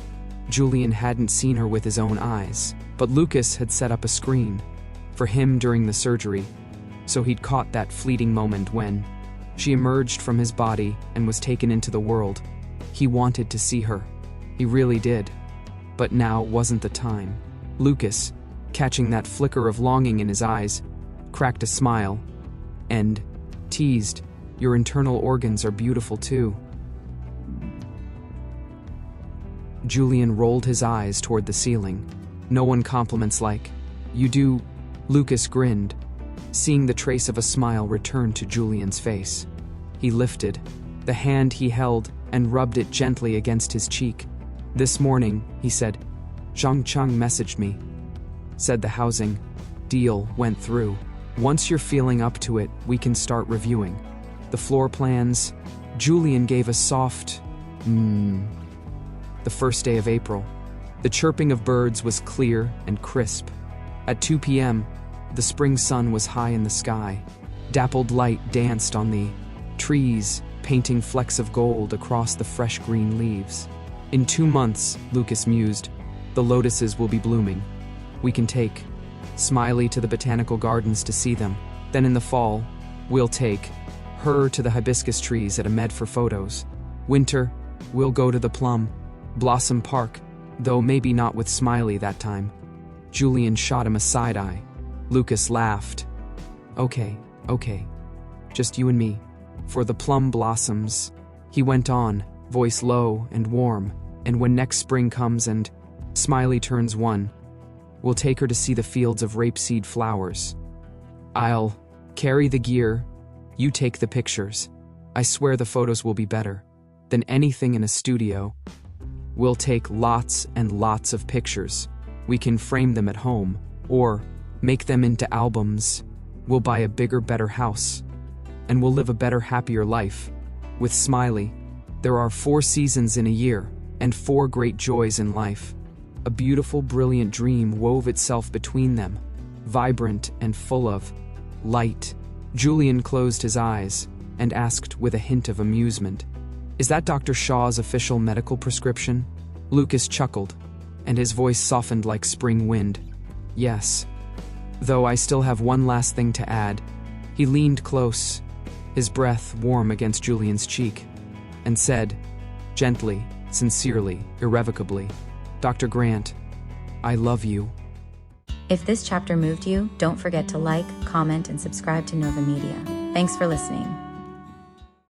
Speaker 1: Julian hadn't seen her with his own eyes, but Lucas had set up a screen for him during the surgery, so he'd caught that fleeting moment when she emerged from his body and was taken into the world. He wanted to see her. He really did. But now wasn't the time. Lucas, catching that flicker of longing in his eyes, cracked a smile and teased, "Your internal organs are beautiful too." Julian rolled his eyes toward the ceiling. "No one compliments like you do." Lucas grinned, seeing the trace of a smile return to Julian's face. He lifted the hand he held and rubbed it gently against his cheek. "This morning," he said, "Zhang Cheng messaged me. Said the housing deal went through. Once you're feeling up to it, we can start reviewing the floor plans." Julian gave a soft The first day of April. The chirping of birds was clear and crisp. At 2 p.m., the spring sun was high in the sky. Dappled light danced on the trees, painting flecks of gold across the fresh green leaves. "In 2 months," Lucas mused, "the lotuses will be blooming. We can take Smiley to the botanical gardens to see them. Then in the fall, we'll take her to the hibiscus trees at a med for photos. Winter, we'll go to the plum Blossom Park, though maybe not with Smiley that time." Julian shot him a side eye. Lucas laughed. Okay, just you and me. For the plum blossoms," he went on, voice low and warm, "and when next spring comes and Smiley turns 1, we'll take her to see the fields of rapeseed flowers. I'll carry the gear, you take the pictures. I swear the photos will be better than anything in a studio. We'll take lots and lots of pictures. We can frame them at home, or make them into albums. We'll buy a bigger, better house, and we'll live a better, happier life. With Smiley, there are 4 seasons in a year, and 4 great joys in life. A beautiful, brilliant dream wove itself between them, vibrant and full of light." Julian closed his eyes and asked with a hint of amusement, "Is that Dr. Shaw's official medical prescription?" Lucas chuckled, and his voice softened like spring wind. "Yes. Though I still have one last thing to add." He leaned close, his breath warm against Julian's cheek, and said, gently, sincerely, irrevocably, "Dr. Grant, I love you."
Speaker 2: If this chapter moved you, don't forget to like, comment, and subscribe to Nova Media. Thanks for listening.